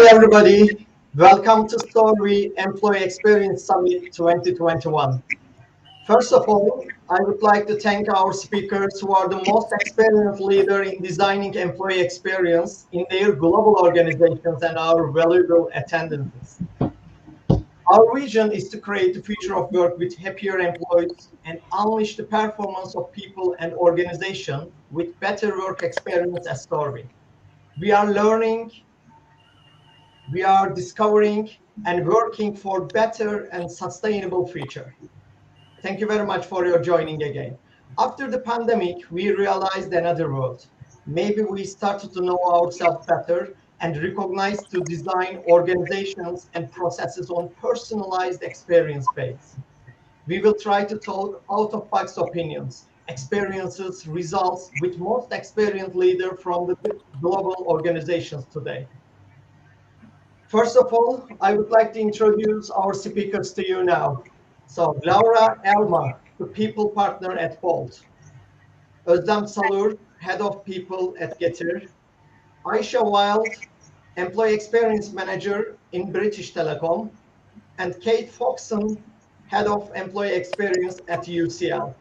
everybody. Welcome to Story Employee Experience Summit 2021. First of all, I would like to thank our speakers who are the most experienced leader in designing employee experience in their global organizations and our valuable attendances. Our vision is to create a future of work with happier employees and unleash the performance of people and organizations with better work experience as Story. We are learning, we are discovering and working for better and sustainable future. Thank you very much for your joining again. After the pandemic, we realized another world. Maybe we started to know ourselves better and recognize to design organizations and processes on personalized experience base. We will try to talk out of box opinions, experiences, results with most experienced leader from the global organizations today. First of all, I would like to introduce our speakers to you now. So, Laura Elma, the People Partner at Bolt. Özlem Salur, Head of People at Getir. Aisha Wild, Employee Experience Manager in British Telecom. And Kate Foxon, Head of Employee Experience at UCL.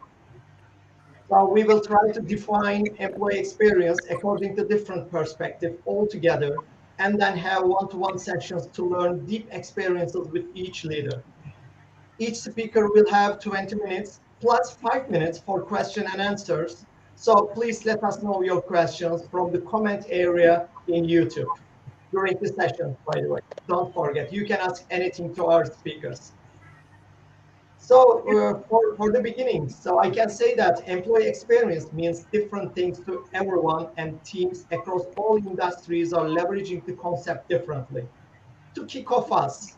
So we will try to define employee experience according to different perspectives altogether, and then have one-to-one sessions to learn deep experiences with each leader. Each speaker will have 20 minutes plus 5 minutes for question and answers. So please let us know your questions from the comment area in YouTube during the session, by the way. Don't forget, you can ask anything to our speakers. So for the beginning, so I can say that employee experience means different things to everyone, and teams across all industries are leveraging the concept differently. To kick off us,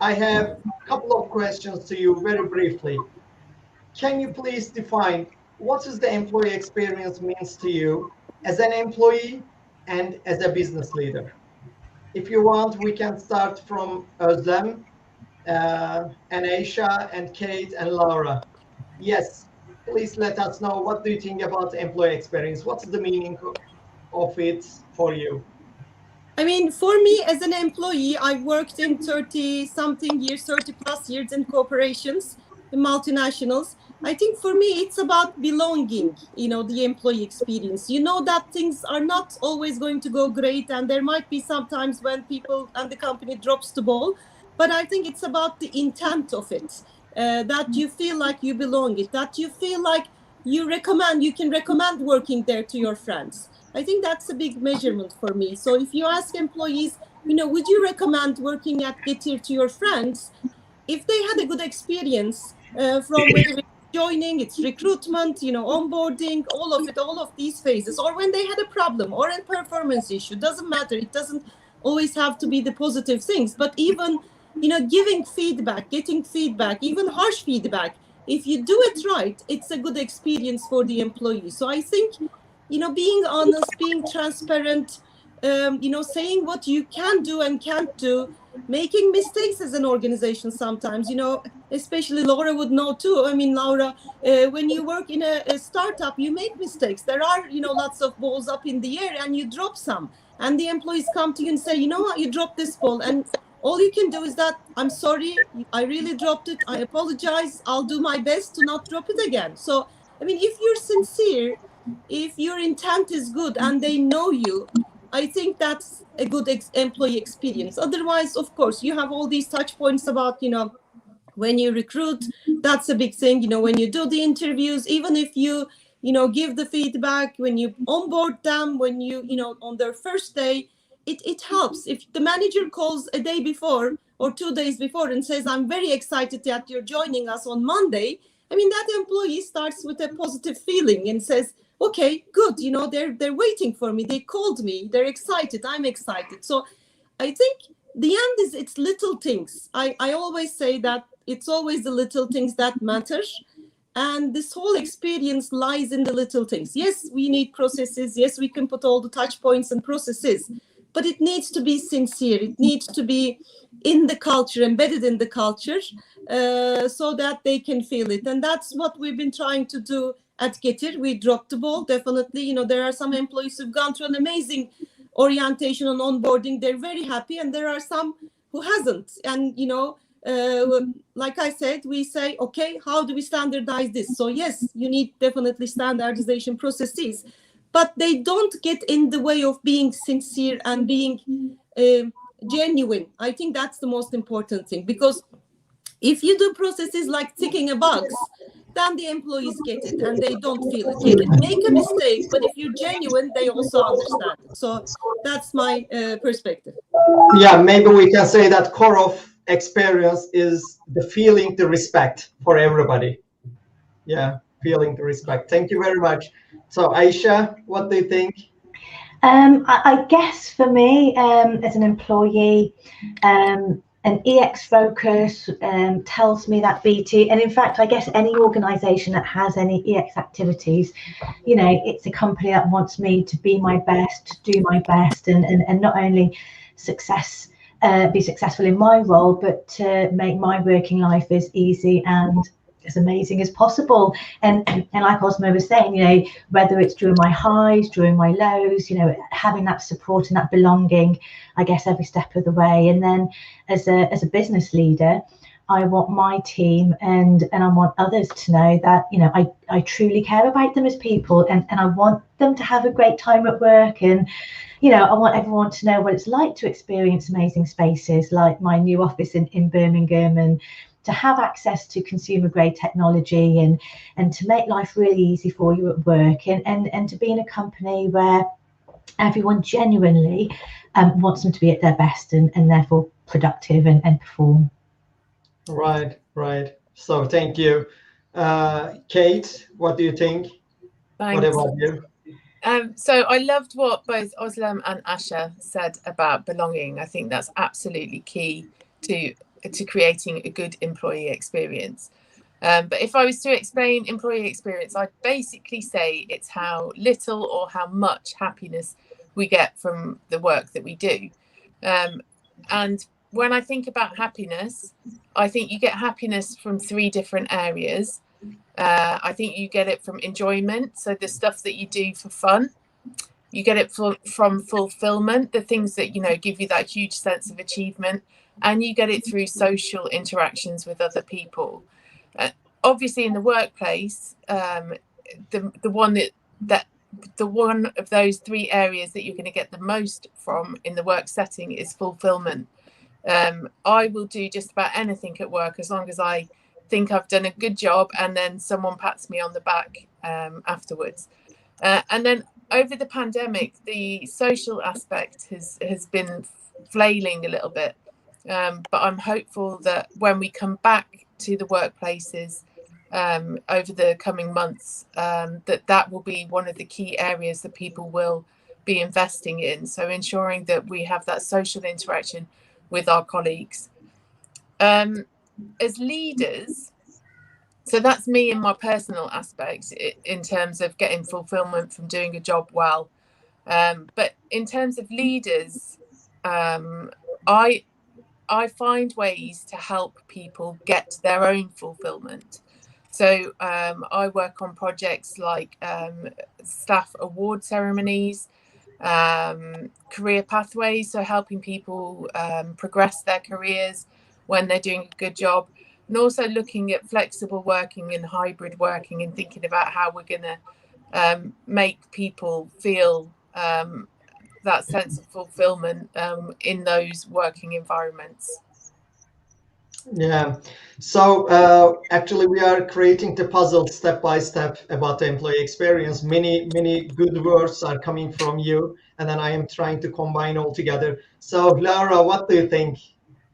I have a couple of questions to you very briefly. Can you please define what is the employee experience means to you as an employee and as a business leader? If you want, we can start from Özlem. And Aisha and Kate and Laura. Yes, please let us know, what do you think about employee experience? What's the meaning of it for you? I mean, for me as an employee, I worked in 30 something years, 30 plus years in corporations, in multinationals. I think for me, it's about belonging, the employee experience. You know that things are not always going to go great, and there might be sometimes when people and the company drops the ball. But I think it's about the intent of it, that you feel like you belong it, that you feel like you can recommend working there to your friends. I think that's a big measurement for me. So if you ask employees, would you recommend working at Getir to your friends? If they had a good experience from whether it's joining, it's recruitment, onboarding, all of these phases, or when they had a problem or a performance issue, doesn't matter. It doesn't always have to be the positive things, but even, giving feedback, getting feedback, even harsh feedback, if you do it right, it's a good experience for the employee. So I think, being honest, being transparent, saying what you can do and can't do, making mistakes as an organization sometimes, especially Laura would know too. I mean, Laura, when you work in a startup, you make mistakes. There are, lots of balls up in the air and you drop some. And the employees come to you and say, you know what, you dropped this ball. And all you can do is that, I'm sorry, I really dropped it. I apologize. I'll do my best to not drop it again. So, I mean, if you're sincere, if your intent is good and they know you, I think that's a good employee experience. Otherwise, of course, you have all these touch points about, when you recruit, that's a big thing, when you do the interviews, even if you, give the feedback, when you onboard them, when you, on their first day, it helps. If the manager calls a day before or 2 days before and says, I'm very excited that you're joining us on Monday, I mean, that employee starts with a positive feeling and says, okay, good, they're waiting for me. They called me. They're excited. I'm excited. So I think the end is it's little things. I always say that it's always the little things that matter. And this whole experience lies in the little things. Yes, we need processes. Yes, we can put all the touch points and processes, but it needs to be sincere. It needs to be in the culture, embedded in the culture, so that they can feel it. And that's what we've been trying to do at Getir. We dropped the ball, definitely. There are some employees who've gone through an amazing orientation and onboarding, they're very happy, and there are some who hasn't. And like I said, we say, okay, how do we standardize this? So yes, you need definitely standardization processes, but they don't get in the way of being sincere and being genuine. I think that's the most important thing, because if you do processes like ticking a box, then the employees get it and they don't feel it. You can make a mistake, but if you're genuine, they also understand it. So that's my perspective. Yeah, maybe we can say that core of experience is the feeling the respect for everybody. Yeah, feeling the respect. Thank you very much. So Aisha, what do you think? I guess for me, as an employee, an EX focus tells me that BT, and in fact, I guess any organisation that has any EX activities, it's a company that wants me to be my best, do my best, and not only be successful in my role, but to make my working life as easy and as amazing as possible. And like Osmo was saying, whether it's during my highs, during my lows, having that support and that belonging, I guess, every step of the way. And then as a business leader, I want my team and I want others to know that, I truly care about them as people, and I want them to have a great time at work. And I want everyone to know what it's like to experience amazing spaces like my new office in Birmingham, and to have access to consumer grade technology, and to make life really easy for you at work, and to be in a company where everyone genuinely wants them to be at their best, and therefore productive and perform. Right. So thank you. Kate, what do you think? Thanks. What about you? So I loved what both Özlem and Asha said about belonging. I think that's absolutely key to creating a good employee experience. But if I was to explain employee experience, I'd basically say it's how little or how much happiness we get from the work that we do. And when I think about happiness, I think you get happiness from 3 different areas. I think you get it from enjoyment, so the stuff that you do for fun. You get it from fulfillment, the things that give you that huge sense of achievement, and you get it through social interactions with other people. Obviously, in the workplace, the one of those 3 areas that you're going to get the most from in the work setting is fulfillment. I will do just about anything at work as long as I think I've done a good job, and then someone pats me on the back afterwards. And then over the pandemic, the social aspect has been flailing a little bit, but I'm hopeful that when we come back to the workplaces over the coming months, that will be one of the key areas that people will be investing in, so ensuring that we have that social interaction with our colleagues. As leaders, so that's me in my personal aspect in terms of getting fulfillment from doing a job well. But in terms of leaders, I find ways to help people get their own fulfillment. So I work on projects like staff award ceremonies, career pathways, so helping people progress their careers when they're doing a good job, and also looking at flexible working and hybrid working, and thinking about how we're going to make people feel that sense of fulfillment in those working environments. Yeah. So actually, we are creating the puzzle step by step about the employee experience. Many good words are coming from you, and then I am trying to combine all together. So Laura, what do you think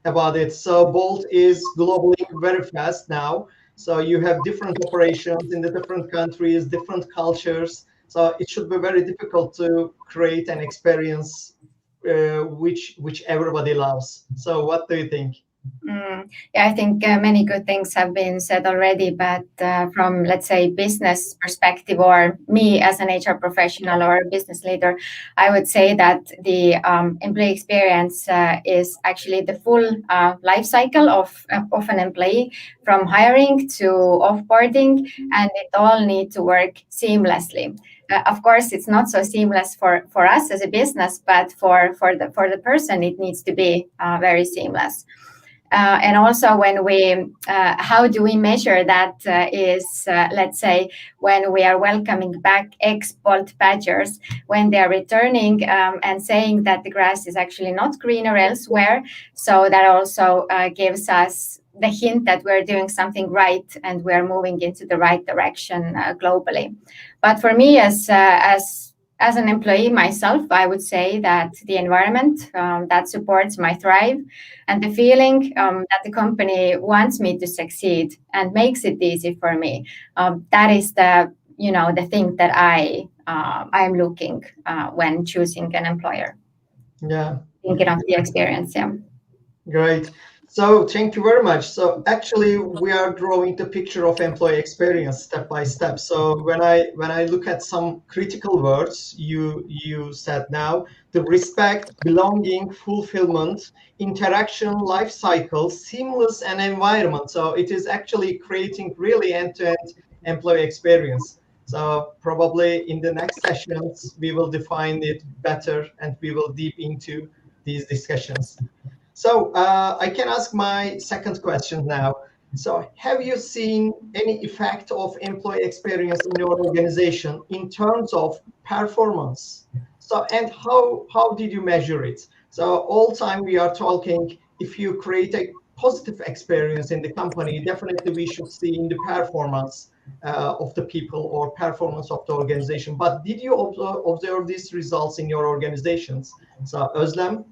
about it? So Bolt is globally very fast now. So you have different operations in the different countries, different cultures. So it should be very difficult to create an experience which everybody loves. So what do you think? Yeah, I think many good things have been said already, but from, let's say, business perspective, or me as an HR professional or a business leader, I would say that the employee experience is actually the full life cycle of an employee, from hiring to offboarding, and it all need to work seamlessly. of course, it's not so seamless for us as a business, but for the person, it needs to be very seamless. And also when we, how do we measure that is, let's say, when we are welcoming back ex-Bolt badgers, when they are returning and saying that the grass is actually not greener elsewhere. So that also gives us the hint that we're doing something right and we're moving into the right direction globally. But for me, as an employee myself, I would say that the environment that supports my thrive and the feeling that the company wants me to succeed and makes it easy for me, that is the thing that I am looking when choosing an employer. Yeah. Thinking of the experience, yeah. Great. So thank you very much. So actually, we are drawing the picture of employee experience step by step. So when I look at some critical words you said now, the respect, belonging, fulfillment, interaction, life cycle, seamless, and environment. So it is actually creating really end-to-end employee experience. So probably in the next sessions we will define it better and we will deep into these discussions. So I can ask my second question now. So have you seen any effect of employee experience in your organization in terms of performance? So, and how did you measure it? So all time we are talking, if you create a positive experience in the company, definitely we should see in the performance of the people or performance of the organization. But did you observe these results in your organizations? So Özlem?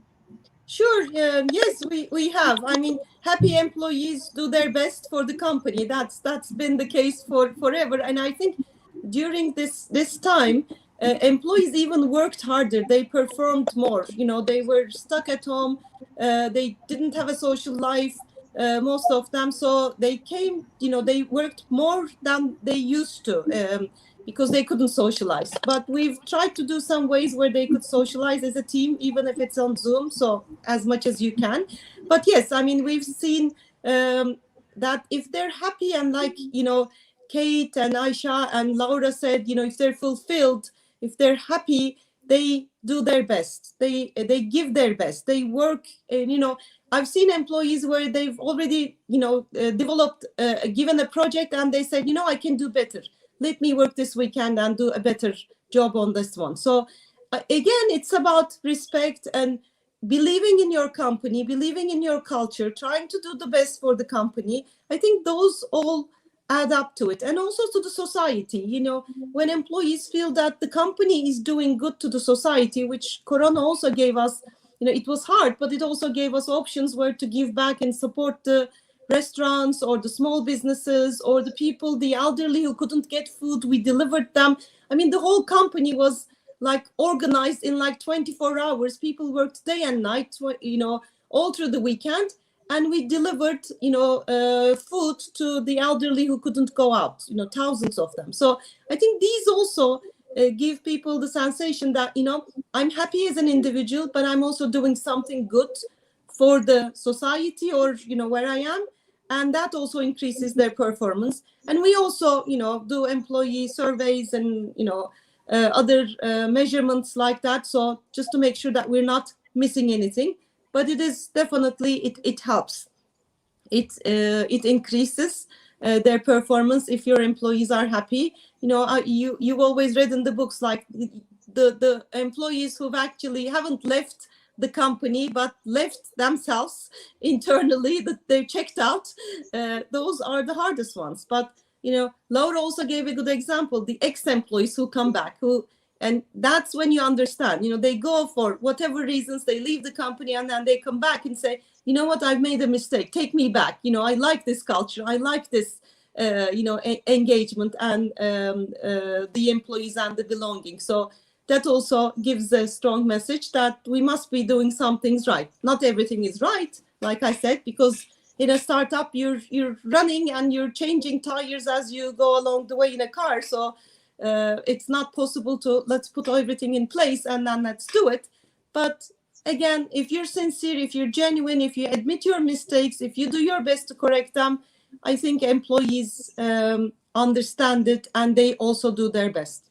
Sure. Yes, we have. I mean, happy employees do their best for the company. That's been the case for forever. And I think during this time, employees even worked harder. They performed more. They were stuck at home. They didn't have a social life, most of them. So they came. They worked more than they used to. Because they couldn't socialize. But we've tried to do some ways where they could socialize as a team, even if it's on Zoom, so as much as you can. But yes, I mean, we've seen that if they're happy and Kate and Aisha and Laura said, if they're fulfilled, if they're happy, they do their best. They give their best. They work, I've seen employees where they've already, developed, given a project and they said, I can do better. Let me work this weekend and do a better job on this one. So again, it's about respect and believing in your company, believing in your culture, trying to do the best for the company. I think those all add up to it. And also to the society, when employees feel that the company is doing good to the society, which Corona also gave us, it was hard, but it also gave us options where to give back and support the restaurants or the small businesses or the people, the elderly who couldn't get food, we delivered them. I mean, the whole company was organized in 24 hours. People worked day and night, all through the weekend. And we delivered, food to the elderly who couldn't go out, thousands of them. So I think these also give people the sensation that, I'm happy as an individual, but I'm also doing something good for the society or, where I am. And that also increases their performance. And we also, do employee surveys and, other measurements like that. So just to make sure that we're not missing anything. But it is definitely, it helps. It increases their performance if your employees are happy. You've always read in the books the employees who've actually haven't left the company but left themselves internally, that they're checked out. Those are the hardest ones. But Laura also gave a good example, the ex-employees who come back, and that's when you understand, they go for whatever reasons, they leave the company and then they come back and say, you know what, I've made a mistake, take me back. I like this culture, I like this engagement and the employees and the belonging. So that also gives a strong message that we must be doing some things right. Not everything is right, like I said, because in a startup, you're running and you're changing tires as you go along the way in a car. So it's not possible to let's put everything in place and then let's do it. But again, if you're sincere, if you're genuine, if you admit your mistakes, if you do your best to correct them, I think employees understand it and they also do their best.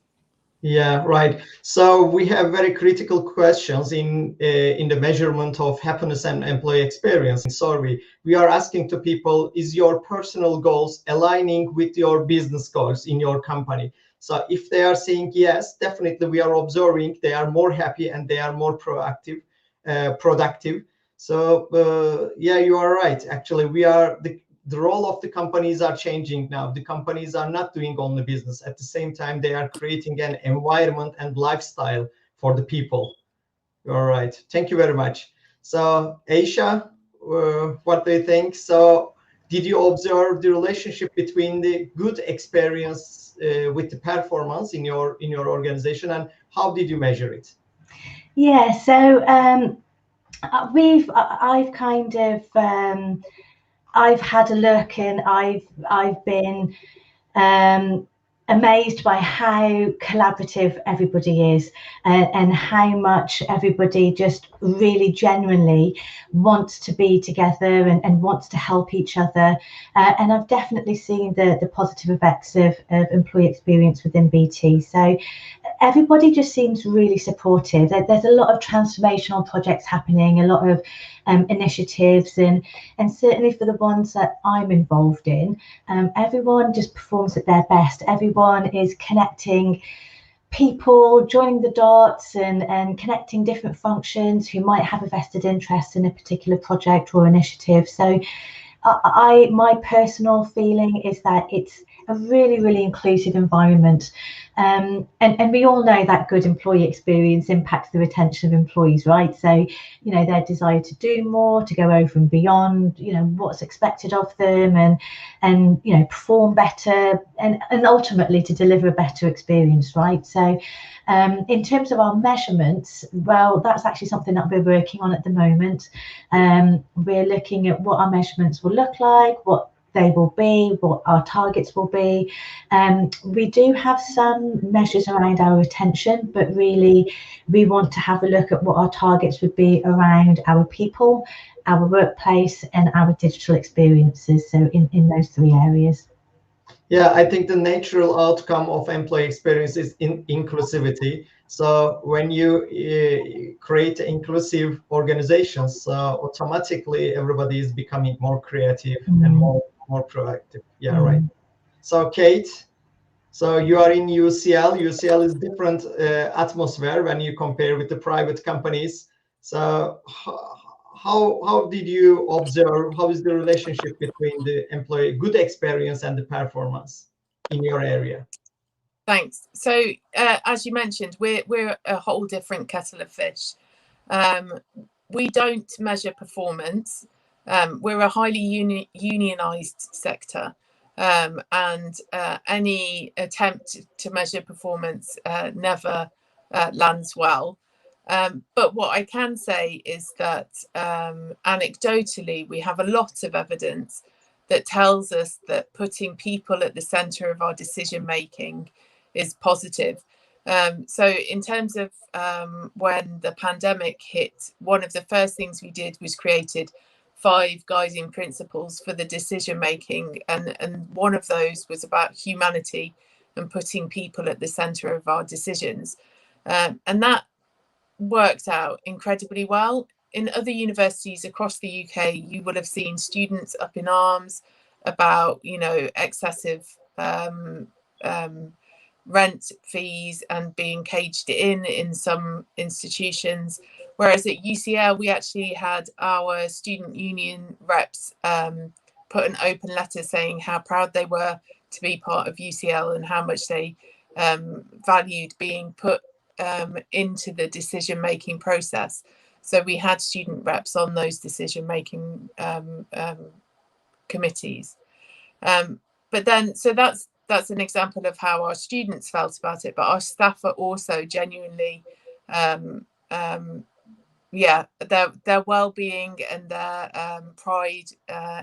Yeah, right. So we have very critical questions in the measurement of happiness and employee experience. So we are asking to people, is your personal goals aligning with your business goals in your company? So if they are saying yes, definitely we are observing they are more happy and they are more proactive, productive. So yeah, you are right. Actually, we are the role of the companies are changing now. The companies are not doing only business. At the same time, they are creating an environment and lifestyle for the people. All right. Thank you very much. So, Aisha, what do you think? So, did you observe the relationship between the good experience with the performance in your organization, and how did you measure it? Yeah, so I've kind of I've had a look, and I've been amazed by how collaborative everybody is, and how much everybody just really genuinely wants to be together and wants to help each other. And I've definitely seen the positive effects of employee experience within BT. So everybody just seems really supportive. There's a lot of transformational projects happening, a lot of initiatives, and certainly for the ones that I'm involved in, everyone just performs at their best. Everyone is connecting people, joining the dots, and connecting different functions who might have a vested interest in a particular project or initiative. So my personal feeling is that it's a really, really inclusive environment. And we all know that good employee experience impacts the retention of employees, right? So, their desire to do more, to go over and beyond, what's expected of them, and perform better, and ultimately to deliver a better experience, right? So in terms of our measurements, well, that's actually something that we're working on at the moment. We're looking at what our measurements will look like, what they will be, what our targets will be. We do have some measures around our retention, but really we want to have a look at what our targets would be around our people, our workplace, and our digital experiences. So in those three areas. Yeah, I think the natural outcome of employee experience is inclusivity. So when you create inclusive organizations, automatically everybody is becoming more creative and more proactive. Yeah, right. So Kate, so you are in UCL. UCL is different atmosphere when you compare with the private companies. So how did you observe, how is the relationship between the employee good experience and the performance in your area? Thanks. So as you mentioned, we're a whole different kettle of fish. We don't measure performance. We're a highly unionized sector, and any attempt to measure performance never lands well. But what I can say is that anecdotally, we have a lot of evidence that tells us that putting people at the centre of our decision making is positive. So in terms of when the pandemic hit, one of the first things we did was created 5 guiding principles for the decision making, and one of those was about humanity and putting people at the centre of our decisions, and that worked out incredibly well. In other universities across the UK, you will have seen students up in arms about, excessive rent fees and being caged in some institutions. Whereas at UCL, we actually had our student union reps put an open letter saying how proud they were to be part of UCL and how much they valued being put into the decision-making process. So we had student reps on those decision-making committees. But then, so that's an example of how our students felt about it, but our staff are also genuinely, their well-being and their pride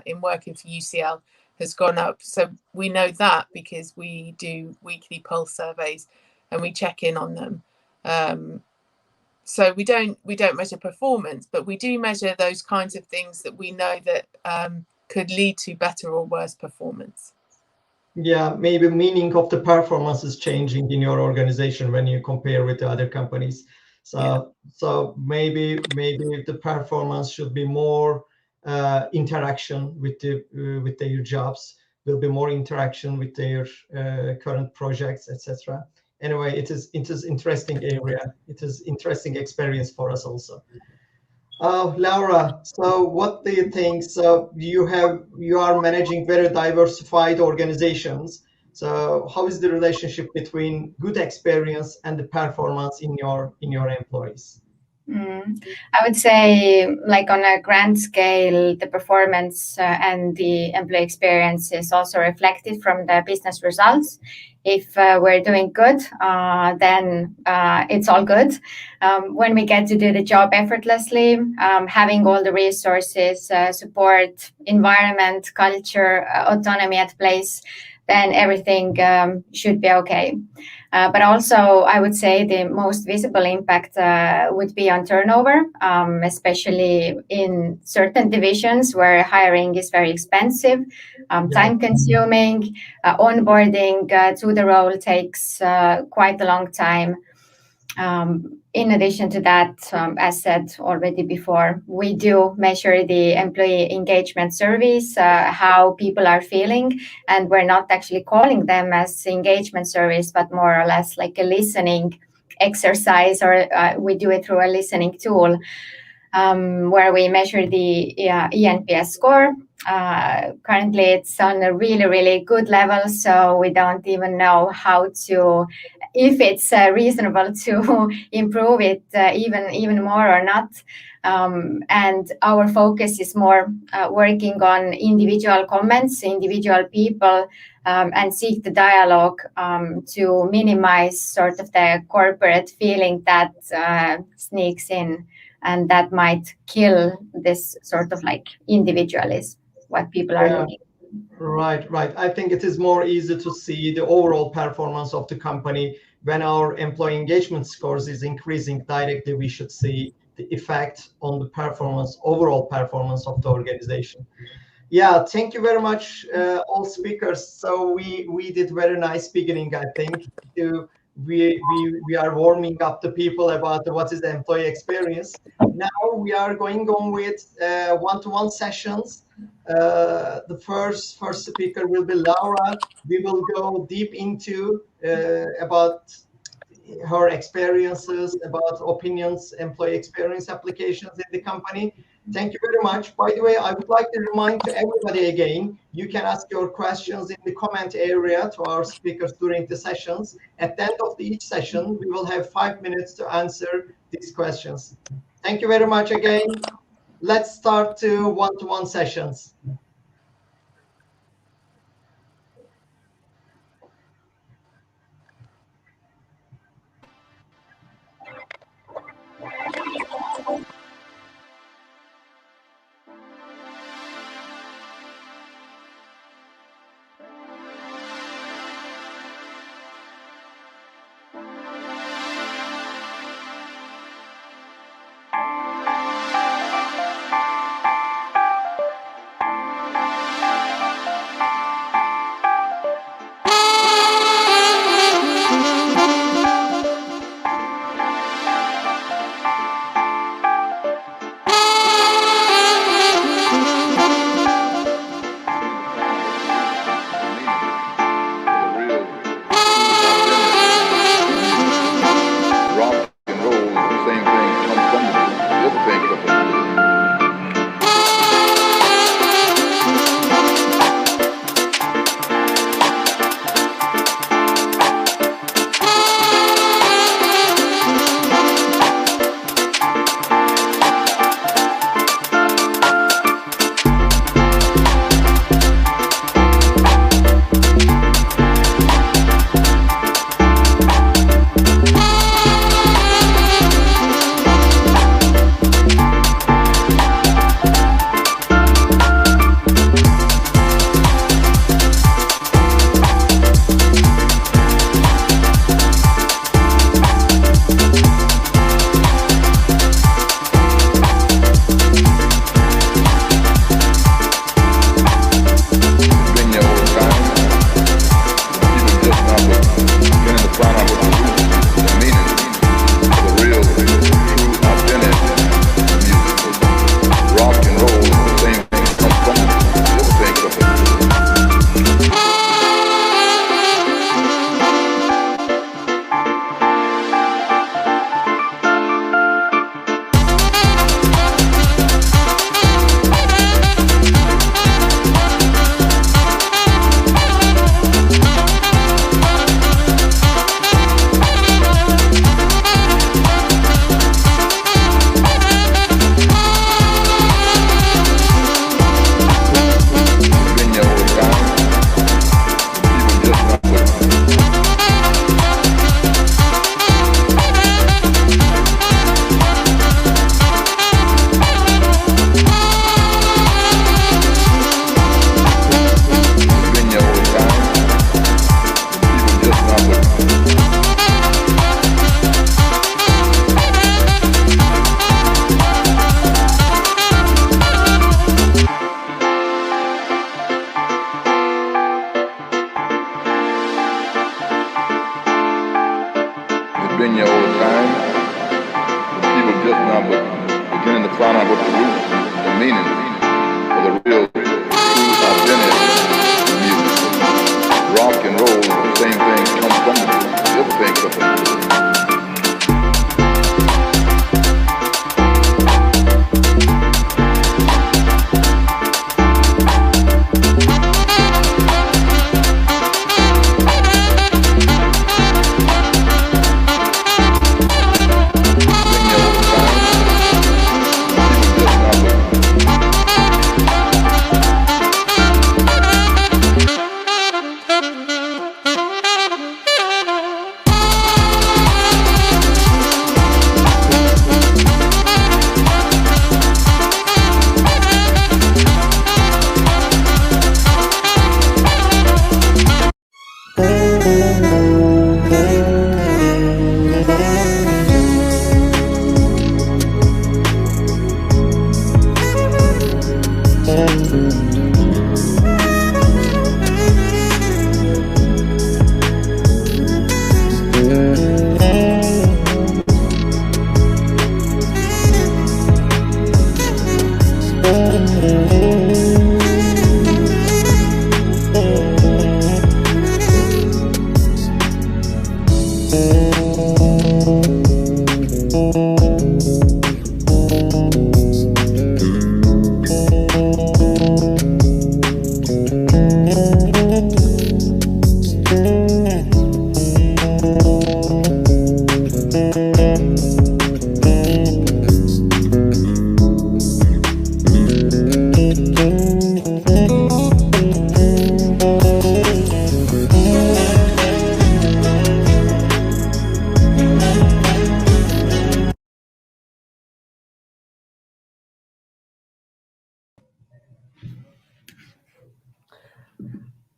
in working for UCL has gone up. So we know that because we do weekly pulse surveys and we check in on them. So we don't measure performance, but we do measure those kinds of things that we know that could lead to better or worse performance. Yeah, maybe meaning of the performance is changing in your organization when you compare with the other companies. Yeah. So maybe the performance should be more interaction with their jobs, will be more interaction with their current projects, etc. Anyway, it is interesting area. It is interesting experience for us also. Laura, so what do you think? So you are managing very diversified organizations. So how is the relationship between good experience and the performance in your employees? I would say, like on a grand scale, the performance and the employee experience is also reflected from the business results. If we're doing good, then it's all good. When we get to do the job effortlessly, having all the resources, support, environment, culture, autonomy at place, then everything should be okay. But also, I would say the most visible impact would be on turnover, especially in certain divisions where hiring is very expensive, time consuming, onboarding to the role takes quite a long time. In addition to that, as said already before, we do measure the employee engagement surveys, how people are feeling, and we're not actually calling them as engagement surveys, but more or less like a listening exercise, or we do it through a listening tool where we measure the ENPS score. Currently, it's on a really, really good level, so we don't even know if it's reasonable to improve it even more or not. And our focus is more working on individual comments, individual people, and seek the dialogue to minimize sort of the corporate feeling that sneaks in, and that might kill this sort of like individualism, what people are looking. Right. I think it is more easy to see the overall performance of the company when our employee engagement scores is increasing directly. We should see the effect on the performance, overall performance of the organization. Yeah, thank you very much, all speakers. So we did very nice beginning, I think. To, we are warming up the people about what is the employee experience. Now we are going on with one-to-one sessions. The first speaker will be Laura. We will go deep into about her experiences, about opinions, employee experience applications in the company. Thank you very much. By the way, I would like to remind to everybody again, you can ask your questions in the comment area to our speakers during the sessions. At the end of each session, we will have 5 minutes to answer these questions. Thank you very much again. Let's start to one-to-one sessions. been here all the time. But people just now beginning to find out what the root, the meaning, or the real, true identity of music. Rock and roll is the same thing, comes from the music. Everything comes from the music.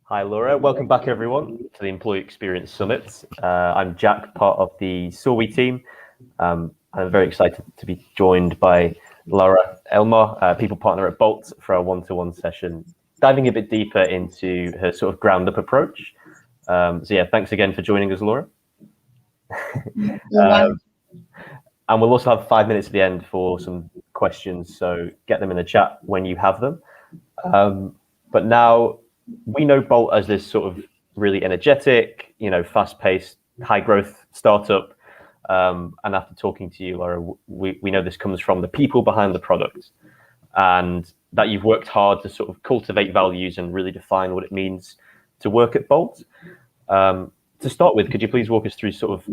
Hi, Laura. Welcome back, everyone, to the Employee Experience Summit. I'm Jack, part of the SORWI team. I'm very excited to be joined by Laura Elmar, people partner at Bolt, for our one-to-one session, diving a bit deeper into her sort of ground-up approach. So yeah, thanks again for joining us, Laura. And we'll also have 5 minutes at the end for some questions, so get them in the chat when you have them. But now, we know Bolt as this sort of really energetic, fast-paced, high-growth startup. And after talking to you, Laura, we know this comes from the people behind the product, and that you've worked hard to sort of cultivate values and really define what it means to work at Bolt. To start with, could you please walk us through sort of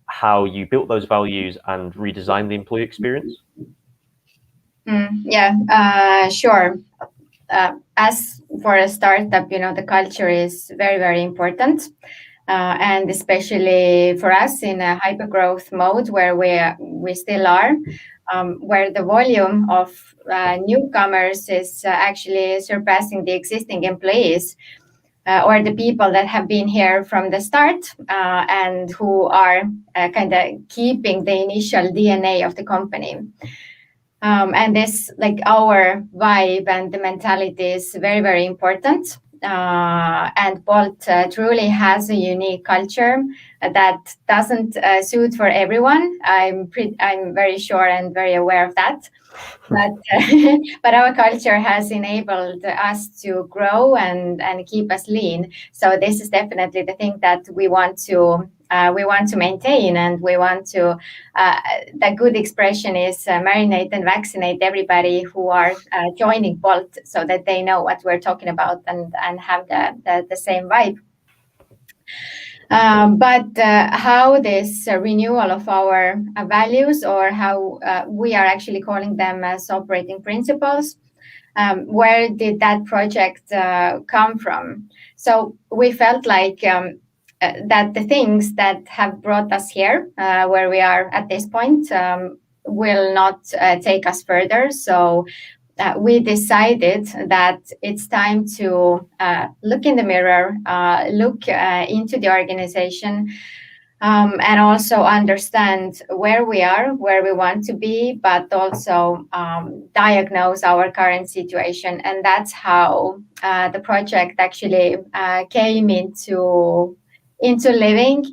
how you built those values and redesigned the employee experience? Sure. As for a startup, the culture is very, very important. And especially for us in a hyper-growth mode where we still are, where the volume of newcomers is actually surpassing the existing employees, or the people that have been here from the start and who are kind of keeping the initial DNA of the company. And this, like, our vibe and the mentality is very, very important. And Bolt truly has a unique culture that doesn't suit for everyone. I'm very sure and very aware of that. But our culture has enabled us to grow and keep us lean. So this is definitely the thing that we want to maintain, and we want to. The good expression is marinate and vaccinate everybody who are joining Bolt, so that they know what we're talking about and have the same vibe. But how this renewal of our values, or how we are actually calling them as operating principles, where did that project come from? So we felt like that the things that have brought us here, where we are at this point, will not take us further. So we decided that it's time to look in the mirror, look into the organization, and also understand where we are, where we want to be, but also diagnose our current situation. And that's how the project actually came into into living,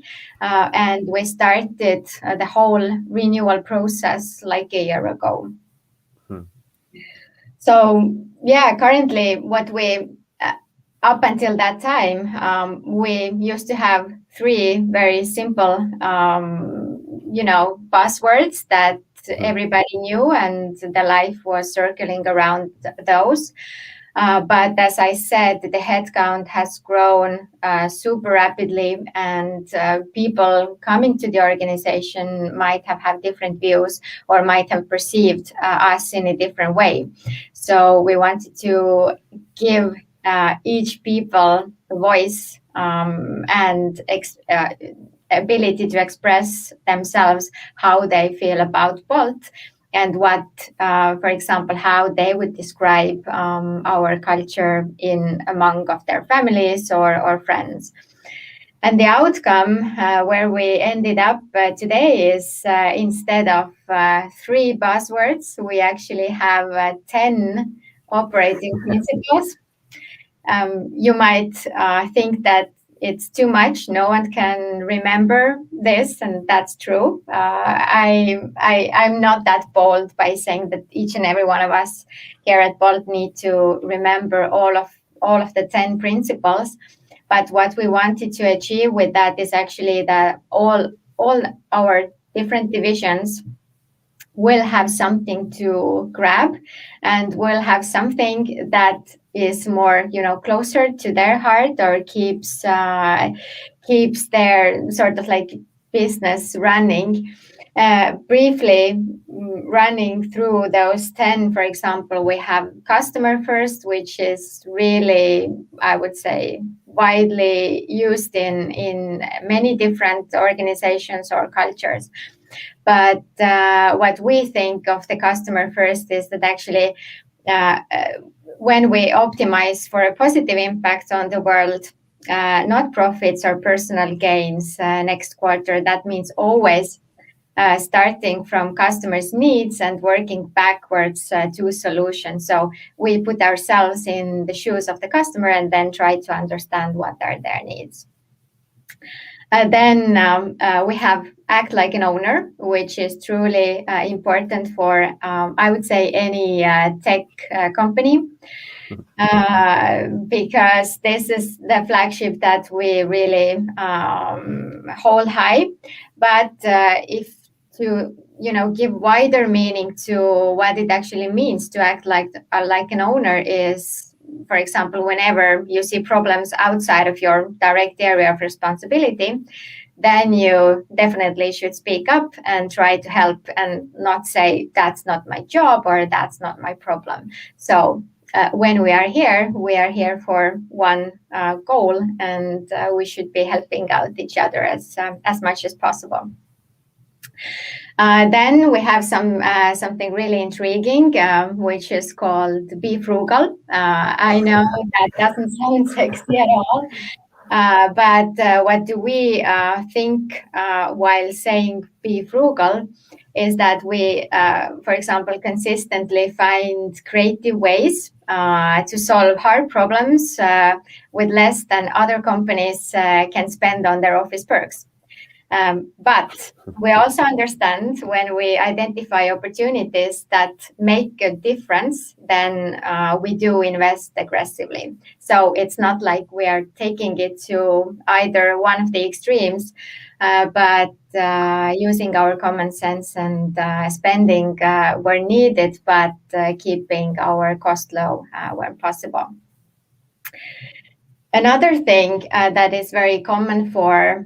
and we started the whole renewal process like a year ago. So yeah, currently what we up until that time, we used to have 3 very simple, buzzwords that everybody knew, and the life was circling around those. But as I said, the headcount has grown super rapidly, and people coming to the organization might have had different views or might have perceived us in a different way. So we wanted to give each people a voice and ability to express themselves, how they feel about Bolt, and what, for example, how they would describe our culture among of their families or friends. And the outcome where we ended up today is instead of 3 buzzwords, we actually have 10 operating principles. You might think that it's too much. No one can remember this, and that's true. I'm not that bold by saying that each and every one of us here at Bolt need to remember all of the 10 principles. But what we wanted to achieve with that is actually that all our different divisions will have something to grab, and will have something that is more, closer to their heart, or keeps their sort of like business running. Briefly running through those 10, for example, we have customer first, which is really, I would say, widely used in many different organizations or cultures. But what we think of the customer first is that actually when we optimize for a positive impact on the world, not profits or personal gains next quarter, that means always starting from customers' needs and working backwards to solutions. So we put ourselves in the shoes of the customer and then try to understand what are their needs. Then we have act like an owner, which is truly important for, I would say, any tech company, because this is the flagship that we really hold high. But if to give wider meaning to what it actually means to act like an owner is, for example, whenever you see problems outside of your direct area of responsibility, then you definitely should speak up and try to help, and not say that's not my job or that's not my problem. So when we are here for one goal, and we should be helping out each other as much as possible. Then we have something really intriguing, which is called Be Frugal. I know that doesn't sound sexy at all, but what do we think while saying Be Frugal is that we, for example, consistently find creative ways to solve hard problems with less than other companies can spend on their office perks. But we also understand when we identify opportunities that make a difference, then we do invest aggressively. So it's not like we are taking it to either one of the extremes, but using our common sense and spending where needed, but keeping our cost low where possible. Another thing that is very common for,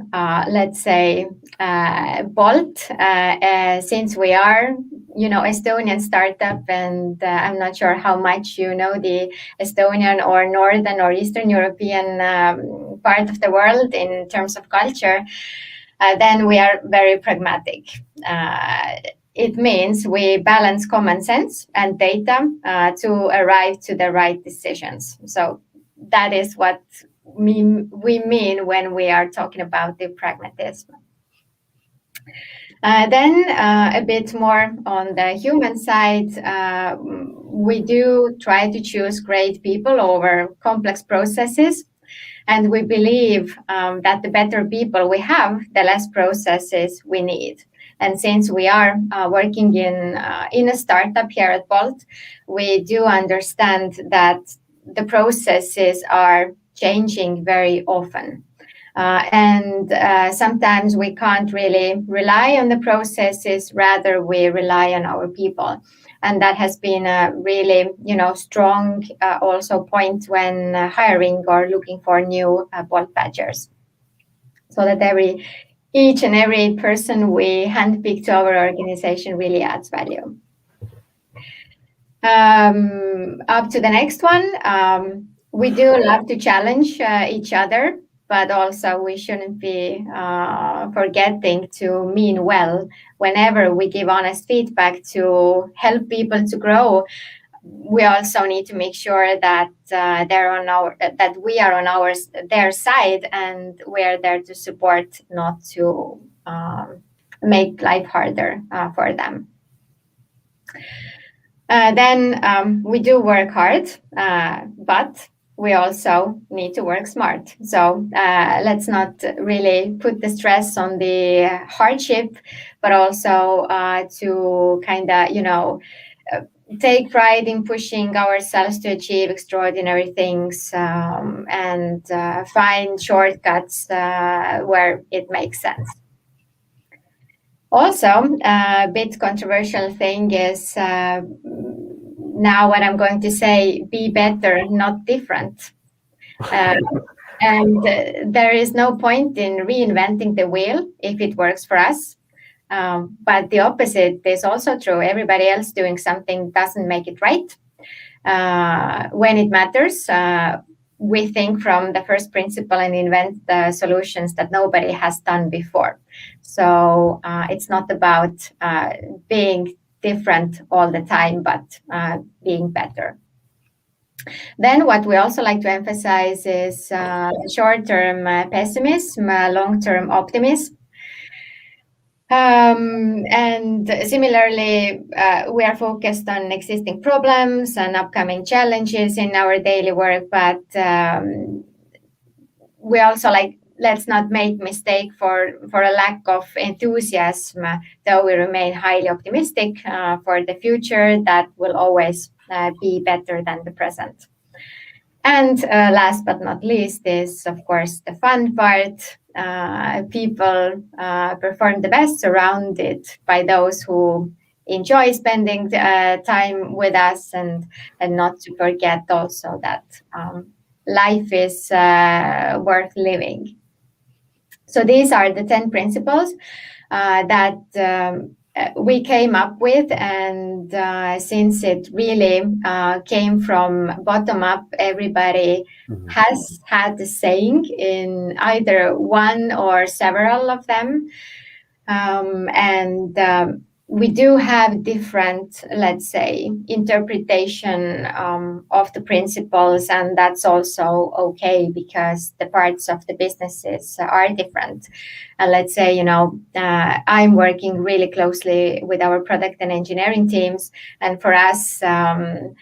let's say, Bolt, since we are, Estonian startup, and I'm not sure how much you know the Estonian or Northern or Eastern European part of the world in terms of culture, then we are very pragmatic. It means we balance common sense and data to arrive to the right decisions. So that is what we mean when we are talking about the pragmatism. Then a bit more on the human side, we do try to choose great people over complex processes. And we believe that the better people we have, the less processes we need. And since we are working in a startup here at Bolt, we do understand that the processes are changing very often. And sometimes we can't really rely on the processes, rather we rely on our people. And that has been a really, strong also point when hiring or looking for new Bolt badgers. So that each and every person we handpick to our organization really adds value. Up to the next one. We do love to challenge each other, but also we shouldn't be forgetting to mean well whenever we give honest feedback to help people to grow. We also need to make sure that we are on their side, and we are there to support, not to make life harder for them. Then we do work hard, but we also need to work smart. So let's not really put the stress on the hardship, but also to kind of, take pride in pushing ourselves to achieve extraordinary things, and find shortcuts where it makes sense. Also, a bit controversial thing is now what I'm going to say: be better, not different. And there is no point in reinventing the wheel if it works for us. But the opposite is also true. Everybody else doing something doesn't make it right. When it matters, we think from the first principle and invent the solutions that nobody has done before. So it's not about being different all the time, but being better. Then what we also like to emphasize is short-term pessimism, long-term optimism. And similarly, we are focused on existing problems and upcoming challenges in our daily work, but we also let's not make mistake for a lack of enthusiasm, though we remain highly optimistic for the future that will always be better than the present. And last but not least is, of course, the fun part. People perform the best surrounded by those who enjoy spending time with us, and not to forget also that life is worth living. So these are the 10 principles that we came up with, and since it really came from bottom up, everybody has had the saying in either one or several of them. And we do have different, let's say, interpretation of the principles, and that's also okay because the parts of the businesses are different. And let's say, I'm working really closely with our product and engineering teams, and for us, the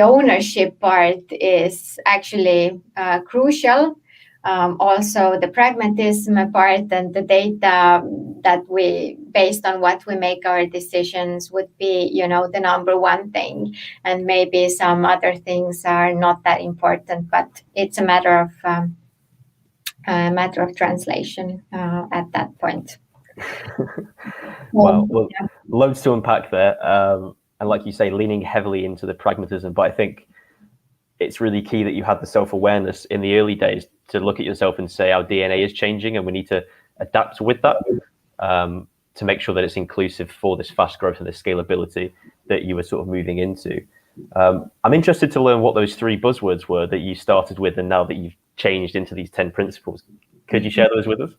ownership part is actually crucial. Also the pragmatism part and the data that we, based on what we make our decisions, would be, the number one thing. And maybe some other things are not that important, but it's a matter of translation at that point. Well, yeah. Loads to unpack there. And like you say, leaning heavily into the pragmatism, but I think it's really key that you had the self-awareness in the early days to look at yourself and say our DNA is changing and we need to adapt with that to make sure that it's inclusive for this fast growth and the scalability that you were sort of moving into. I'm interested to learn what those 3 buzzwords were that you started with and now that you've changed into these 10 principles. Could you share those with us?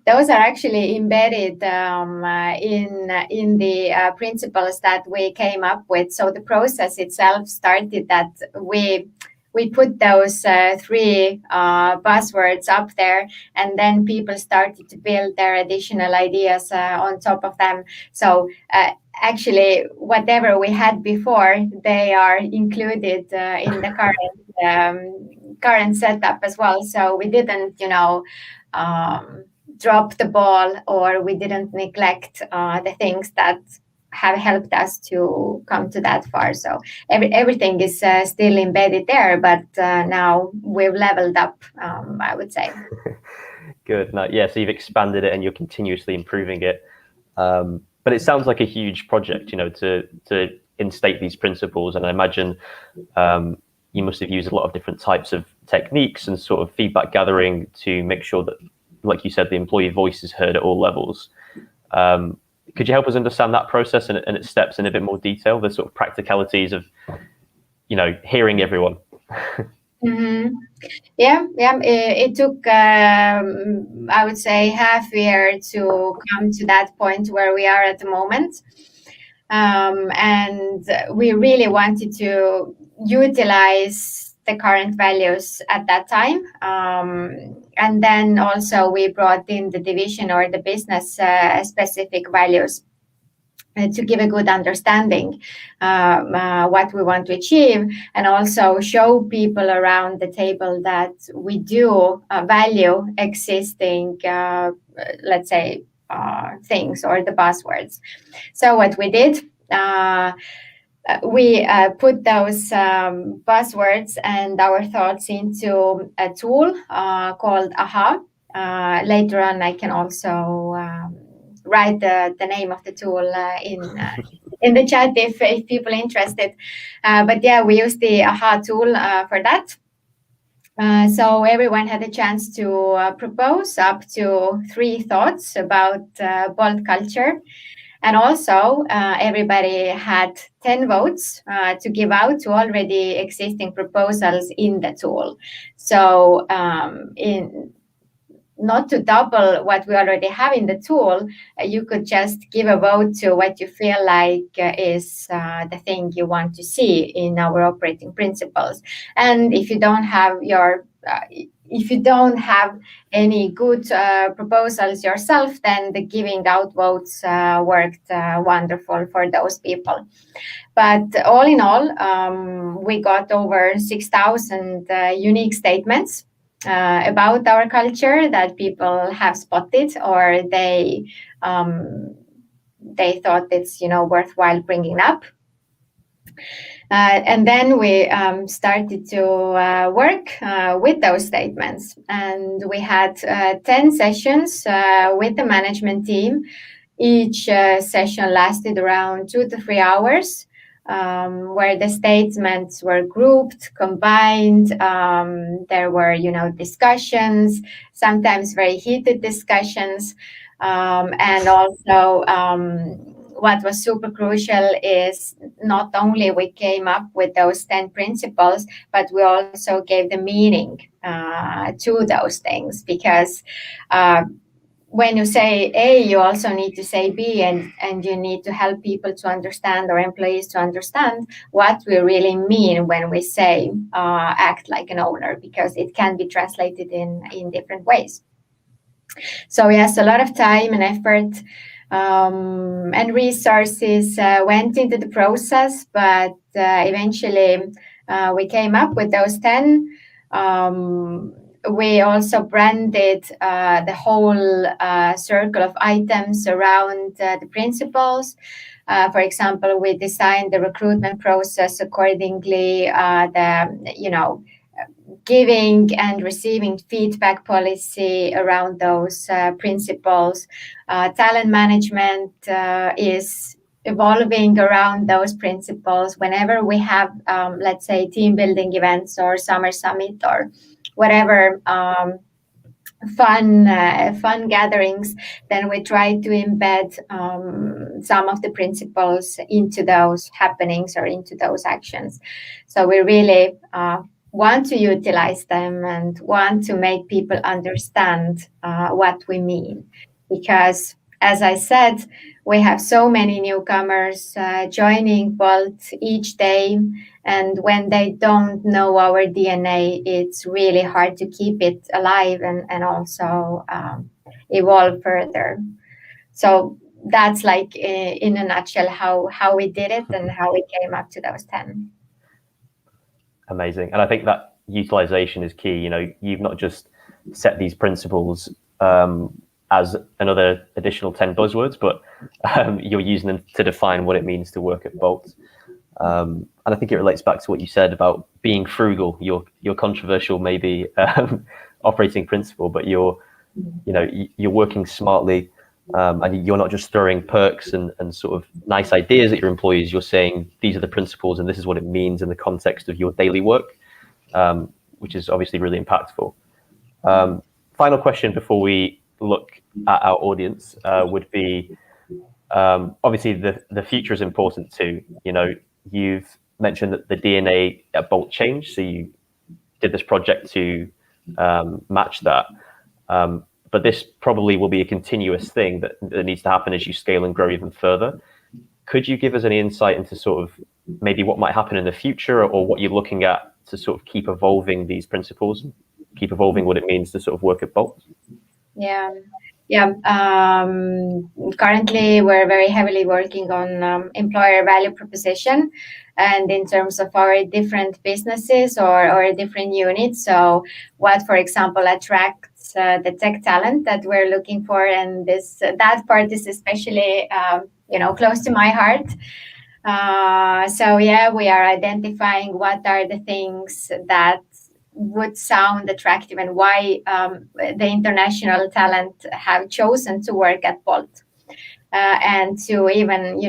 Those are actually embedded in the principles that we came up with. So the process itself started that we put those 3 buzzwords up there, and then people started to build their additional ideas on top of them. So actually, whatever we had before, they are included in the current setup as well. So we didn't, drop the ball, or we didn't neglect the things that have helped us to come to that far. So everything is still embedded there, but now we've leveled up, I would say. Good. No, yeah, so you've expanded it and you're continuously improving it. But it sounds like a huge project, to instate these principles. And I imagine you must have used a lot of different types of techniques and sort of feedback gathering to make sure that, like you said, the employee voice is heard at all levels. Could you help us understand that process and its steps in a bit more detail, the sort of practicalities of, hearing everyone? Mm-hmm. Yeah. It took, I would say, half a year to come to that point where we are at the moment. And we really wanted to utilize the current values at that time. And then also we brought in the division or the business specific values to give a good understanding what we want to achieve, and also show people around the table that we do value existing, let's say, things or the buzzwords. So what we did, we put those buzzwords and our thoughts into a tool called AHA. Later on, I can also write the name of the tool in the chat if people are interested. But yeah, we use the AHA tool for that. So everyone had a chance to propose up to 3 thoughts about Bolt culture. And also, everybody had 10 votes to give out to already existing proposals in the tool. So not to double what we already have in the tool, you could just give a vote to what you feel like is the thing you want to see in our operating principles. And if you don't have any good proposals yourself, then the giving out votes worked wonderful for those people. But all in all, we got over 6,000 unique statements about our culture that people have spotted, or they thought it's worthwhile bringing up. And then we started to work with those statements, and we had 10 sessions with the management team. Each session lasted around 2 to 3 hours, where the statements were grouped, combined. There were, discussions, sometimes very heated discussions, and also what was super crucial is not only we came up with those 10 principles, but we also gave the meaning to those things, because when you say A, you also need to say B, and you need to help people to understand, or employees to understand, what we really mean when we say act like an owner, because it can be translated in different ways. So yes, a lot of time and effort and resources went into the process, but eventually we came up with those 10. We also branded the whole circle of items around the principles. For example, we designed the recruitment process accordingly, giving and receiving feedback policy around those principles. Talent management is evolving around those principles. Whenever we have, let's say, team building events or summer summit or whatever fun gatherings, then we try to embed some of the principles into those happenings or into those actions. So we really want to utilize them and want to make people understand what we mean, because, as I said, we have so many newcomers joining Bolt each day, and when they don't know our DNA, it's really hard to keep it alive and also evolve further. So that's like in a nutshell how we did it and how we came up to those 10. Amazing. And I think that utilization is key. You know, you've not just set these principles as another additional 10 buzzwords, but you're using them to define what it means to work at Bolt. And I think it relates back to what you said about being frugal. Your controversial, maybe operating principle, but you're working smartly, and you're not just throwing perks and sort of nice ideas at your employees. You're saying these are the principles and this is what it means in the context of your daily work, which is obviously really impactful. Final question before we look at our audience would be, obviously the future is important too. You know, you've mentioned that the DNA at Bolt changed, so you did this project to match that. But this probably will be a continuous thing that needs to happen as you scale and grow even further. Could you give us any insight into sort of maybe what might happen in the future, or what you're looking at to sort of keep evolving these principles, keep evolving what it means to sort of work at Bolt? Currently, we're very heavily working on employer value proposition, and in terms of our different businesses or different units. So what, for example, attracts the tech talent that we're looking for, and that part is especially close to my heart. We are identifying what are the things that would sound attractive and why the international talent have chosen to work at Bolt, and to even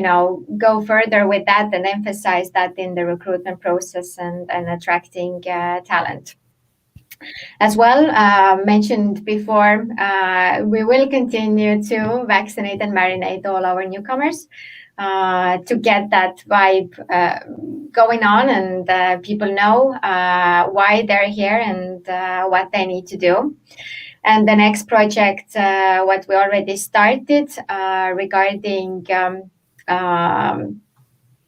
go further with that and emphasize that in the recruitment process and attracting talent. As well, mentioned before, we will continue to vaccinate and marinate all our newcomers to get that vibe going on, and people know why they're here and what they need to do. And the next project, what we already started regarding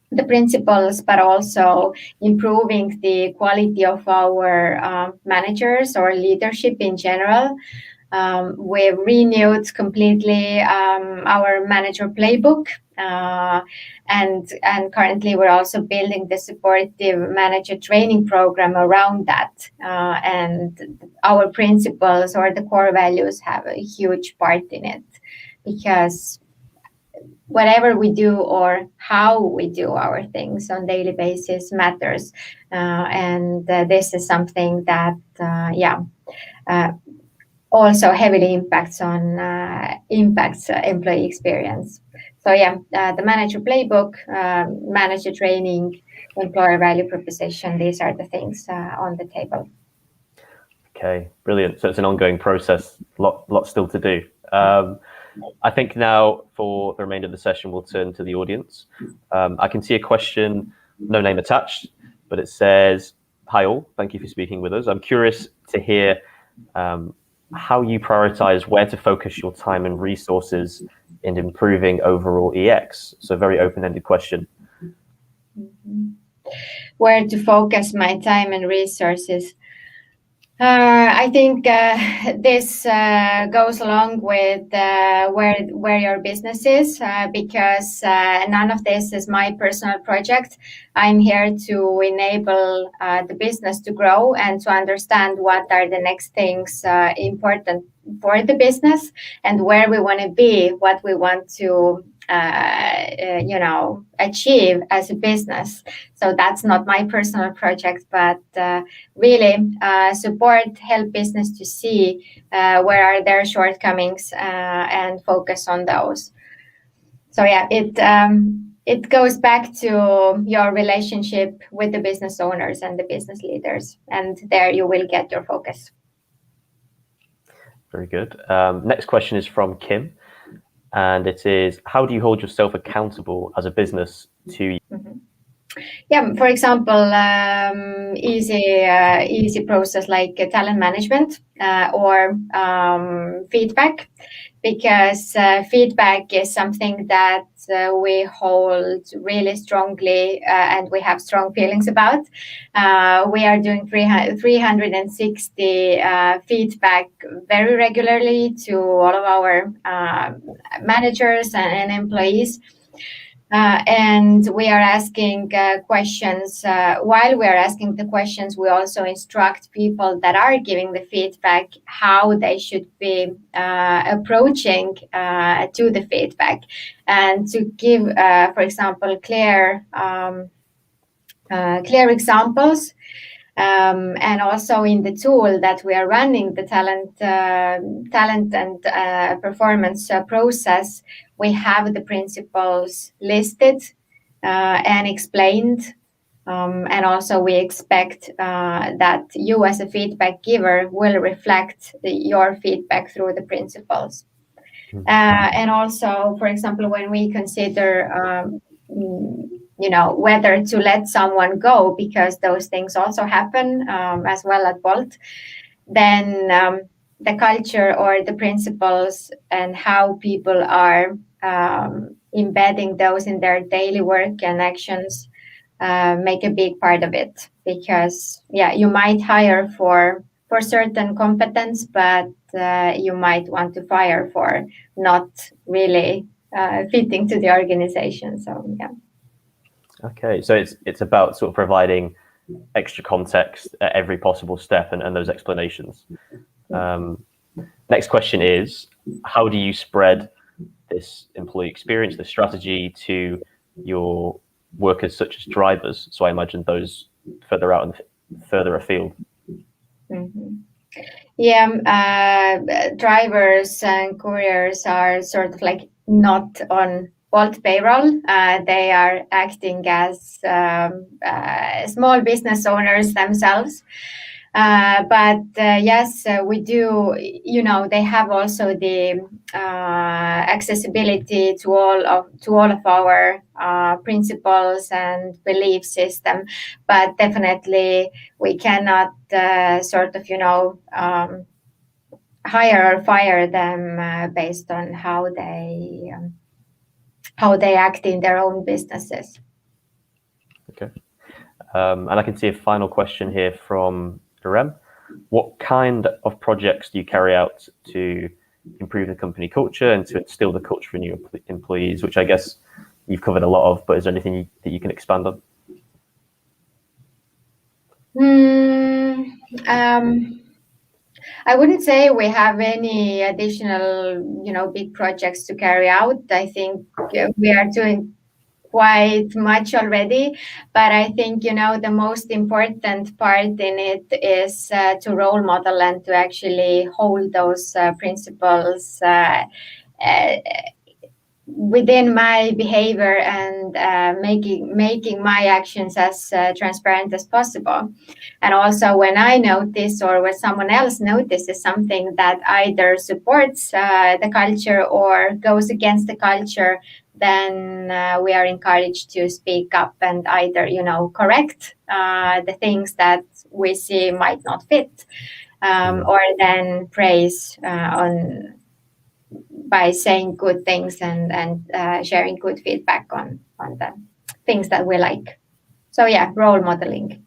the principles, but also improving the quality of our managers or leadership in general. We've renewed completely our manager playbook, and currently we're also building the supportive manager training program around that. And our principles or the core values have a huge part in it, because whatever we do or how we do our things on daily basis matters, and this is something that also heavily impacts employee experience. So the manager playbook, manager training, employer value proposition, these are the things on the table. Okay, brilliant. So it's an ongoing process, lot still to do. I think now for the remainder of the session, we'll turn to the audience. I can see a question, no name attached, but it says, "Hi all, thank you for speaking with us. I'm curious to hear how you prioritize where to focus your time and resources in improving overall EX." So very open-ended question. Mm-hmm. Where to focus my time and resources? I think this goes along with where your business is, because none of this is my personal project. I'm here to enable the business to grow and to understand what are the next things important for the business and where we want to be, what we want to achieve as a business. So that's not my personal project, but really help business to see where are their shortcomings and focus on those. So it goes back to your relationship with the business owners and the business leaders, and there you will get your focus. Very good. Next question is from Kim. And it is, how do you hold yourself accountable as a business to? Mm-hmm. For example, easy process like talent management or feedback, because feedback is something that we hold really strongly and we have strong feelings about. We are doing 360 feedback very regularly to all of our managers and employees. And we are asking questions. While we are asking the questions, we also instruct people that are giving the feedback how they should be approaching to the feedback, and to give, for example, clear examples. And also in the tool that we are running, the talent and performance process, we have the principles listed and explained. And also we expect that you as a feedback giver will reflect your feedback through the principles. And also, for example, when we consider whether to let someone go, because those things also happen as well at Bolt, then the culture or the principles and how people are embedding those in their daily work and actions make a big part of it. Because you might hire for certain competence, but you might want to fire for not really fitting to the organization. So Okay, so it's about sort of providing extra context at every possible step and those explanations. Next question is, how do you spread this employee experience, the strategy, to your workers such as drivers? So I imagine those further out and further afield. Mm-hmm. Drivers and couriers are sort of like not on Bolt payroll. They are acting as small business owners themselves. But yes, we do. They have also the accessibility to all of our principles and belief system. But definitely, we cannot hire or fire them based on how they act in their own businesses. Okay. And I can see a final question here from Irem. What kind of projects do you carry out to improve the company culture and to instill the culture in your employees, which I guess you've covered a lot of, but is there anything that you can expand on? I wouldn't say we have any additional, big projects to carry out. I think we are doing quite much already, but I think the most important part in it is to role model and to actually hold those principles within my behavior and making my actions as transparent as possible. And also when I notice or when someone else notices something that either supports the culture or goes against the culture, then we are encouraged to speak up and either correct the things that we see might not fit, or then praise by saying good things and sharing good feedback on the things that we like. So role modeling.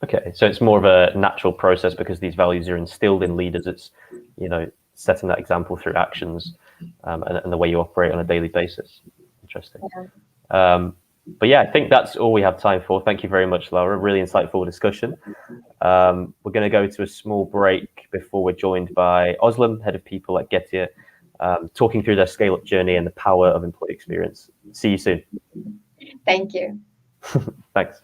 Okay, so it's more of a natural process because these values are instilled in leaders. It's setting that example through actions and the way you operate on a daily basis. Interesting. Yeah. But I think that's all we have time for. Thank you very much, Laura. Really insightful discussion. We're going to go to a small break before we're joined by Özlem, head of people at Getir, talking through their scale-up journey and the power of employee experience. See you soon. Thank you. Thanks.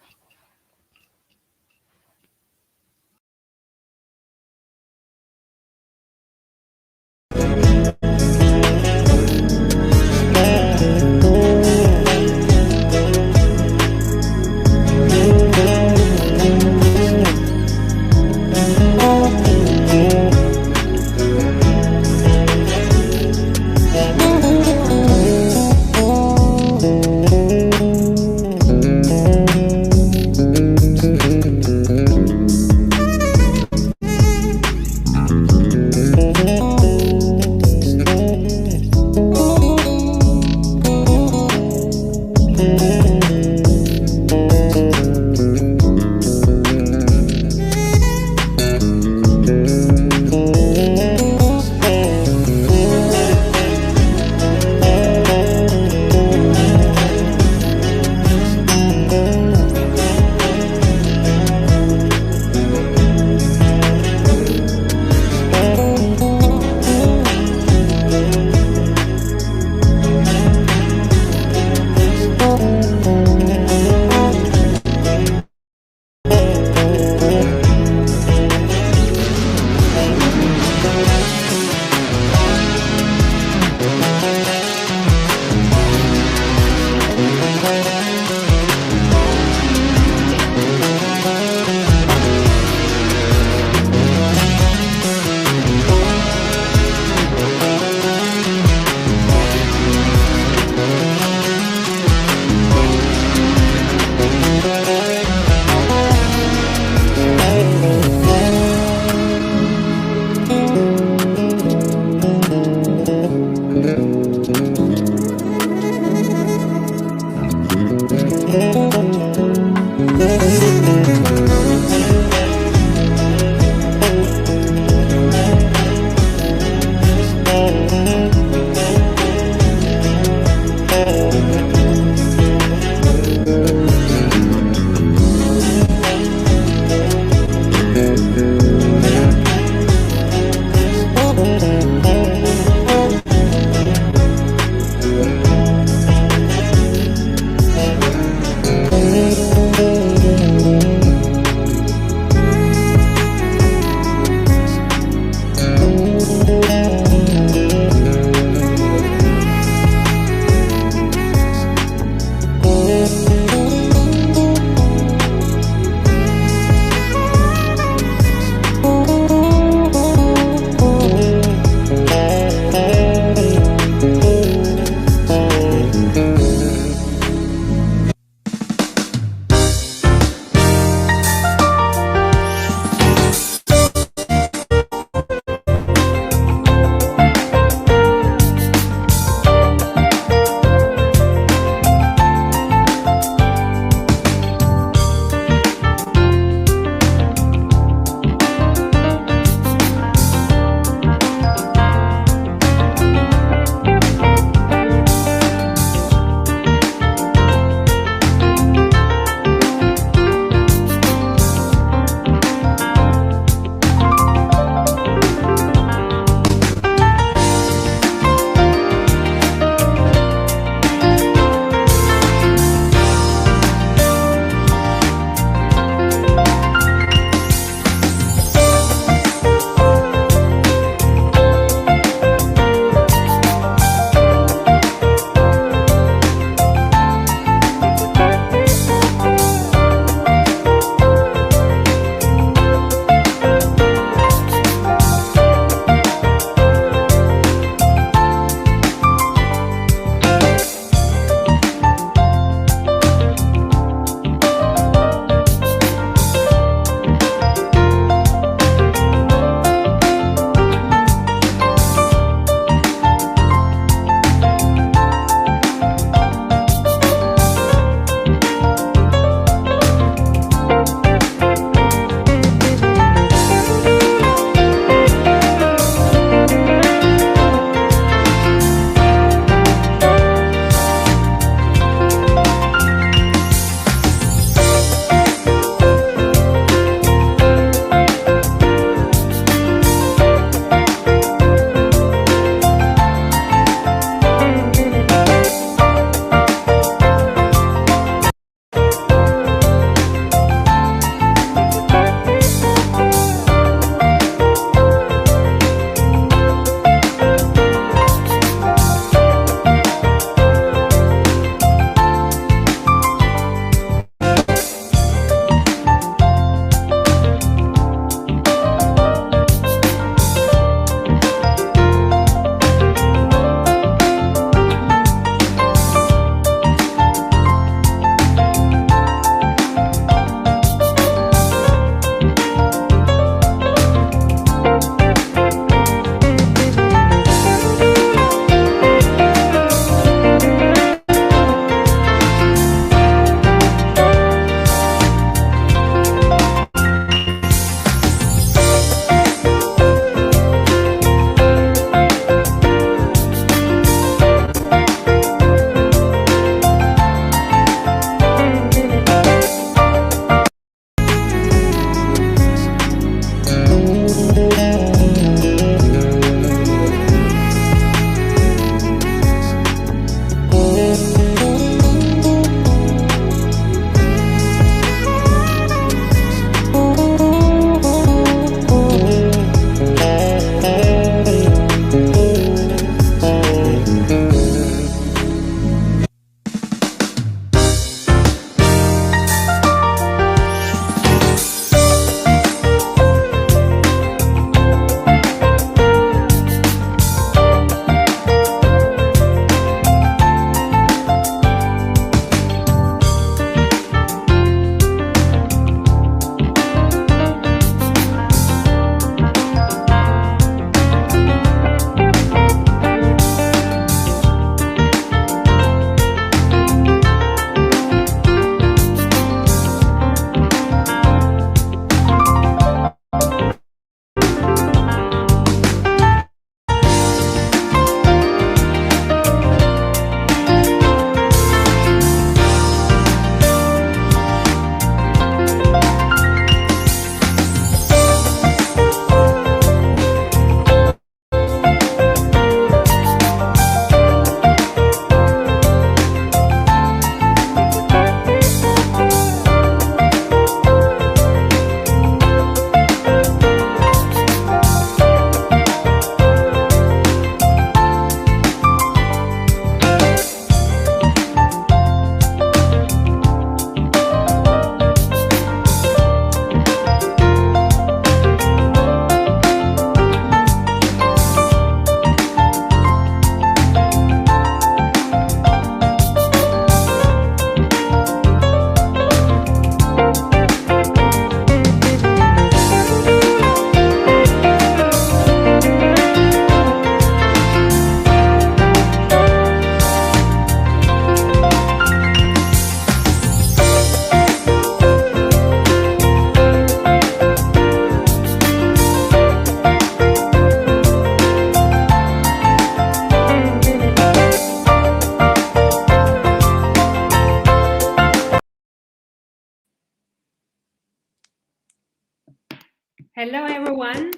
Hello, everyone.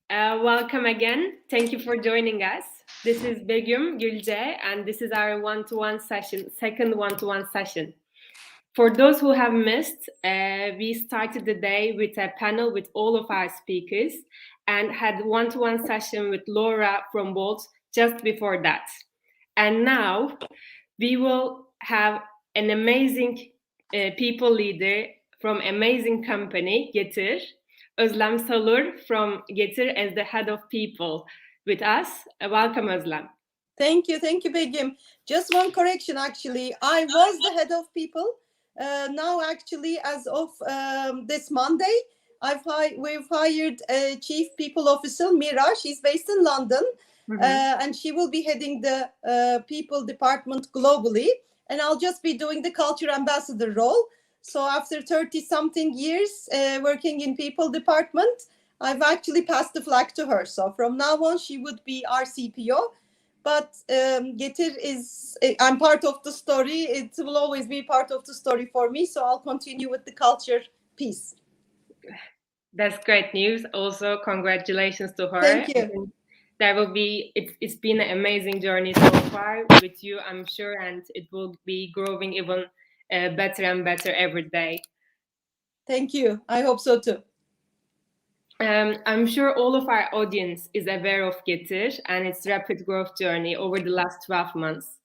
Welcome again. Thank you for joining us. This is Begüm Gülce, and this is our one-to-one session, second one-to-one session. For those who have missed, we started the day with a panel with all of our speakers and had one-to-one session with Laura from Bolt just before that. And now we will have an amazing people leader from amazing company, Getir, Özlem Salur from Getir as the head of people with us. Welcome, Özlem. Thank you, Begüm. Just one correction, actually. I was the head of people. Now, actually, as of this Monday, we've hired a chief people officer, Mira. She's based in London, and she will be heading the people department globally. And I'll just be doing the culture ambassador role. So after 30-something years working in people department, I've actually passed the flag to her. So from now on, she would be our CPO. But Getir I'm part of the story. It will always be part of the story for me. So I'll continue with the culture piece. That's great news. Also, congratulations to her. Thank you. It's been an amazing journey so far with you, I'm sure, and it will be growing even better and better every day. Thank you. I hope so too. I'm sure all of our audience is aware of Getir and its rapid growth journey over the last 12 months.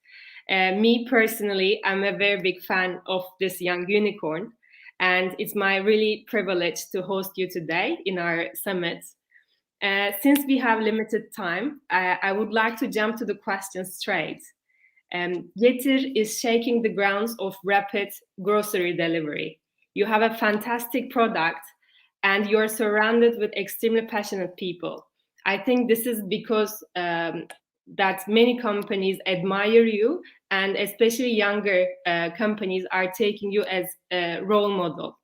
Me personally, I'm a very big fan of this young unicorn, and it's my really privilege to host you today in our summit. Since we have limited time, I would like to jump to the question straight. Getir is shaking the grounds of rapid grocery delivery. You have a fantastic product and you're surrounded with extremely passionate people. I think this is because that many companies admire you, and especially younger companies are taking you as a role model.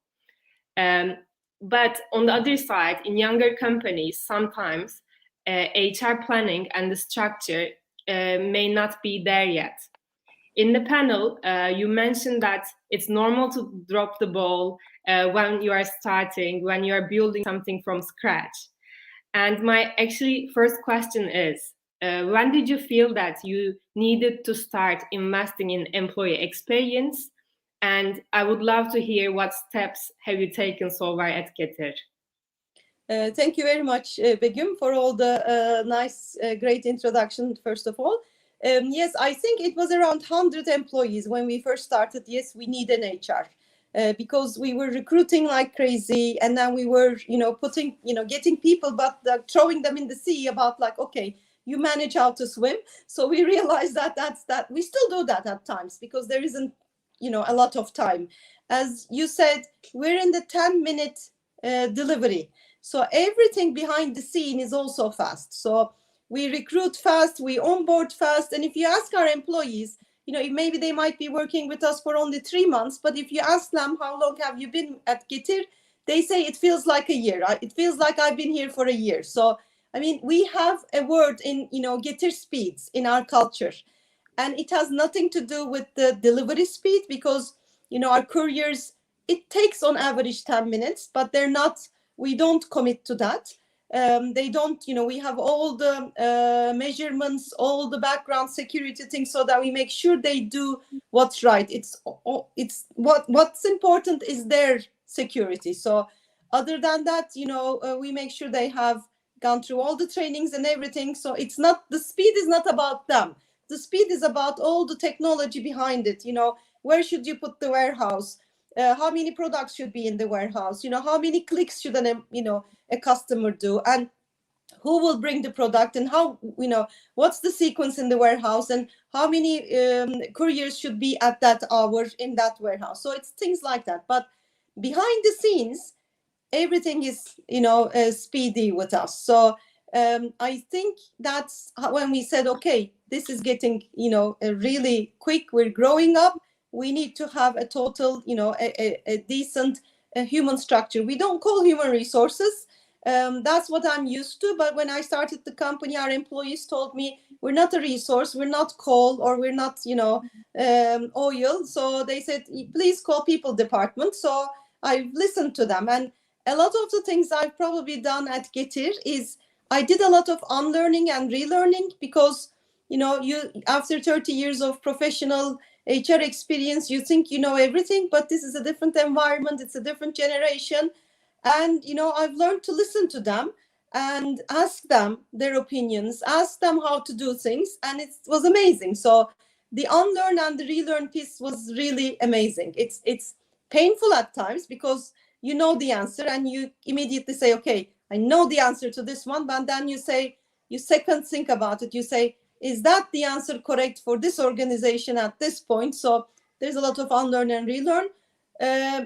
But on the other side, in younger companies, sometimes HR planning and the structure may not be there yet. In the panel, you mentioned that it's normal to drop the ball when you are starting, when you are building something from scratch. And my actually first question is, when did you feel that you needed to start investing in employee experience? And I would love to hear what steps have you taken so far at Getir. Thank you very much, Begüm, for all the nice, great introduction, first of all. Yes, I think it was around 100 employees when we first started. Yes, we need an HR because we were recruiting like crazy, and then we were, getting people, but throwing them in the sea about like, okay, you manage how to swim. So we realized that we still do that at times because there isn't, a lot of time. As you said, we're in the 10-minute delivery. So everything behind the scene is also fast. So we recruit fast, we onboard fast. And if you ask our employees, maybe they might be working with us for only 3 months, but if you ask them, how long have you been at Getir? They say it feels like a year. It feels like I've been here for a year. So, we have a word in, Getir speeds in our culture. And it has nothing to do with the delivery speed because, our couriers, it takes on average 10 minutes, but we don't commit to that. They don't, we have all the measurements, all the background security things so that we make sure they do what's right. It's what's important is their security. So other than that, we make sure they have gone through all the trainings and everything. So the speed is not about them. The speed is about all the technology behind it. Where should you put the warehouse? How many products should be in the warehouse? How many clicks should a customer do? And who will bring the product? And how, what's the sequence in the warehouse? And how many couriers should be at that hour in that warehouse? So it's things like that. But behind the scenes, everything is, speedy with us. So I think that's when we said, okay, this is getting, really quick. We're growing up. We need to have a total, a decent human structure. We don't call human resources. That's what I'm used to. But when I started the company, our employees told me, we're not a resource, we're not coal, or we're not, oil. So they said, please call people department. So I listened to them. And a lot of the things I've probably done at Getir is I did a lot of unlearning and relearning, because you after 30 years of professional HR experience, you think you know everything, but this is a different environment, it's a different generation. And I've learned to listen to them and ask them their opinions, ask them how to do things, and it was amazing. So the unlearn and the relearn piece was really amazing. It's painful at times, because you know the answer and you immediately say, okay, I know the answer to this one, but then you second think about it. You say, is that the answer correct for this organization at this point? So there's a lot of unlearn and relearn.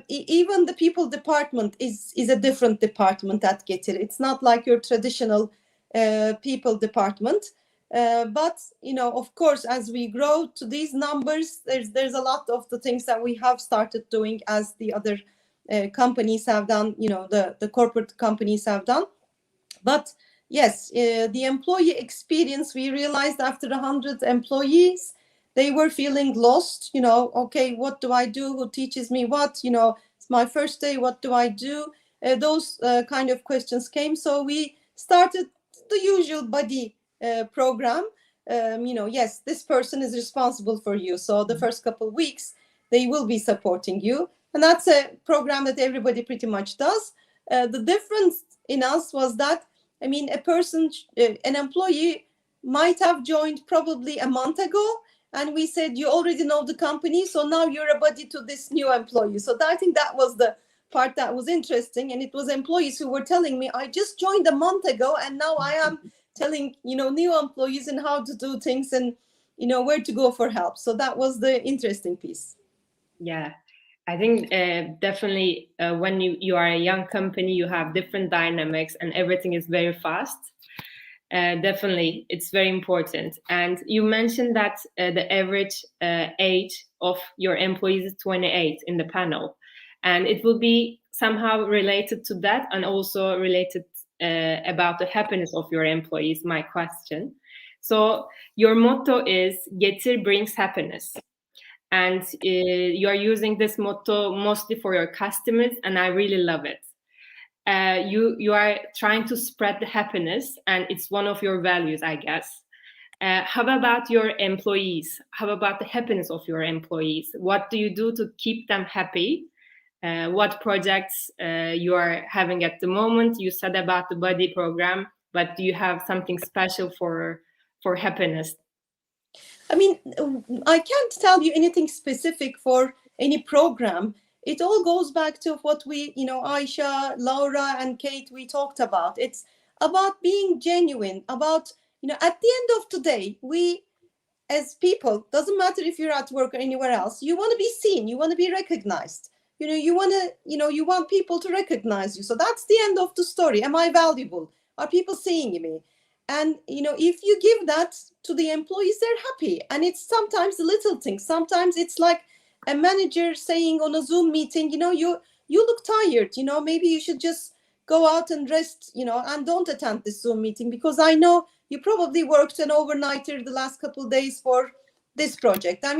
Even the people department is a different department at Getir. It's not like your traditional people department. But of course, as we grow to these numbers, there's a lot of the things that we have started doing as the other companies have done, the corporate companies have done. But yes, the employee experience, we realized after 100 employees, they were feeling lost. Okay, what do I do? Who teaches me what? It's my first day. What do I do? Those kind of questions came. So we started the usual buddy program. Yes, this person is responsible for you. So the first couple of weeks, they will be supporting you. And that's a program that everybody pretty much does. The difference in us was that, a person, an employee might have joined probably a month ago, and we said, you already know the company, so now you're a buddy to this new employee. So I think that was the part that was interesting. And it was employees who were telling me, I just joined a month ago, and now I am telling, new employees and how to do things and, where to go for help. So that was the interesting piece. Yeah. I think definitely when you are a young company, you have different dynamics and everything is very fast. Definitely, it's very important. And you mentioned that the average age of your employees is 28 in the panel. And it will be somehow related to that, and also related about the happiness of your employees, my question. So your motto is Getir brings happiness. And you are using this motto mostly for your customers, and I really love it. You are trying to spread the happiness, and it's one of your values, I guess. How about your employees? How about the happiness of your employees? What do you do to keep them happy? What projects you are having at the moment? You said about the buddy program, but do you have something special for happiness? I can't tell you anything specific for any program. It all goes back to what we, Aisha, Laura, and Kate, we talked about. It's about being genuine, about, at the end of the day, we as people, doesn't matter if you're at work or anywhere else, you want to be seen, you want to be recognized. You want people to recognize you. So that's the end of the story. Am I valuable? Are people seeing me? And, if you give that to the employees, they're happy. And it's sometimes the little things. Sometimes it's like a manager saying on a Zoom meeting, you look tired, maybe you should just go out and rest, and don't attend this Zoom meeting, because I know you probably worked an overnighter the last couple of days for this project. Then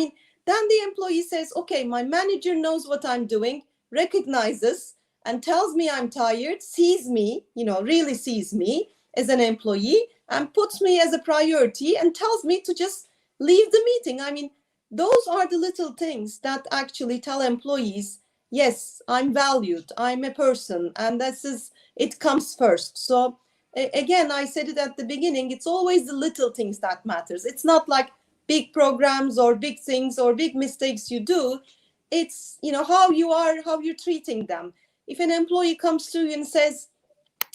the employee says, okay, my manager knows what I'm doing, recognizes and tells me I'm tired, sees me, really sees me as an employee, and puts me as a priority and tells me to just leave the meeting. Those are the little things that actually tell employees, yes, I'm valued, I'm a person, and it comes first. So again, I said it at the beginning, it's always the little things that matters. It's not like big programs or big things or big mistakes you do. It's, how you are, how you're treating them. If an employee comes to you and says,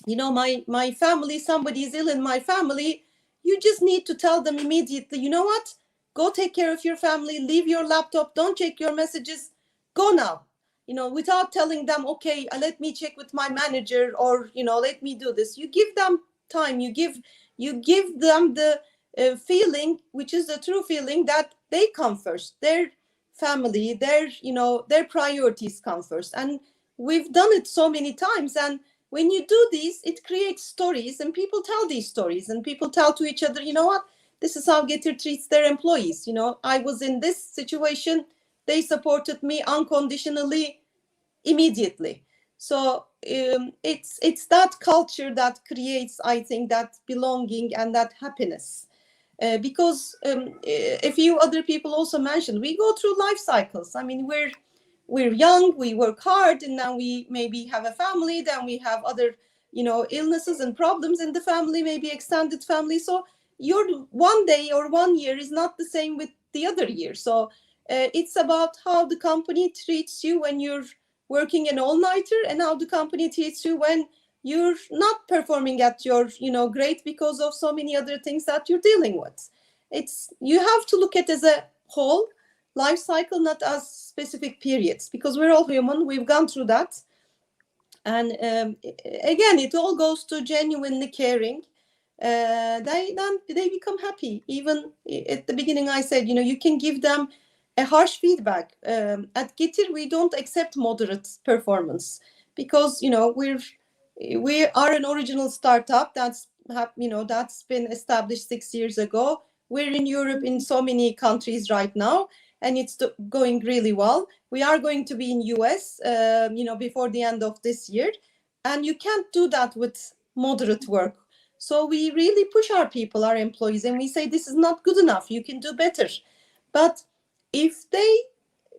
my family, somebody is ill in my family, you just need to tell them immediately, you know what? Go take care of your family, leave your laptop, don't check your messages, go now. Without telling them, okay, let me check with my manager, or, let me do this. You give them time, you give them the feeling, which is the true feeling, that they come first, their family, their priorities come first. And we've done it so many times. And when you do this, it creates stories, and people tell these stories, and people tell to each other, you know what? This is how Getir treats their employees. I was in this situation. They supported me unconditionally, immediately. So it's that culture that creates, I think, that belonging and that happiness. Because a few other people also mentioned, we go through life cycles. I mean, we're young, we work hard, and now we maybe have a family, then we have other, illnesses and problems in the family, maybe extended family. So your one day or 1 year is not the same with the other year. So it's about how the company treats you when you're working an all-nighter, and how the company treats you when you're not performing at your great because of so many other things that you're dealing with. You have to look at it as a whole life cycle, not as specific periods, because we're all human, we've gone through that. And again, it all goes to genuinely caring. They become happy. Even at the beginning I said, you can give them a harsh feedback. At Getir, we don't accept moderate performance, because we are an original startup that's been established 6 years ago. We're in Europe, in so many countries right now, and it's going really well. We are going to be in US, before the end of this year, and you can't do that with moderate work. So we really push our people, our employees, and we say, this is not good enough, you can do better. But if they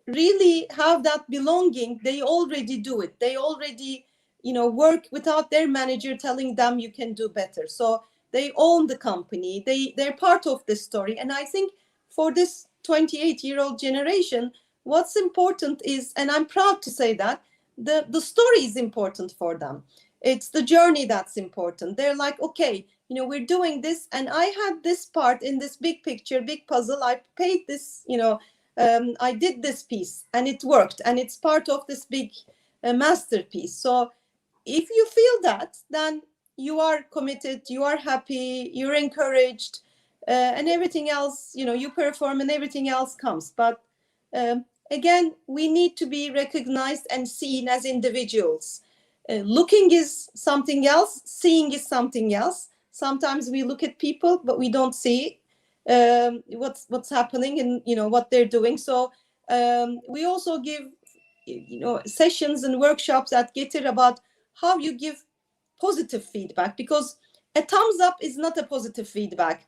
really have that belonging, they already do it. They already, work without their manager telling them you can do better. So they own the company. They're part of the story. And I think for this 28-year-old generation, what's important is, and I'm proud to say that, the story is important for them. It's the journey that's important. They're like, okay, we're doing this, and I had this part in this big picture, big puzzle. I paid this, I did this piece, and it worked, and it's part of this big masterpiece. So if you feel that, then you are committed, you are happy, you're encouraged, and everything else, you perform, and everything else comes. But again, we need to be recognized and seen as individuals. Looking is something else, seeing is something else. Sometimes we look at people, but we don't see what's happening and what they're doing. So we also give sessions and workshops at Getir about how you give positive feedback, because a thumbs up is not a positive feedback.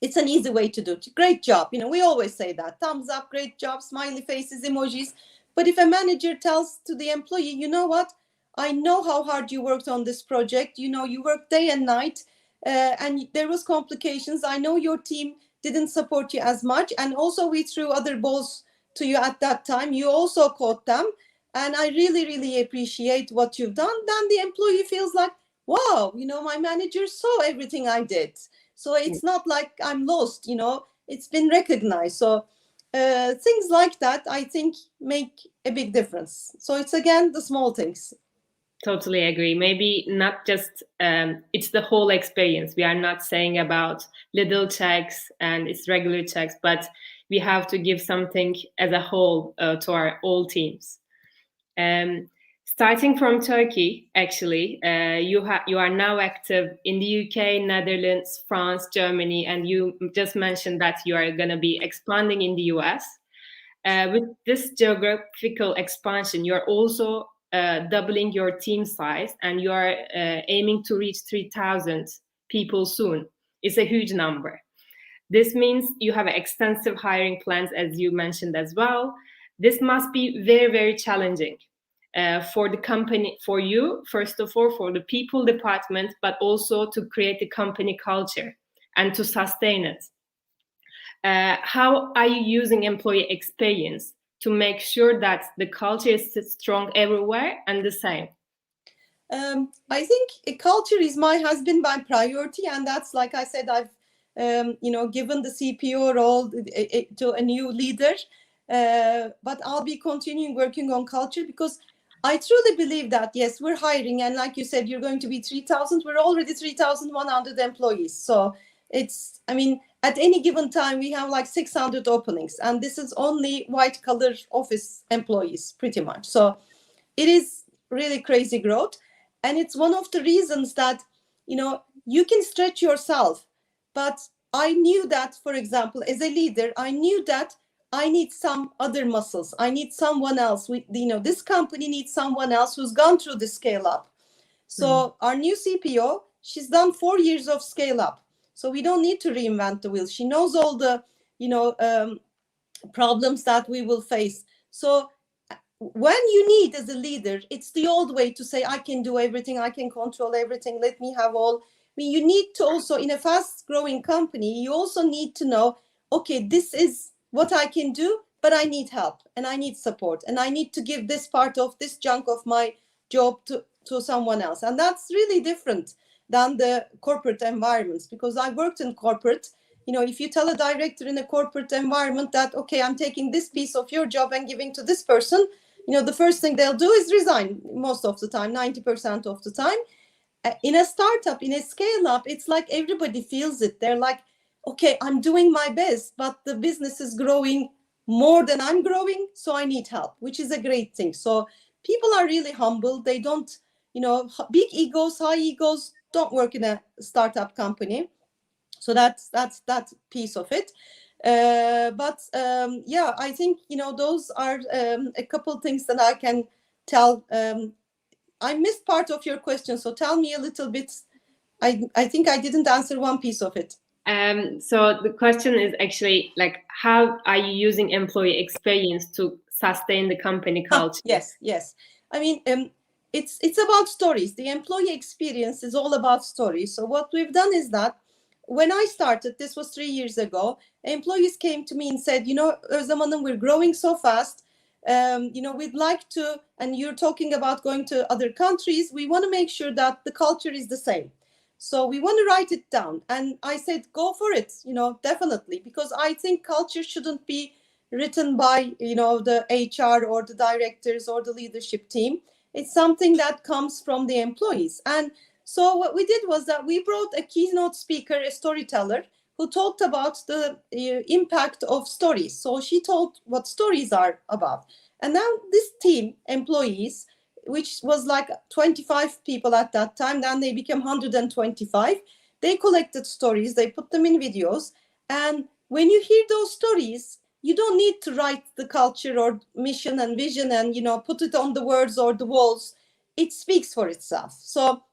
It's an easy way to do it. Great job. We always say that. Thumbs up, great job, smiley faces, emojis. But if a manager tells to the employee, you know what? I know how hard you worked on this project. You worked day and night, and there was complications. I know your team didn't support you as much. And also we threw other balls to you at that time. You also caught them. And I really, really appreciate what you've done. Then the employee feels like, wow, my manager saw everything I did. So it's not like I'm lost, it's been recognized. So things like that, I think, make a big difference. So it's, again, the small things. Totally agree. Maybe not just, it's the whole experience. We are not saying about little checks and it's regular checks, but we have to give something as a whole to our all teams. Starting from Turkey, actually, you are now active in the UK, Netherlands, France, Germany, and you just mentioned that you are going to be expanding in the US. With this geographical expansion, you're also doubling your team size, and you are aiming to reach 3,000 people soon. It's a huge number. This means you have extensive hiring plans, as you mentioned as well. This must be very, very challenging for the company, for you, first of all, for the people department, but also to create the company culture and to sustain it. How are you using employee experience to make sure that the culture is strong everywhere and the same? I think culture has been my priority, and that's, like I said, I've given the CPO role to a new leader, but I'll be continuing working on culture, because I truly believe that, yes, we're hiring, and like you said, you're going to be 3,000. We're already 3,100 employees. So it's, at any given time, we have like 600 openings, and this is only white-collar office employees, pretty much. So it is really crazy growth. And it's one of the reasons that, you can stretch yourself. But I knew that, for example, as a leader, I knew that I need some other muscles. I need someone else. This company needs someone else who's gone through the scale up. So our new CPO, she's done 4 years of scale up. So we don't need to reinvent the wheel. She knows all the, problems that we will face. So when you need as a leader, it's the old way to say, I can do everything, I can control everything, let me have all. You need to also, in a fast growing company, you also need to know, okay, this is what I can do, but I need help and I need support and I need to give this part of this chunk of my job to someone else. And that's really different than the corporate environments, because I worked in corporate. If you tell a director in a corporate environment that, okay, I'm taking this piece of your job and giving to this person, the first thing they'll do is resign most of the time, 90% of the time. In a startup, in a scale up, it's like everybody feels it. They're like, okay, I'm doing my best, but the business is growing more than I'm growing, so I need help, which is a great thing. So people are really humble. They don't, big egos, high egos don't work in a startup company. So that's that piece of it. Yeah, I think, those are a couple things that I can tell. I missed part of your question, so tell me a little bit. I think I didn't answer one piece of it. So the question is actually like, how are you using employee experience to sustain the company culture? Yes. I mean, it's about stories. The employee experience is all about stories. So what we've done is that when I started, this was 3 years ago, employees came to me and said, Özlem Hanım, we're growing so fast. We'd like to, and you're talking about going to other countries. We want to make sure that the culture is the same. So we want to write it down. And I said, go for it, definitely, because I think culture shouldn't be written by, the HR or the directors or the leadership team. It's something that comes from the employees. And so what we did was that we brought a keynote speaker, a storyteller, who talked about the impact of stories. So she told what stories are about. And now this team, employees, which was like 25 people at that time, then they became 125. They collected stories, they put them in videos. And when you hear those stories, you don't need to write the culture or mission and vision and, put it on the words or the walls. It speaks for itself. So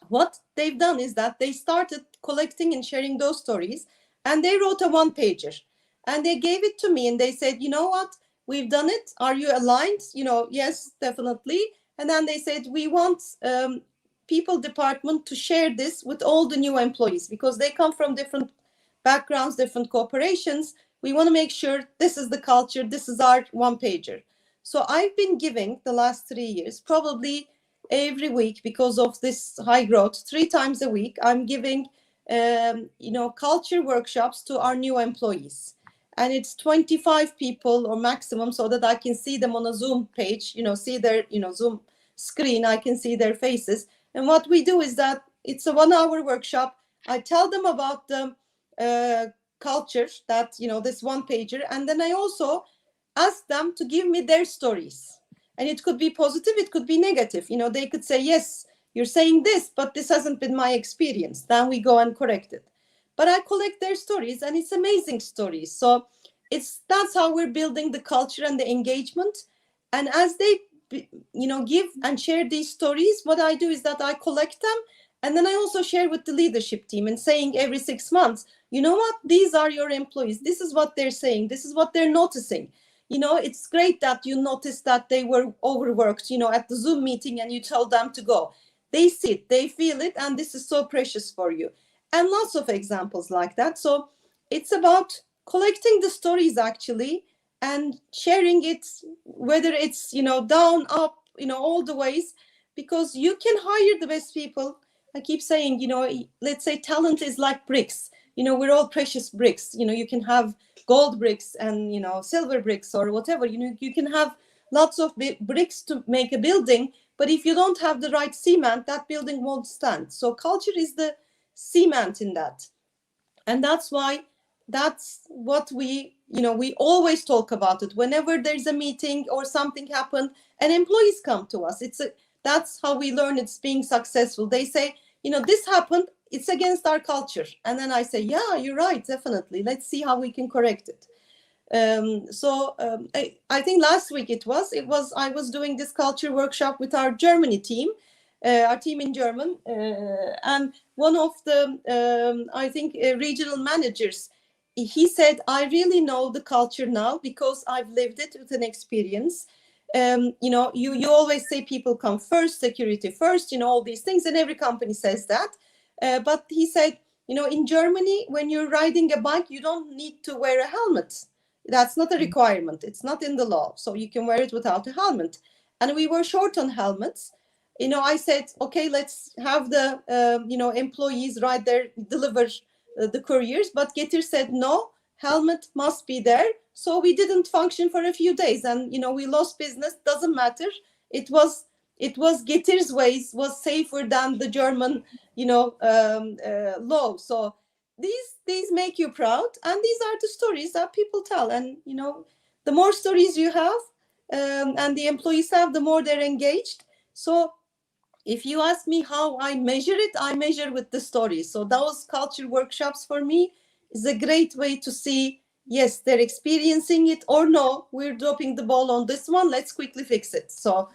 what they've done is that they started collecting and sharing those stories, and they wrote a one-pager and they gave it to me and they said, you know what, we've done it. Are you aligned? Yes, definitely. And then they said, we want people department to share this with all the new employees because they come from different backgrounds, different corporations. We want to make sure this is the culture. This is our one-pager. So I've been giving the last 3 years, probably every week, because of this high growth, 3 times a week, I'm giving, culture workshops to our new employees. And it's 25 people or maximum, so that I can see them on a Zoom page, see their, Zoom screen, I can see their faces. And what we do is that it's a 1-hour workshop. I tell them about the culture, that, this one-pager. And then I also ask them to give me their stories. And it could be positive, it could be negative. They could say, yes, you're saying this, but this hasn't been my experience. Then we go and correct it. But I collect their stories, and it's amazing stories. So that's how we're building the culture and the engagement. And as they, give and share these stories, what I do is that I collect them. And then I also share with the leadership team and saying every 6 months, you know what, these are your employees. This is what they're saying. This is what they're noticing. It's great that you noticed that they were overworked, at the Zoom meeting, and you told them to go. They see it, they feel it, and this is so precious for you. And lots of examples like that. So it's about collecting the stories, actually, and sharing it, whether it's, down, up, all the ways, because you can hire the best people. I keep saying, let's say talent is like bricks. We're all precious bricks. You can have gold bricks and, silver bricks or whatever. You can have lots of bricks to make a building, but if you don't have the right cement, that building won't stand. So culture is the cement in that. And that's why, that's what we always talk about it. Whenever there's a meeting or something happened and employees come to us, that's how we learn it's being successful. They say, this happened, it's against our culture. And then I say, yeah, you're right, definitely. Let's see how we can correct it. I think last week I was doing this culture workshop with our Germany team, our team in German, and one of the I think regional managers, he said, I really know the culture now because I've lived it with an experience. You always say people come first, security first, all these things, and every company says that. But he said, in Germany, when you're riding a bike, you don't need to wear a helmet. That's not a requirement. It's not in the law. So you can wear it without a helmet. And we were short on helmets. I said, okay, let's have the, employees right there deliver the couriers. But Getir said, no, helmet must be there. So we didn't function for a few days. And, we lost business. Doesn't matter. It was Getir's ways was safer than the German, law. So these make you proud, and these are the stories that people tell. And the more stories you have, and the employees have, the more they're engaged. So if you ask me how I measure it, I measure with the stories. So those culture workshops for me is a great way to see, yes, they're experiencing it, or no, we're dropping the ball on this one, let's quickly fix it. So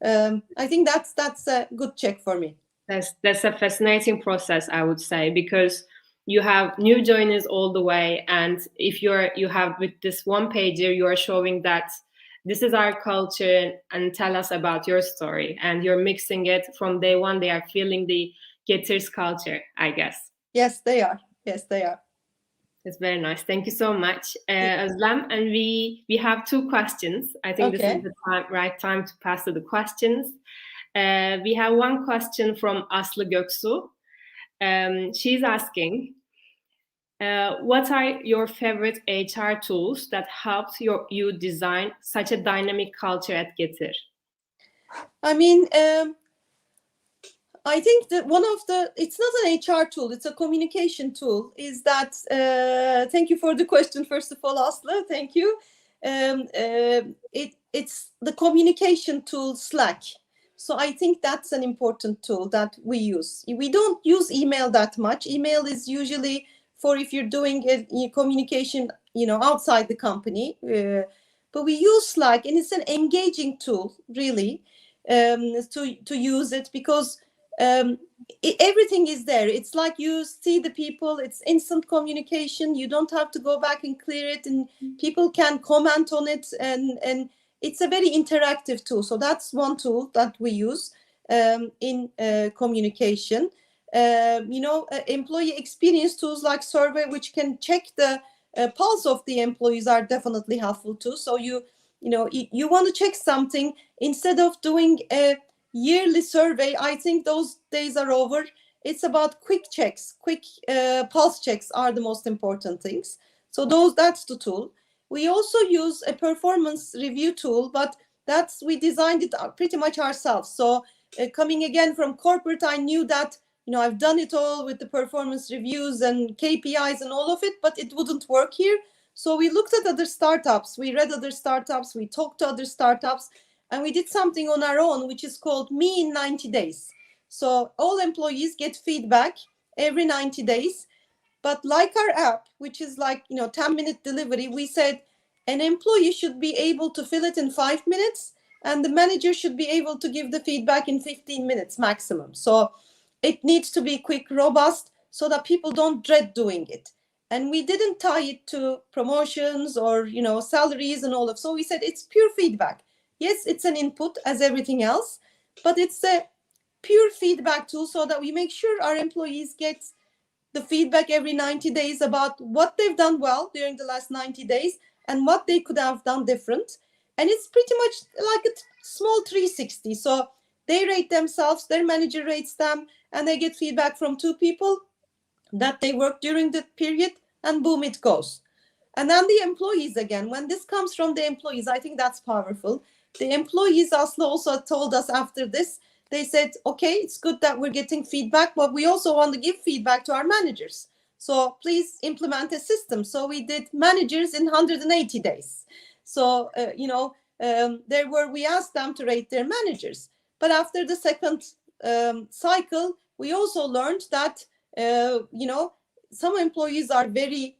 I think that's a good check for me. That's a fascinating process, I would say, because you have new joiners all the way, and if you have with this one pager, you are showing that this is our culture and tell us about your story, and you're mixing it from day one. They are feeling the Getir's culture, I guess. Yes, they are. It's very nice. Thank you so much, Özlem. And we have two questions. I think This is the right time to pass to the questions. We have one question from Aslı Göksu. She's asking, what are your favorite HR tools that helped you design such a dynamic culture at Getir? I mean, I think that it's not an HR tool, it's a communication tool, is that, thank you for the question, first of all, Aslı, thank you. It's the communication tool Slack. So I think that's an important tool that we use. We don't use email that much. Email is usually for if you're doing a communication, outside the company. But we use Slack, and it's an engaging tool, really, to use it, because everything is there. It's like you see the people, it's instant communication. You don't have to go back and clear it, and people can comment on it, and it's a very interactive tool. So that's one tool that we use in communication. Employee experience tools like survey, which can check the pulse of the employees, are definitely helpful too. So you want to check something, instead of doing a yearly survey, I think those days are over. It's about quick checks, quick pulse checks are the most important things. So that's the tool. We also use a performance review tool, but we designed it pretty much ourselves. So coming again from corporate, I knew that, I've done it all with the performance reviews and KPIs and all of it, but it wouldn't work here. So we looked at other startups, we read other startups, we talked to other startups, and we did something on our own, which is called Me in 90 Days. So all employees get feedback every 90 days. But like our app, which is like, 10-minute delivery, we said an employee should be able to fill it in 5 minutes, and the manager should be able to give the feedback in 15 minutes maximum. So it needs to be quick, robust, so that people don't dread doing it. And we didn't tie it to promotions or, salaries and all of. So we said it's pure feedback. Yes, it's an input as everything else, but it's a pure feedback tool, so that we make sure our employees get the feedback every 90 days about what they've done well during the last 90 days and what they could have done different. And it's pretty much like a small 360. So they rate themselves, their manager rates them, and they get feedback from two people that they worked during the period, and boom, it goes. And then the employees, again, when this comes from the employees, I think that's powerful. The employees also told us after this, they said, okay, it's good that we're getting feedback, but we also want to give feedback to our managers. So please implement a system. So we did managers in 180 days. So, we asked them to rate their managers. But after the second cycle, we also learned that, some employees are very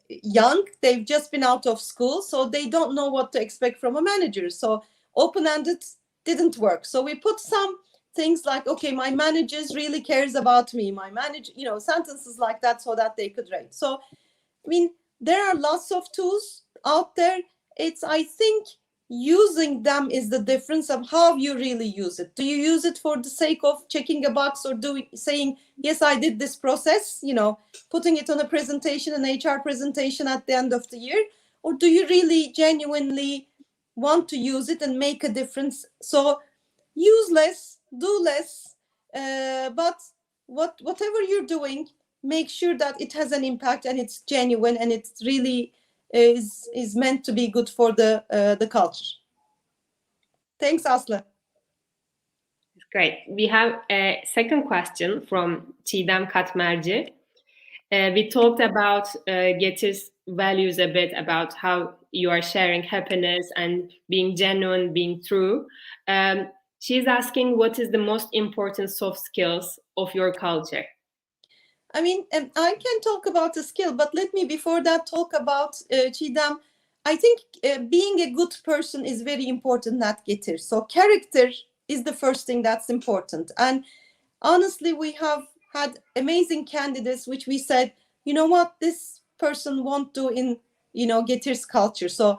young, they've just been out of school, so they don't know what to expect from a manager. So open-ended didn't work. So we put some things like, okay, my manager really cares about me, my manager, sentences like that, so that they could rate. So I mean, there are lots of tools out there. It's, I think, using them is the difference of how you really use it. Do you use it for the sake of checking a box, or saying, yes, I did this process, putting it on a presentation, an HR presentation at the end of the year? Or do you really genuinely want to use it and make a difference? So use less, do less, but whatever you're doing, make sure that it has an impact and it's genuine and it really is meant to be good for the culture. Thanks, Aslı. Great. We have a second question from Çiğdem Katmerci. We talked about Getir's values a bit, about how you are sharing happiness and being genuine, being true. She's asking, what is the most important soft skills of your culture? I mean, I can talk about the skill, but let me before that talk about Çiğdem. I think being a good person is very important at Getir. So character is the first thing that's important. And honestly, we have had amazing candidates which we said, you know what, this person won't do in, Getir's culture. So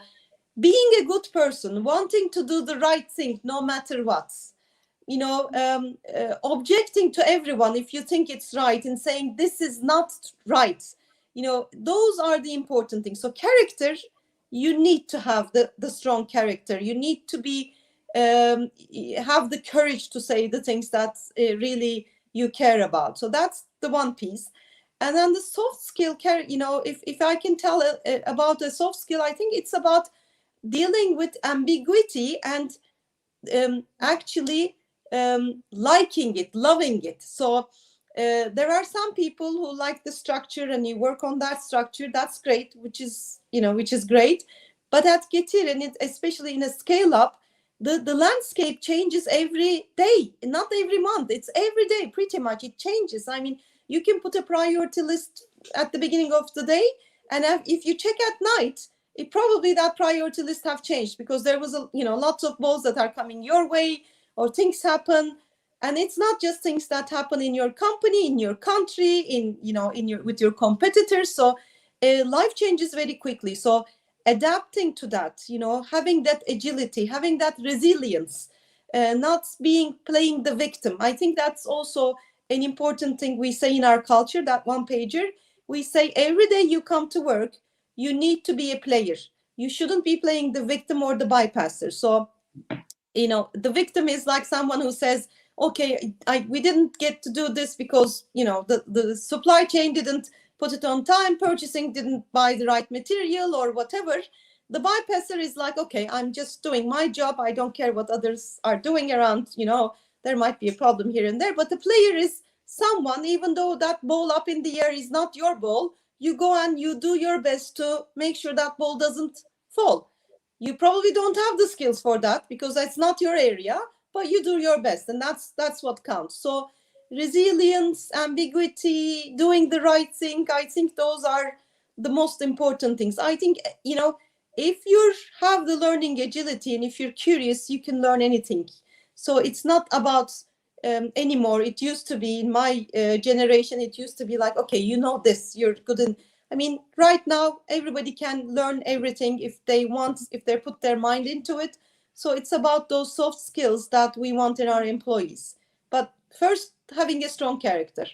being a good person, wanting to do the right thing no matter what, objecting to everyone if you think it's right and saying this is not right, those are the important things. So character, you need to have the strong character. You need to be have the courage to say the things that really you care about. So that's the one piece. And then the soft skill, if I can tell about a soft skill, I think it's about dealing with ambiguity and actually liking it, loving it. So there are some people who like the structure and you work on that structure. That's great, which is great. But at Getir, and especially in a scale up, the landscape changes every day, not every month. It's every day, pretty much. It changes. I mean, you can put a priority list at the beginning of the day, and if you check at night, it probably that priority list have changed because there was lots of balls that are coming your way, or things happen. And it's not just things that happen in your company, in your country, with your competitors. So life changes very quickly. So adapting to that, having that agility, having that resilience, not playing the victim. I think that's also an important thing we say in our culture, that one pager. We say every day you come to work, you need to be a player. You shouldn't be playing the victim or the bypasser. So, the victim is like someone who says, okay, we didn't get to do this because, the supply chain didn't put it on time, purchasing didn't buy the right material or whatever. The bypasser is like, okay, I'm just doing my job. I don't care what others are doing around, there might be a problem here and there. But the player is someone, even though that ball up in the air is not your ball, you go and you do your best to make sure that ball doesn't fall. You probably don't have the skills for that because that's not your area, but you do your best, and that's what counts. So resilience, ambiguity, doing the right thing, I think those are the most important things. I think, if you have the learning agility and if you're curious, you can learn anything. So it's not about anymore. It used to be in my generation, it used to be like, okay, this, you're good in. I mean, right now, everybody can learn everything if they put their mind into it. So it's about those soft skills that we want in our employees. But first, having a strong character.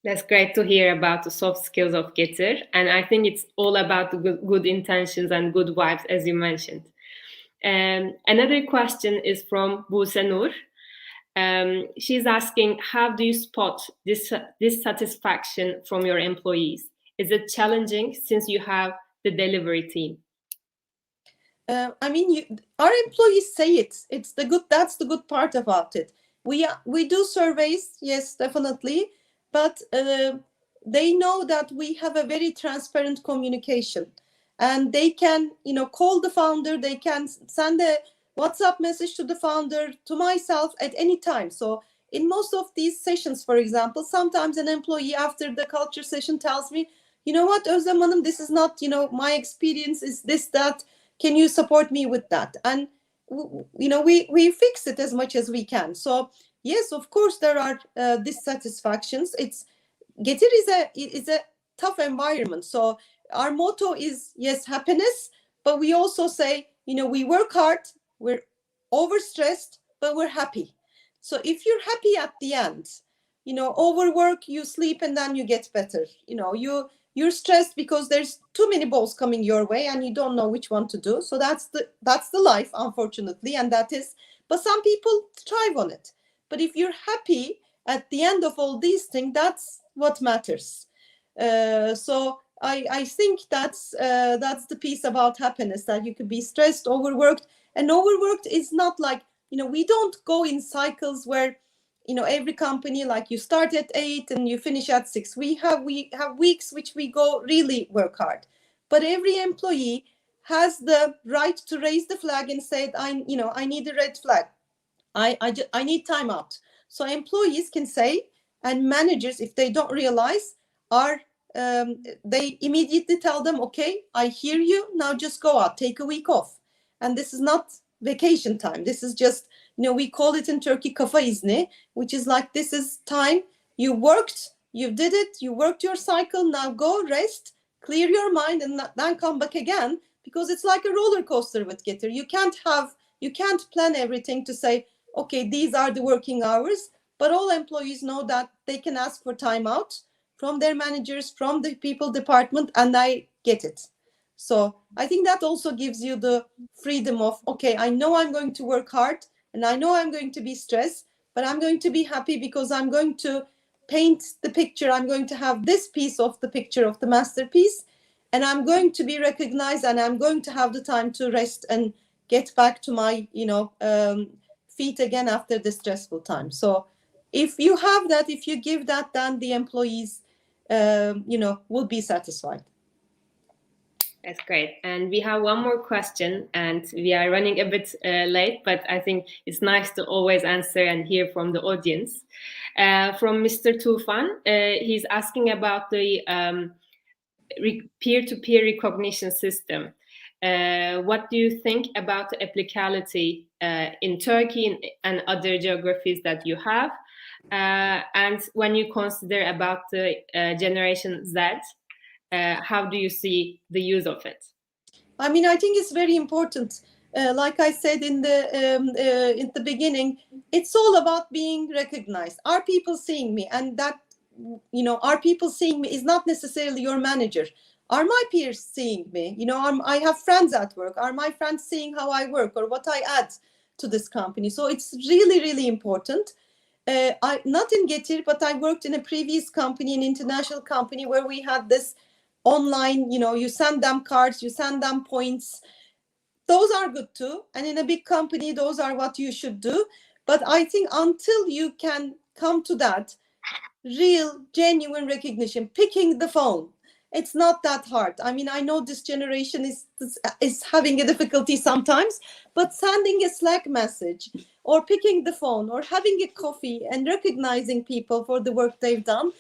That's great to hear about the soft skills of Getir. And I think it's all about the good intentions and good vibes, as you mentioned. Another question is from Buse Nur. She's asking, how do you spot dissatisfaction from your employees? Is it challenging since you have the delivery team? I mean, our employees say it. That's the good part about it. We do surveys, yes, definitely, but they know that we have a very transparent communication, and they can, call the founder. They can send a WhatsApp message to the founder, to myself at any time. So in most of these sessions, for example, sometimes an employee after the culture session tells me, you know what, Özlem Hanım, this is not, my experience is this, that, can you support me with that? And, we fix it as much as we can. So yes, of course, there are dissatisfactions. Getir is a tough environment. So our motto is, yes, happiness, but we also say, we work hard, we're overstressed, but we're happy. So if you're happy at the end, overwork, you sleep, and then you get better. You're stressed because there's too many balls coming your way and you don't know which one to do. So that's the life, unfortunately, and but some people thrive on it. But if you're happy at the end of all these things, that's what matters. So I think that's the piece about happiness, that you could be stressed, overworked, and overworked is not like, we don't go in cycles where, every company, like you start at 8 and you finish at 6. We have weeks which we go really work hard, but every employee has the right to raise the flag and say, I need a red flag. I need time out. So employees can say, and managers, if they don't realize, they immediately tell them, okay, I hear you, now just go out, take a week off. And this is not vacation time. This is just, we call it in Turkey kafa izni, which is like, this is time you worked, you did it, you worked your cycle, now go rest, clear your mind, and then come back again, because it's like a roller coaster with Getir. You can't plan everything to say, okay, these are the working hours, but all employees know that they can ask for time out from their managers, from the people department, and I get it. So I think that also gives you the freedom of, okay, I know I'm going to work hard and I know I'm going to be stressed, but I'm going to be happy because I'm going to paint the picture. I'm going to have this piece of the picture of the masterpiece, and I'm going to be recognized, and I'm going to have the time to rest and get back to my, feet again after the stressful time. So if you have that, if you give that, then the employees, will be satisfied. That's great. And we have one more question, and we are running a bit late, but I think it's nice to always answer and hear from the audience. From Mr. Tufan, he's asking about the peer-to-peer recognition system. What do you think about the applicability in Turkey and other geographies that you have? And when you consider about the Generation Z, how do you see the use of it? I mean, I think it's very important. Like I said in the beginning, it's all about being recognized. Are people seeing me? And that, are people seeing me is not necessarily your manager. Are my peers seeing me? I have friends at work. Are my friends seeing how I work or what I add to this company? So it's really, really important. Not in Getir, but I worked in a previous company, an international company, where we had this online, you send them cards, you send them points. Those are good too. And in a big company, those are what you should do. But I think until you can come to that real, genuine recognition, picking the phone, it's not that hard. I mean, I know this generation is having a difficulty sometimes, but sending a Slack message or picking the phone or having a coffee and recognizing people for the work they've done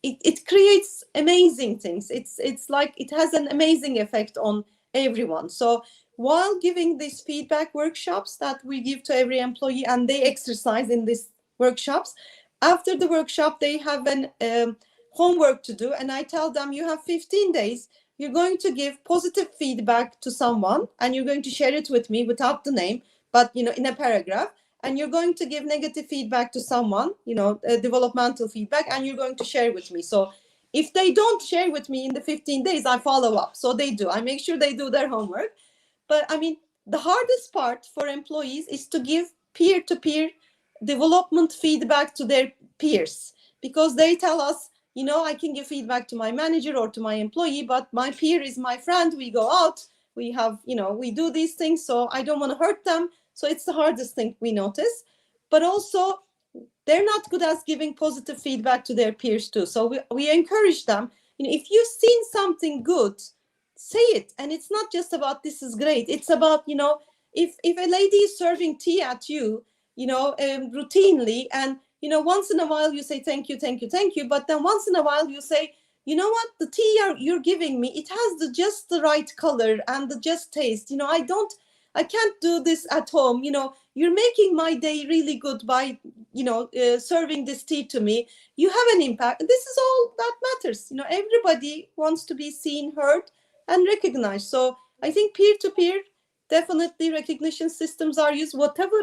it creates amazing things. It's like it has an amazing effect on everyone. So while giving these feedback workshops that we give to every employee, and they exercise in these workshops, after the workshop they have an homework to do, and I tell them, you have 15 days. You're going to give positive feedback to someone, and you're going to share it with me without the name, but in a paragraph. And you're going to give negative feedback to someone, developmental feedback, and you're going to share with me. So if they don't share with me in the 15 days, I follow up. So they do. I make sure they do their homework. But I mean, the hardest part for employees is to give peer-to-peer development feedback to their peers, because they tell us, I can give feedback to my manager or to my employee, but my peer is my friend. We go out, we have, we do these things, so I don't want to hurt them. So it's the hardest thing we notice. But also, they're not good at giving positive feedback to their peers too. So we encourage them, if you've seen something good, say it. And it's not just about this is great. It's about, if a lady is serving tea at you routinely. And, once in a while you say, thank you, thank you, thank you. But then once in a while you say, you know what, the tea you're giving me, it has just the right color and the just taste. I can't do this at home. You're making my day really good by, serving this tea to me. You have an impact. This is all that matters. Everybody wants to be seen, heard, and recognized. So I think peer-to-peer, definitely recognition systems are used, whatever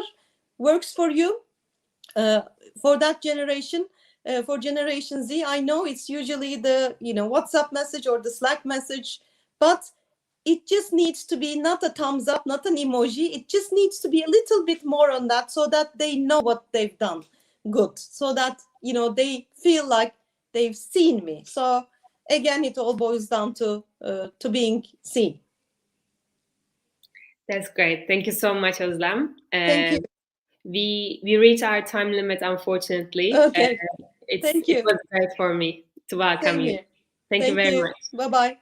works for you, for that generation. For Generation Z, I know it's usually the WhatsApp message or the Slack message, but it just needs to be not a thumbs up, not an emoji. It just needs to be a little bit more on that, so that they know what they've done good, so that they feel like they've seen me. So again, it all boils down to being seen. That's great. Thank you so much, Özlem. Thank you. We reach our time limit, unfortunately. Okay. Thank you. It was great for me to welcome Same you. here. Thank you very much. Bye-bye.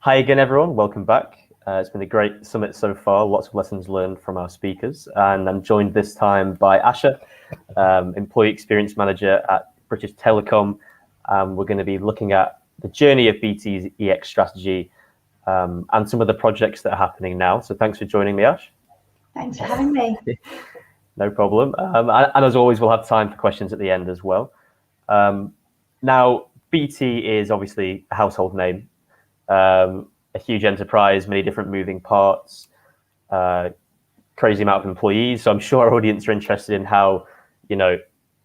Hi again, everyone. Welcome back. It's been a great summit so far. Lots of lessons learned from our speakers. And I'm joined this time by Asha, Employee Experience Manager at British Telecom. We're going to be looking at the journey of BT's EX strategy and some of the projects that are happening now. So thanks for joining me, Ash. Thanks for having me. No problem. And as always, we'll have time for questions at the end as well. Now, BT is obviously a household name. A huge enterprise, many different moving parts, crazy amount of employees. So I'm sure our audience are interested in how,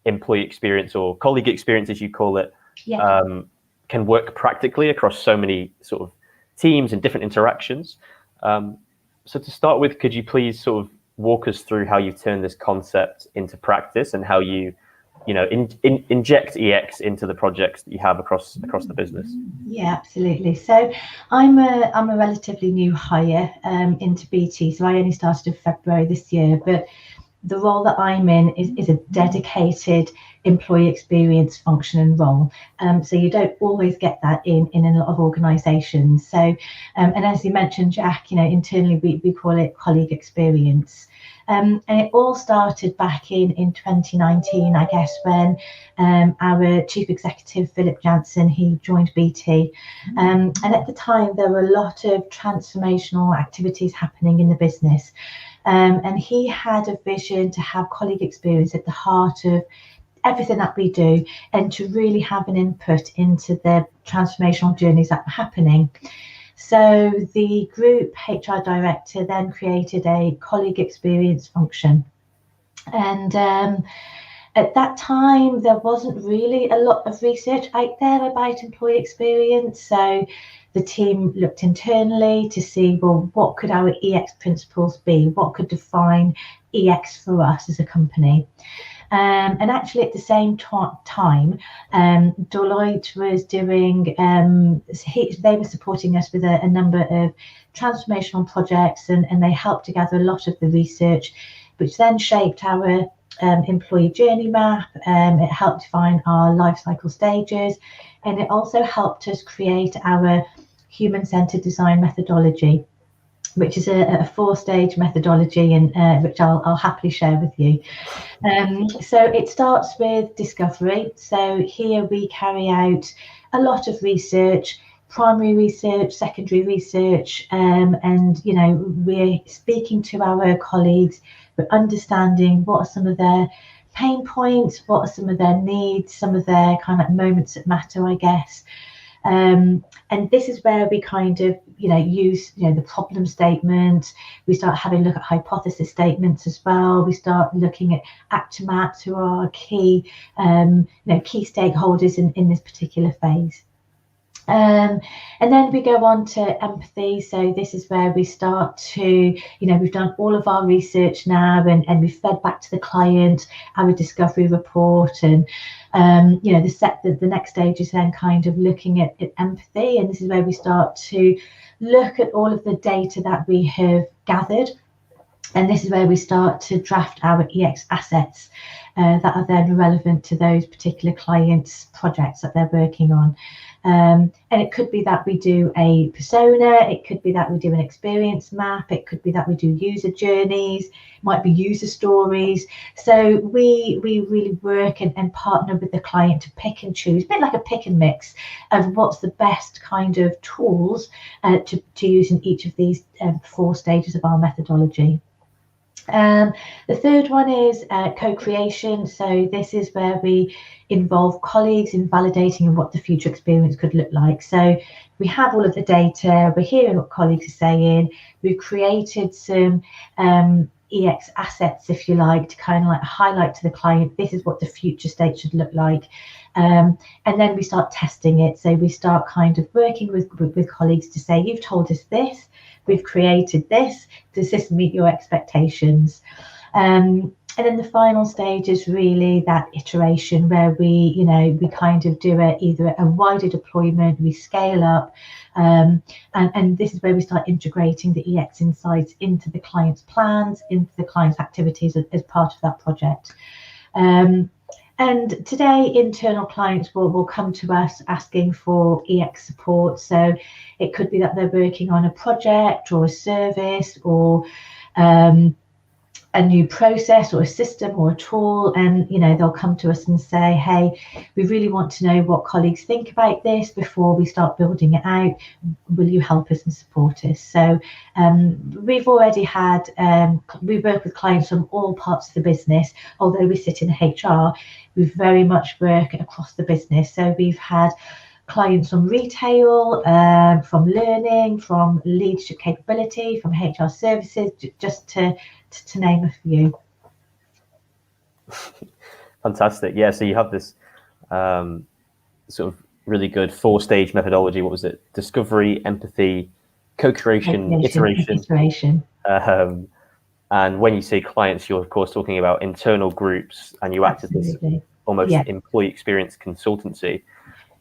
employee experience or colleague experience, as you call it, can work practically across so many sort of teams and different interactions. So to start with, could you please sort of walk us through how you've turned this concept into practice and how you inject EX into the projects that you have across the business? Yeah, absolutely. So I'm a relatively new hire into BT. So I only started in February this year, but the role that I'm in is a dedicated employee experience function and role. So you don't always get that in a lot of organisations. So and as you mentioned, Jack, internally we call it colleague experience. And it all started back in 2019, I guess, when our chief executive, Philip Jansen, he joined BT. And at the time, there were a lot of transformational activities happening in the business. And he had a vision to have colleague experience at the heart of everything that we do and to really have an input into the transformational journeys that were happening. So the group HR director then created a colleague experience function. And at that time, there wasn't really a lot of research out there about employee experience. So the team looked internally to see, well, what could our EX principles be? What could define EX for us as a company? And actually, at the same time, Deloitte was doing, they were supporting us with a number of transformational projects, and they helped to gather a lot of the research, which then shaped our employee journey map. It helped define our life cycle stages, and it also helped us create our human-centered design methodology, which is a 4-stage methodology, and which I'll happily share with you. So it starts with discovery. So here we carry out a lot of research, primary research, secondary research, and we're speaking to our colleagues, we're understanding what are some of their pain points, what are some of their needs, some of their kind of moments that matter, I guess. And this is where we kind of, use, the problem statement. We start having a look at hypothesis statements as well. We start looking at actor maps, who are key, key stakeholders in this particular phase. And then we go on to empathy. So this is where we start to, we've done all of our research now, and we've fed back to the client our discovery report, and the next stage is then kind of looking at empathy, and this is where we start to look at all of the data that we have gathered, and this is where we start to draft our EX assets that are then relevant to those particular clients' projects that they're working on. And it could be that we do a persona, it could be that we do an experience map, it could be that we do user journeys, it might be user stories. So we really work and partner with the client to pick and choose, a bit like a pick and mix of what's the best kind of tools to use in each of these 4 stages of our methodology. The third one is co-creation. So this is where we involve colleagues in validating what the future experience could look like. So we have all of the data, we're hearing what colleagues are saying, we've created some EX assets, if you like, to kind of like highlight to the client, this is what the future state should look like. And then we start testing it. So we start kind of working with colleagues to say, you've told us this, we've created this, does this meet your expectations? And then the final stage is really that iteration where we kind of do either a wider deployment, we scale up, and this is where we start integrating the EX insights into the client's plans, into the client's activities as part of that project. And today, internal clients will come to us asking for EX support. So it could be that they're working on a project or a service or a new process or a system or a tool, and they'll come to us and say, hey, we really want to know what colleagues think about this before we start building it out. Will you help us and support us? So we've already had we work with clients from all parts of the business. Although we sit in HR, we very much work across the business. So we've had clients from retail, from learning, from leadership capability, from HR services, just to name a few. Fantastic. Yeah, so you have this sort of really good 4-stage methodology. What was it? Discovery, empathy, co-creation, iteration. And when you say clients, you're of course talking about internal groups, and you act as this almost employee experience consultancy.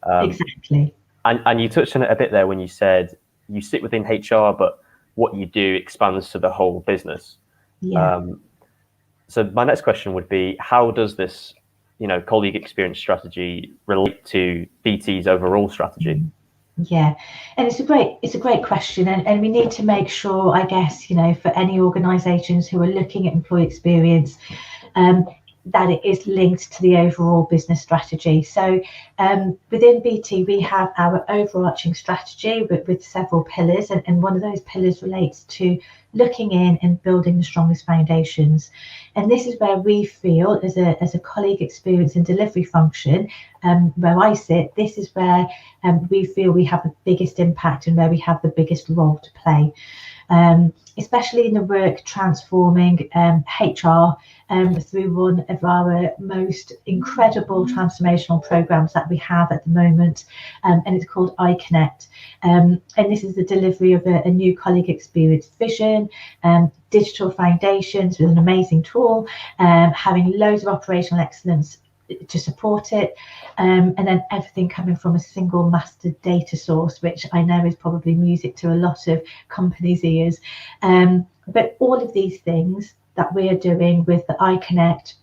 Exactly. And you touched on it a bit there when you said you sit within HR, but what you do expands to the whole business. Yeah. So my next question would be, how does this, colleague experience strategy relate to BT's overall strategy? Yeah, and it's a great question, and we need to make sure, I guess, for any organisations who are looking at employee experience, that it is linked to the overall business strategy. So within BT, we have our overarching strategy with several pillars, and one of those pillars relates to looking in and building the strongest foundations. And this is where we feel, as a colleague experience and delivery function, where I sit, this is where we feel we have the biggest impact and where we have the biggest role to play. Especially in the work transforming HR through one of our most incredible transformational programs that we have at the moment, and it's called iConnect. And this is the delivery of a new colleague experience vision, digital foundations with an amazing tool, having loads of operational excellence to support it, and then everything coming from a single master data source, which I know is probably music to a lot of companies' ears. But all of these things that we are doing with the iConnect,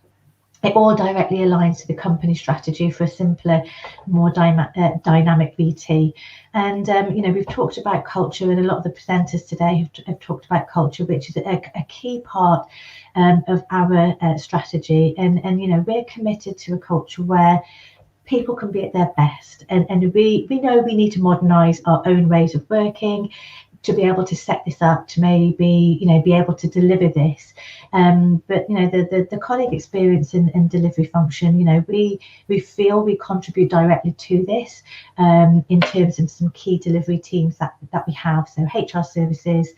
it all directly aligns to the company strategy for a simpler, more dynamic BT. And we've talked about culture, and a lot of the presenters today have talked about culture, which is a key part of our strategy. And we're committed to a culture where people can be at their best, and we know we need to modernise our own ways of working to be able to set this up, to maybe be able to deliver this. But the colleague experience and delivery function, we feel we contribute directly to this in terms of some key delivery teams that we have. So HR services,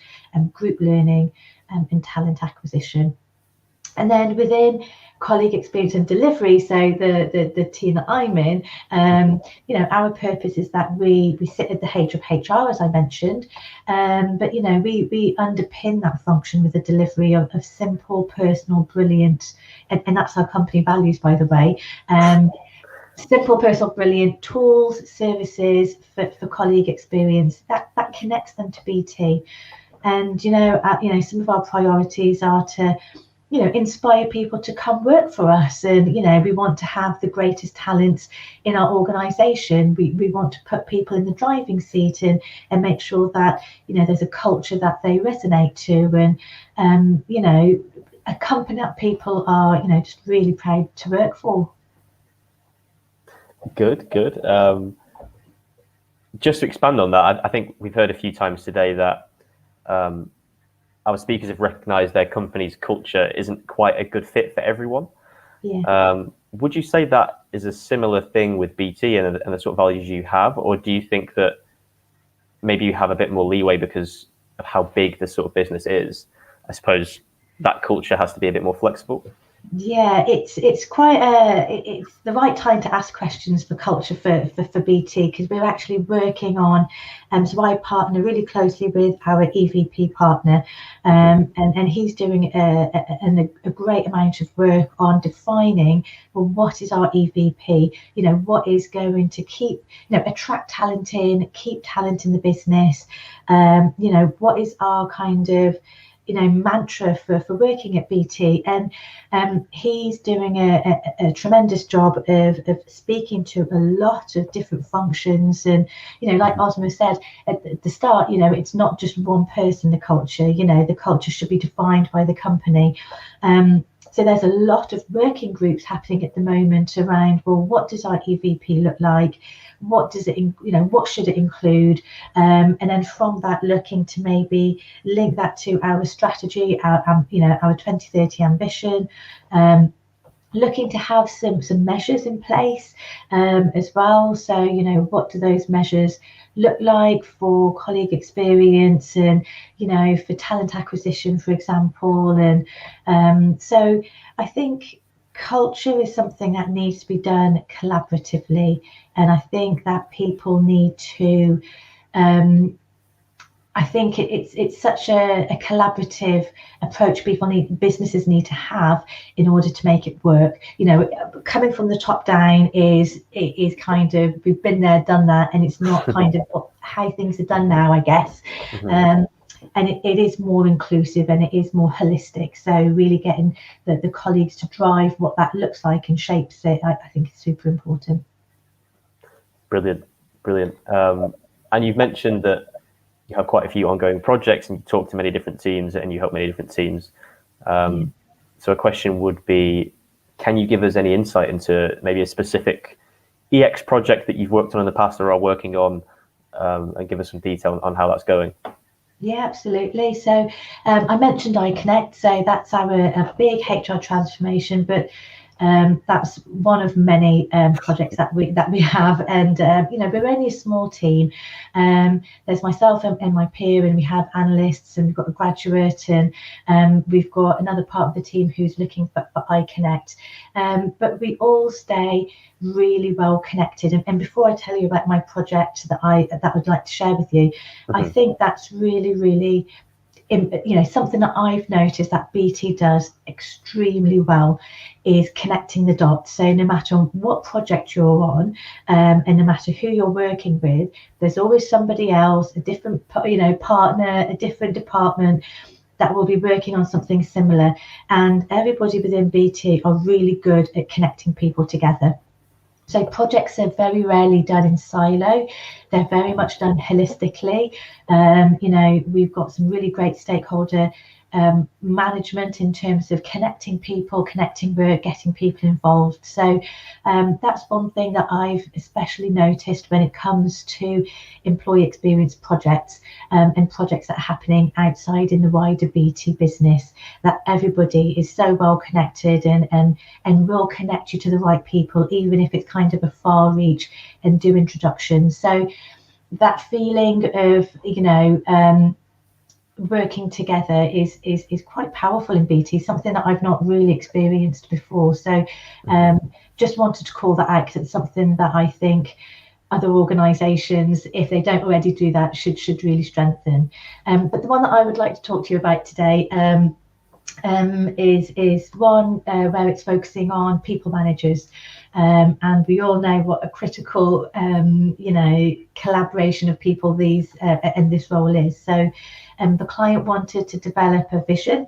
group learning, and talent acquisition. And then within colleague experience and delivery, so the team that I'm in, our purpose is that we sit at the H of HR, as I mentioned, but we underpin that function with the delivery of simple, personal, brilliant, and that's our company values, by the way. Simple, personal, brilliant tools, services for colleague experience that connects them to BT. And some of our priorities are to inspire people to come work for us, and we want to have the greatest talents in our organisation. We want to put people in the driving seat and make sure that there's a culture that they resonate to, and a company that people are just really proud to work for. Good. Just to expand on that, I think we've heard a few times today that our speakers have recognised their company's culture isn't quite a good fit for everyone. Yeah. Would you say that is a similar thing with BT and the sort of values you have, or do you think that maybe you have a bit more leeway because of how big this sort of business is? I suppose that culture has to be a bit more flexible. Yeah, it's quite it's the right time to ask questions for culture for BT, because we're actually working on, so I partner really closely with our EVP partner, and he's doing a great amount of work on defining, well, what is our EVP? What is going to keep, attract talent in, keep talent in the business? What is our kind of mantra for working at BT, and he's doing a tremendous job of speaking to a lot of different functions. And like Osmo said at the start, it's not just one person, the culture. The culture should be defined by the company. So there's a lot of working groups happening at the moment around, well, what does our EVP look like? What does it, what should it include? And then from that, looking to maybe link that to our strategy, our 2030 ambition, looking to have some measures in place as well. So, what do those measures look like for colleague experience and, for talent acquisition, for example. And so I think culture is something that needs to be done collaboratively. And I think that people need to, I think it's such a collaborative approach businesses need to have in order to make it work. Coming from the top down is kind of, we've been there, done that, and it's not kind of how things are done now, I guess. And it is more inclusive and it is more holistic. So really getting the colleagues to drive what that looks like and shapes it, I think is super important. Brilliant. And you've mentioned that you have quite a few ongoing projects and you talk to many different teams and you help many different teams. So a question would be, can you give us any insight into maybe a specific EX project that you've worked on in the past or are working on, and give us some detail on how that's going? Yeah, absolutely. So I mentioned iConnect, so that's our big HR transformation, but that's one of many projects that we have, and we're only a small team. There's myself and my peer, and we have analysts, and we've got a graduate, and we've got another part of the team who's looking for iConnect. But we all stay really well connected. And before I tell you about my project that I would like to share with you, I think that's really something that I've noticed that BT does extremely well is connecting the dots. So no matter what project you're on, and no matter who you're working with, there's always somebody else, a different partner, a different department that will be working on something similar. And everybody within BT are really good at connecting people together. So projects are very rarely done in silo. They're very much done holistically. We've got some really great stakeholder management in terms of connecting people, connecting work, getting people involved. So that's one thing that I've especially noticed when it comes to employee experience projects and projects that are happening outside in the wider BT business, that everybody is so well connected and will connect you to the right people, even if it's kind of a far reach, and do introductions. So that feeling of, working together is quite powerful in BT, something that I've not really experienced before. So just wanted to call that out because it's something that I think other organisations, if they don't already do that, should really strengthen. But the one that I would like to talk to you about today is one where it's focusing on people managers. And we all know what a critical, collaboration of people and this role is. So the client wanted to develop a vision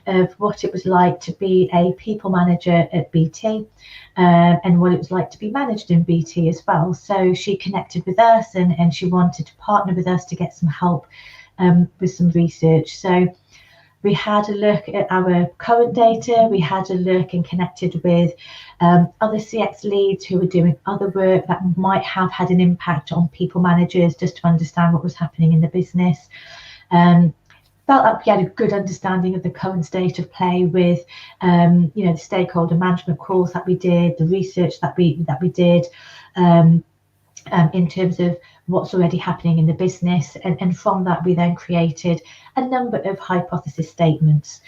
of what it was like to be a people manager at BT, and what it was like to be managed in BT as well. So she connected with us and she wanted to partner with us to get some help with some research. So we had a look at our current data, we had a look and connected with other CX leads who were doing other work that might have had an impact on people managers, just to understand what was happening in the business. Felt like we had a good understanding of the current state of play with the stakeholder management calls that we did, the research that we did, in terms of what's already happening in the business, and from that we then created a number of hypothesis statements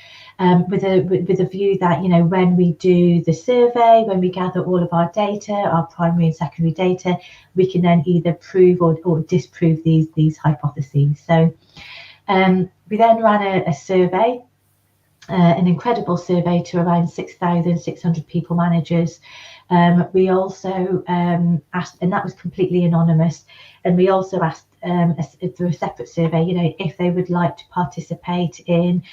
with a view that when we do the survey, when we gather all of our data, our primary and secondary data, we can then either prove or disprove these hypotheses. So we then ran a survey, an incredible survey to around 6,600 people managers. We also asked, and that was completely anonymous, and we also asked through a separate survey, if they would like to participate in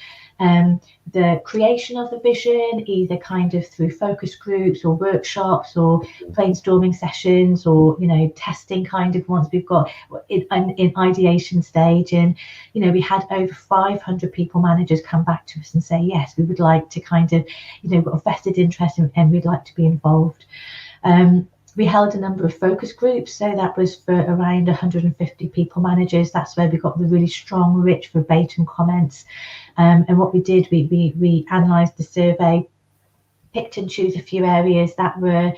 the creation of the vision, either kind of through focus groups or workshops or brainstorming sessions, or testing kind of once we've got in ideation stage. And we had over 500 people managers come back to us and say, yes, we would like to kind of got a vested interest and we'd like to be involved. We held a number of focus groups, so that was for around 150 people managers. That's where we got the really strong, rich, verbatim comments. And what we did, we analysed the survey, picked and choose a few areas that were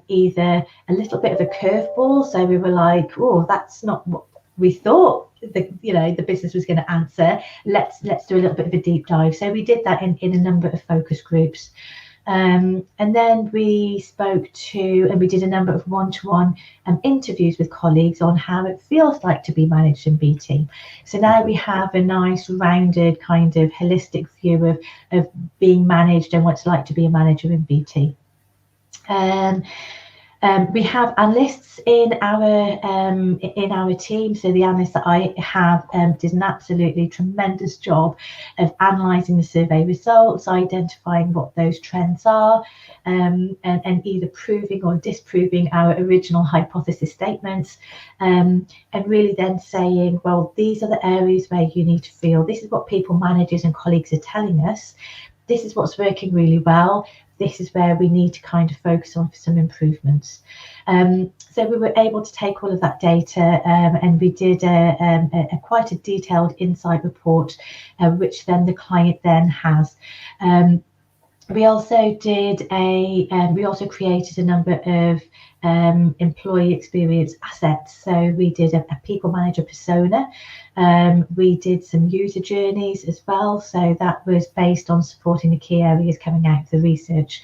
either a little bit of a curveball. So we were like, oh, that's not what we thought the business was going to answer. Let's do a little bit of a deep dive. So we did that in a number of focus groups. And then we spoke to, and we did a number of one-to-one interviews with colleagues on how it feels like to be managed in BT. So now we have a nice rounded kind of holistic view of being managed and what it's like to be a manager in BT. We have analysts in our team. So the analyst that I have did an absolutely tremendous job of analysing the survey results, identifying what those trends are, and either proving or disproving our original hypothesis statements, and really then saying, well, these are the areas where you need to feel. This is what people, managers and colleagues are telling us. This is what's working really well. This is where we need to kind of focus on for some improvements. So we were able to take all of that data and we did a quite a detailed insight report, which then the client then has. We also did we also created a number of employee experience assets. So we did a people manager persona. We did some user journeys as well. So that was based on supporting the key areas coming out of the research.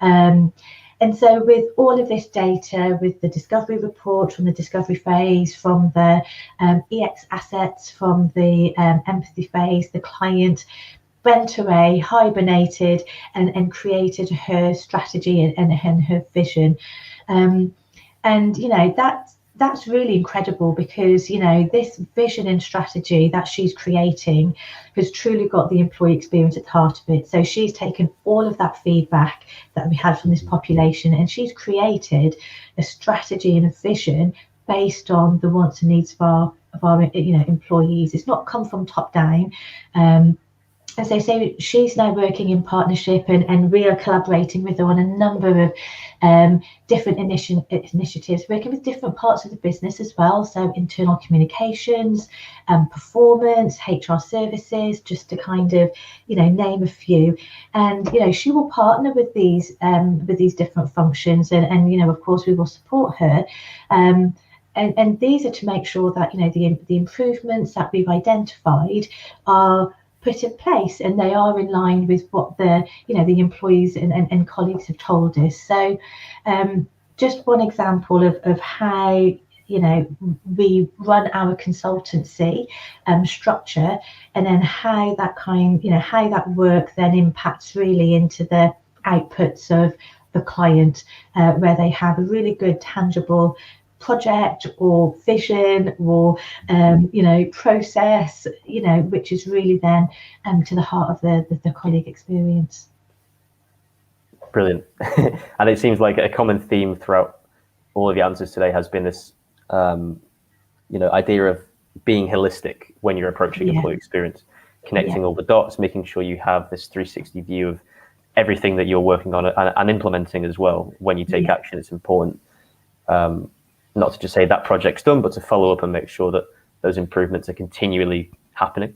And so with all of this data, with the discovery report from the discovery phase, from the EX assets, from the empathy phase, the client went away, hibernated, and created her strategy and her vision. And that's really incredible, because this vision and strategy that she's creating has truly got the employee experience at the heart of it. So she's taken all of that feedback that we had from this population, and she's created a strategy and a vision based on the wants and needs of our employees. It's not come from top down. As I say, she's now working in partnership, and we are collaborating with her on a number of different initiatives, working with different parts of the business as well. So internal communications, performance, HR services, just to kind of, name a few. And, she will partner with these different functions, and of course, we will support her. And these are to make sure that, the improvements that we've identified are put in place, and they are in line with what the employees and colleagues have told us. So just one example of how we run our consultancy structure, and then how that work then impacts really into the outputs of the client, where they have a really good tangible project or vision or process, which is really then to the heart of the colleague experience. Brilliant. And it seems like a common theme throughout all of the answers today has been this idea of being holistic when you're approaching employee experience, connecting all the dots, making sure you have this 360 view of everything that you're working on and implementing as well. When you take action, it's important not to just say that project's done, but to follow up and make sure that those improvements are continually happening.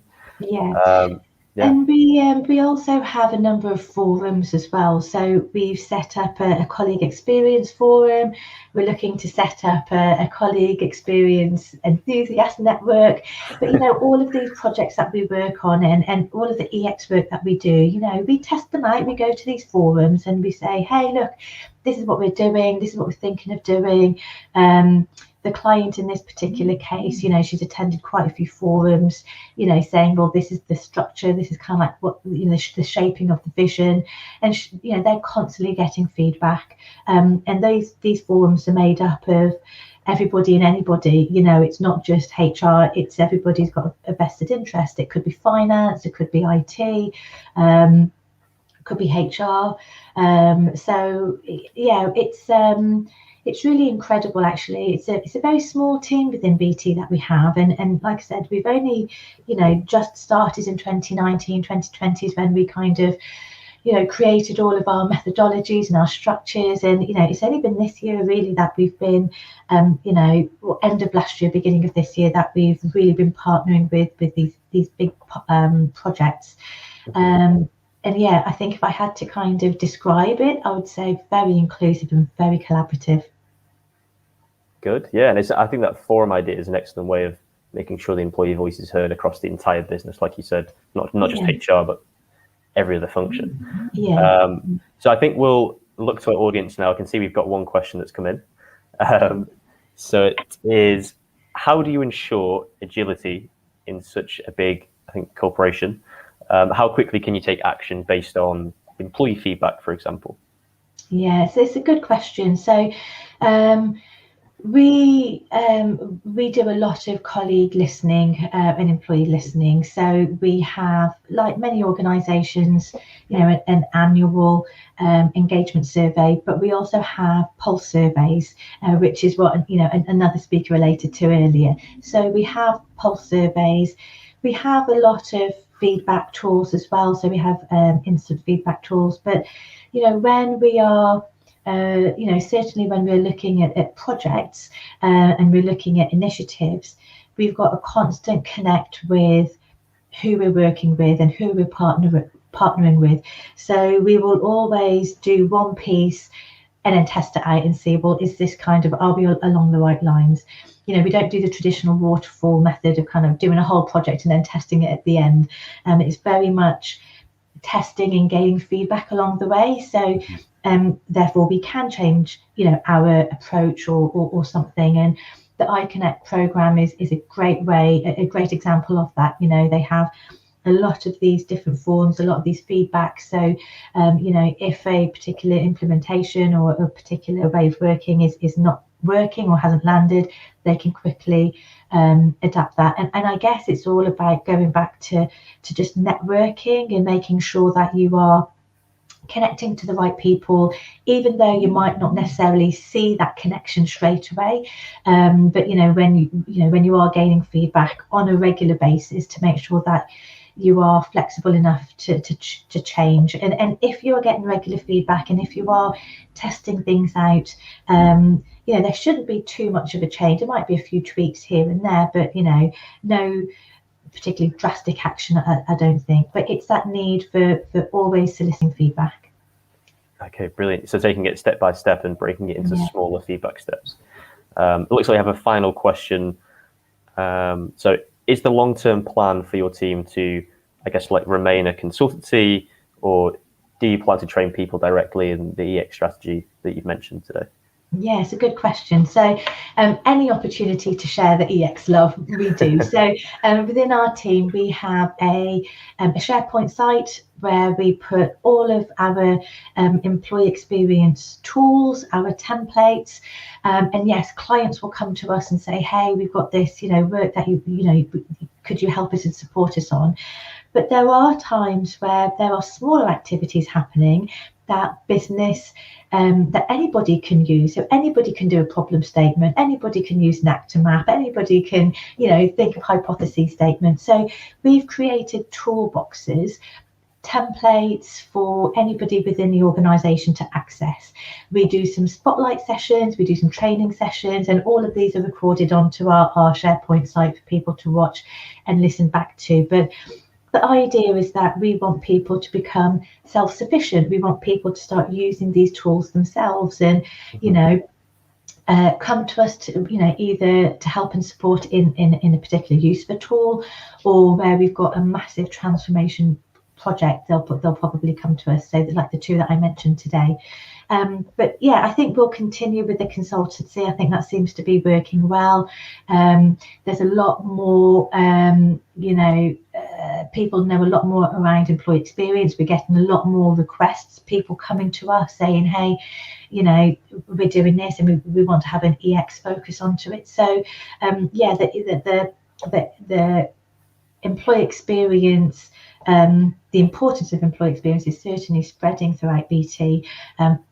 And we also have a number of forums as well. So we've set up a colleague experience forum. We're looking to set up a colleague experience enthusiast network. But all of these projects that we work on and all of the EX work that we do, we test them out. We go to these forums and we say, hey, look, this is what we're doing. This is what we're thinking of doing. The client in this particular case, she's attended quite a few forums, saying, well, this is the structure, this is kind of like what, the shaping of the vision. And, they're constantly getting feedback. And these forums are made up of everybody and anybody. You know, it's not just HR, it's everybody's got a vested interest. It could be finance, it could be IT, could be HR. So yeah, it's really incredible, actually. It's a very small team within BT that we have, and like I said, we've only, you know, just started in 2019. 2020 is when we kind of, you know, created all of our methodologies and our structures, and you know, it's only been this year really that we've been, you know, end of last year, beginning of this year, that we've really been partnering with these big projects. And yeah, I think if I had to kind of describe it, I would say very inclusive and very collaborative. Good, yeah, and I think that forum idea is an excellent way of making sure the employee voice is heard across the entire business, like you said, not just HR, but every other function. Yeah. So I think we'll look to our audience now. I can see we've got one question that's come in. So it is, how do you ensure agility in such a big, I think, corporation? How quickly can you take action based on employee feedback, for example? Yeah, so it's a good question. So we do a lot of colleague listening and employee listening. So we have, like many organisations, you know, an annual engagement survey, but we also have pulse surveys, which is what, you know, another speaker related to earlier. So we have pulse surveys. We have a lot of feedback tools as well. So we have instant feedback tools. But, you know, when we are, you know, certainly when we're looking at projects and we're looking at initiatives, we've got a constant connect with who we're working with and who we're partnering with. So we will always do one piece and then test it out and see, well, is this kind of, are we along the right lines? You know, we don't do the traditional waterfall method of kind of doing a whole project and then testing it at the end. It's very much testing and gaining feedback along the way. So therefore we can change, you know, our approach or something. And the iConnect program is a great way, a great example of that. You know, they have a lot of these different forms, a lot of these feedbacks. So, you know, if a particular implementation or a particular way of working is not working or hasn't landed, they can quickly adapt that. And I guess it's all about going back to just networking and making sure that you are connecting to the right people, even though you might not necessarily see that connection straight away. But you know, when you are gaining feedback on a regular basis, to make sure that you are flexible enough to change. And if you're getting regular feedback and if you are testing things out, you know, there shouldn't be too much of a change. There might be a few tweaks here and there, but you know, no particularly drastic action, I don't think. But it's that need for always soliciting feedback. Okay, brilliant. So taking it step by step and breaking it into smaller feedback steps. It looks like I have a final question. So is the long-term plan for your team to, I guess, like remain a consultancy, or do you plan to train people directly in the EX strategy that you've mentioned today? Yeah, it's a good question. So any opportunity to share the EX love, we do. So within our team, we have a SharePoint site where we put all of our employee experience tools, our templates, and yes, clients will come to us and say, hey, we've got this, you know, work that you know, could you help us and support us on? But there are times where there are smaller activities happening that business, that anybody can use. So anybody can do a problem statement, anybody can use an actor map, anybody can, you know, think of hypothesis statements. So we've created toolboxes, templates for anybody within the organisation to access. We do some spotlight sessions, we do some training sessions, and all of these are recorded onto our SharePoint site for people to watch and listen back to. But the idea is that we want people to become self-sufficient. We want people to start using these tools themselves, and you know, come to us to, you know, either to help and support in a particular use of a tool, or where we've got a massive transformation project, they'll probably come to us. So like the two that I mentioned today. But yeah, I think we'll continue with the consultancy. I think that seems to be working well. There's a lot more, you know, people know a lot more around employee experience. We're getting a lot more requests, people coming to us saying, hey, you know, we're doing this and we want to have an EX focus onto it. So yeah, the employee experience, the importance of employee experience is certainly spreading throughout BT.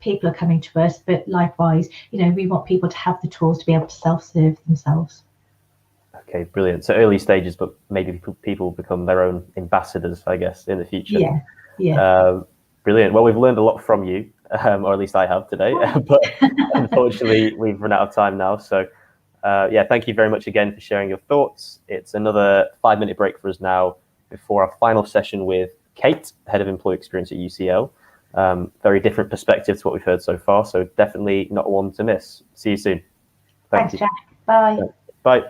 People are coming to us, but likewise, you know, we want people to have the tools to be able to self-serve themselves. Okay, brilliant. So early stages, but maybe people become their own ambassadors, I guess, in the future. Yeah. Brilliant. Well, we've learned a lot from you, or at least I have today, but unfortunately we've run out of time now. So yeah, thank you very much again for sharing your thoughts. It's another 5-minute break for us now before our final session with Kate, Head of Employee Experience at UCL. Very different perspective to what we've heard so far, so definitely not one to miss. See you soon. Thanks, Jack. Bye. Bye.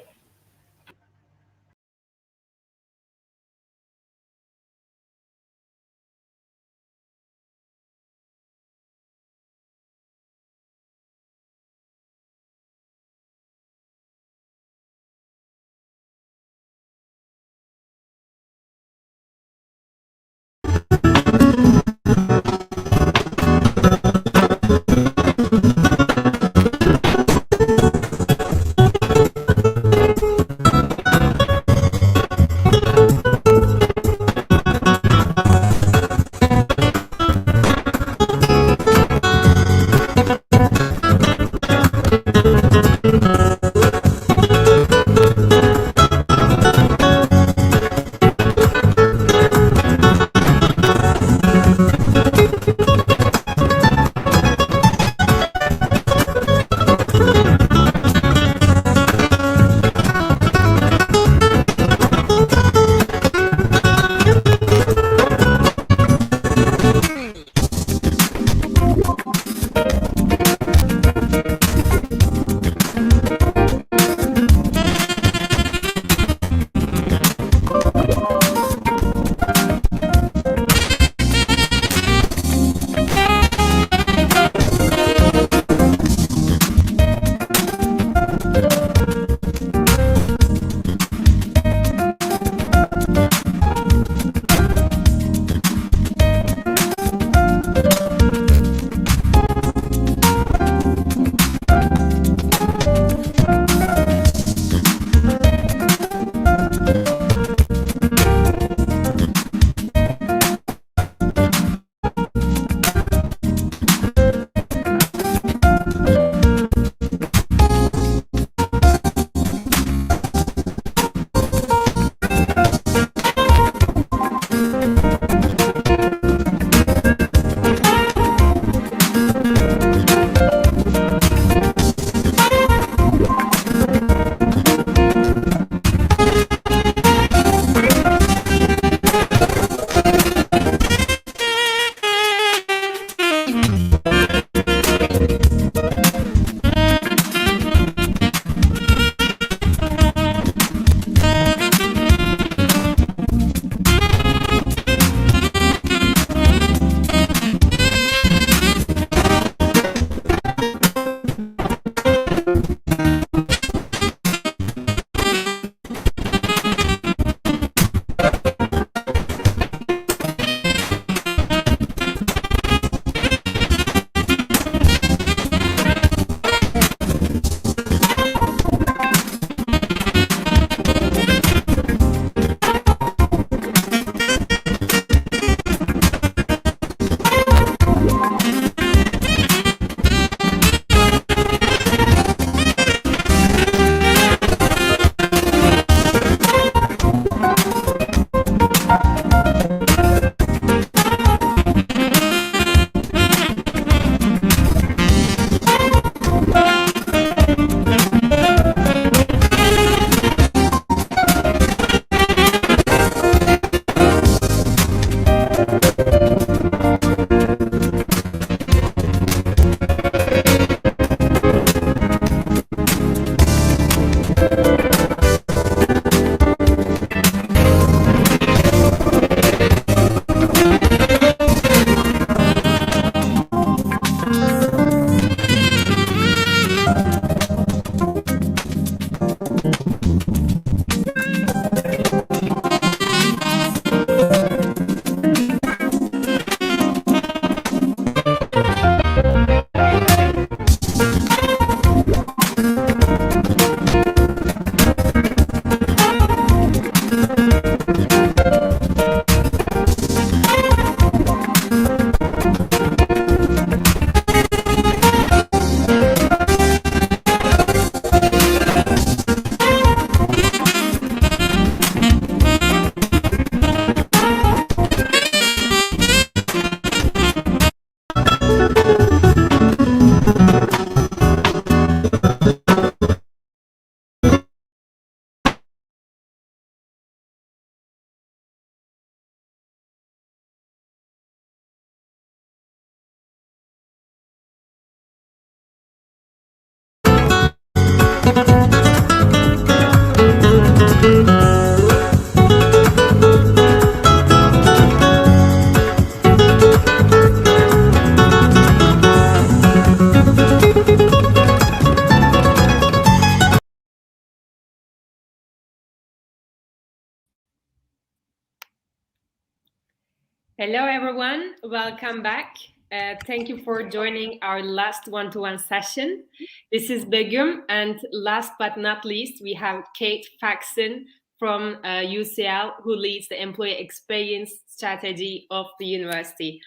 Hello, everyone. Welcome back. Thank you for joining our last one-to-one session. This is Begum, and last but not least, we have Kate Faxon from UCL, who leads the employee experience strategy of the university.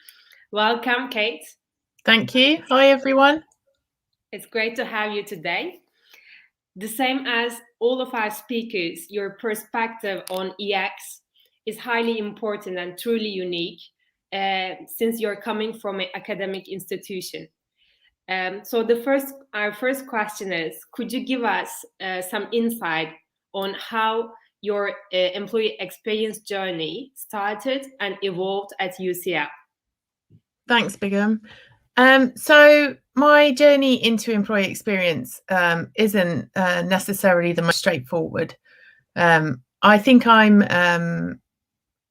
Welcome, Kate. Thank you. Hi, everyone. It's great to have you today. The same as all of our speakers, your perspective on EX is highly important and truly unique since you're coming from an academic institution. So our first question is, could you give us some insight on how your employee experience journey started and evolved at UCL? Thanks, Begum. So my journey into employee experience isn't necessarily the most straightforward. I think I'm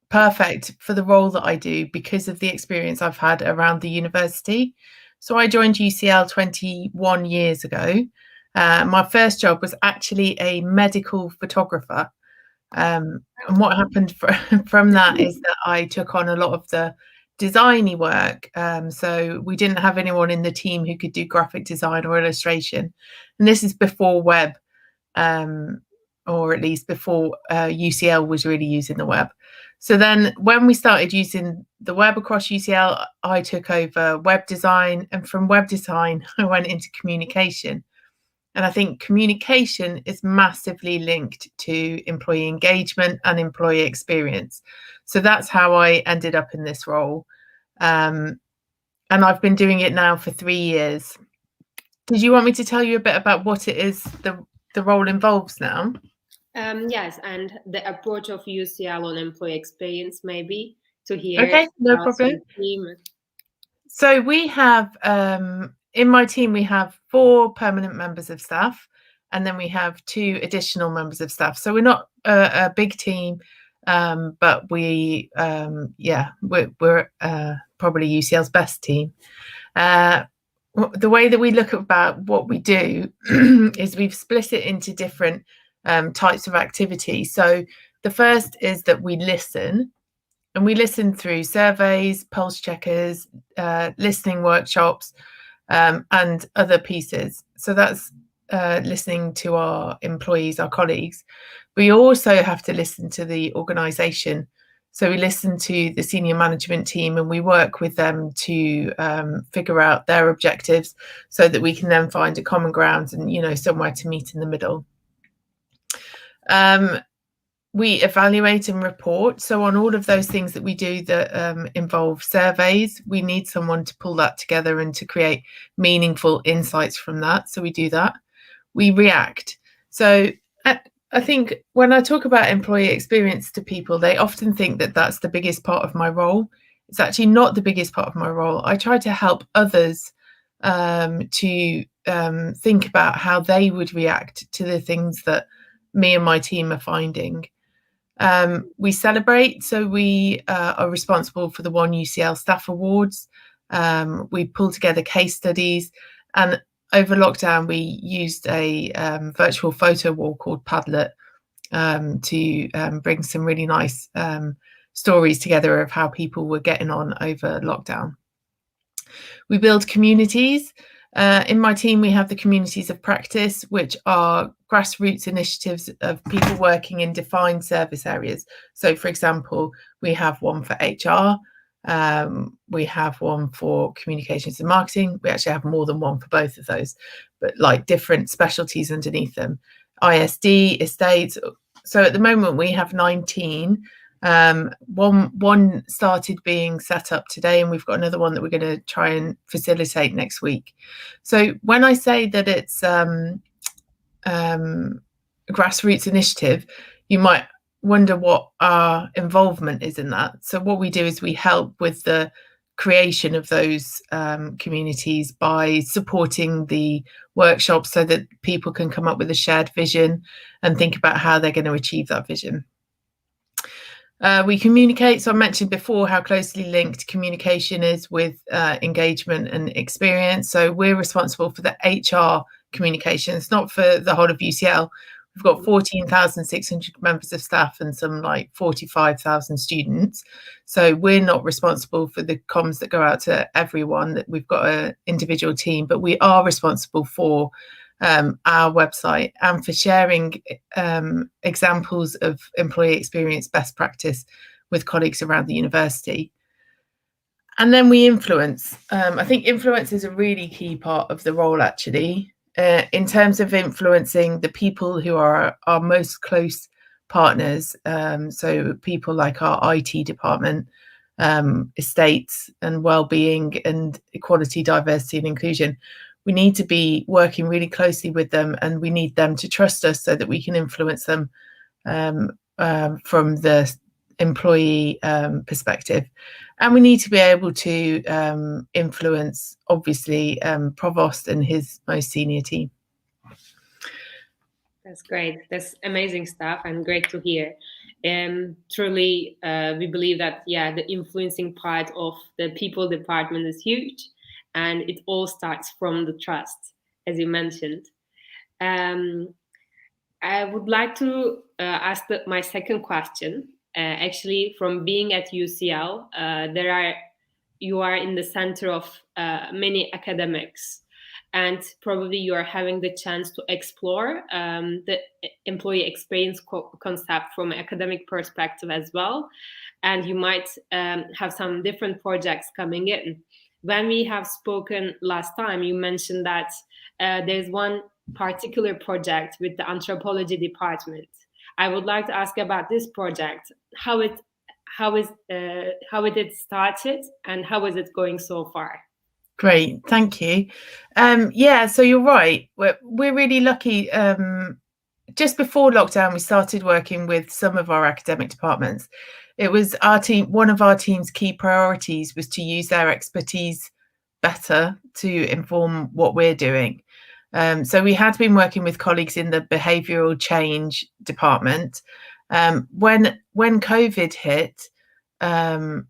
perfect for the role that I do because of the experience I've had around the university. So I joined UCL 21 years ago. My first job was actually a medical photographer. And what happened from that is that I took on a lot of the designy work. So we didn't have anyone in the team who could do graphic design or illustration. And this is before web, or at least before UCL was really using the web. So then when we started using the web across UCL, I took over web design, and from web design, I went into communication. And I think communication is massively linked to employee engagement and employee experience. So that's how I ended up in this role. And I've been doing it now for 3 years. Did you want me to tell you a bit about what it is the role involves now? Yes, and the approach of UCL on employee experience, maybe, to hear. Okay, no problem. So we have, in my team, we have 4 permanent members of staff, and then we have 2 additional members of staff. So we're not a big team, but we're probably UCL's best team. The way that we look about what we do is we've split it into different types of activity. So the first is that we listen, and we listen through surveys, pulse checkers, listening workshops, and other pieces. So that's listening to our employees, our colleagues. We also have to listen to the organisation. So we listen to the senior management team, and we work with them to figure out their objectives so that we can then find a common ground and, you know, somewhere to meet in the middle. We evaluate and report. So on all of those things that we do that involve surveys, we need someone to pull that together and to create meaningful insights from that. So we do that. We react. So I think when I talk about employee experience to people, they often think that that's the biggest part of my role. It's actually not the biggest part of my role. I try to help others to think about how they would react to the things that me and my team are finding. We celebrate, so we are responsible for the One UCL Staff Awards. We pull together case studies, and over lockdown we used a virtual photo wall called Padlet to bring some really nice stories together of how people were getting on over lockdown. We build communities. In my team, we have the communities of practice, which are grassroots initiatives of people working in defined service areas. So, for example, we have one for HR, we have one for communications and marketing. We actually have more than one for both of those, but like different specialties underneath them. ISD, estates. So at the moment, we have 19. One started being set up today, and we've got another one that we're going to try and facilitate next week. So when I say that it's a grassroots initiative, you might wonder what our involvement is in that. So what we do is we help with the creation of those communities by supporting the workshops so that people can come up with a shared vision and think about how they're going to achieve that vision. We communicate. So I mentioned before how closely linked communication is with engagement and experience. So we're responsible for the HR communications, not for the whole of UCL. We've got 14,600 members of staff and some like 45,000 students. So we're not responsible for the comms that go out to everyone. That we've got an individual team, but we are responsible for our website and for sharing examples of employee experience best practice with colleagues around the university. And then we influence. I think influence is a really key part of the role, actually, in terms of influencing the people who are our most close partners. So people like our IT department, estates and wellbeing and equality, diversity and inclusion. We need to be working really closely with them, and we need them to trust us so that we can influence them from the employee perspective. And we need to be able to influence, obviously, Provost and his most senior team. That's great. That's amazing stuff and great to hear. Truly, we believe that, yeah, the influencing part of the people department is huge, and it all starts from the trust, as you mentioned. I would like to ask my second question. Actually, from being at UCL, you are in the center of many academics, and probably you are having the chance to explore the employee experience concept from an academic perspective as well. And you might have some different projects coming in. When we have spoken last time, you mentioned that there's one particular project with the anthropology department. I would like to ask about this project, how it started and how is it going so far? Great, thank you. Yeah, so you're right. We're really lucky. Just before lockdown, we started working with some of our academic departments. It was our team. One of our team's key priorities was to use their expertise better to inform what we're doing. So we had been working with colleagues in the behavioural change department. When COVID hit, and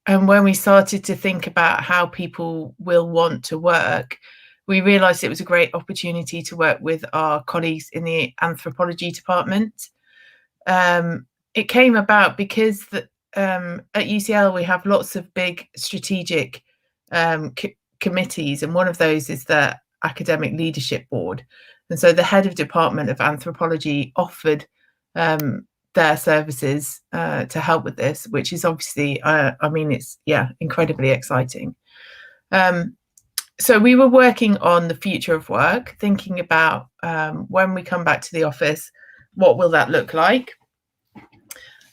when we started to think about how people will want to work, we realised it was a great opportunity to work with our colleagues in the anthropology department. It came about because at UCL we have lots of big strategic committees, and one of those is the Academic Leadership Board. And so the head of department of anthropology offered their services to help with this, which is obviously, I mean, it's, yeah, incredibly exciting. So we were working on the future of work, thinking about when we come back to the office, what will that look like?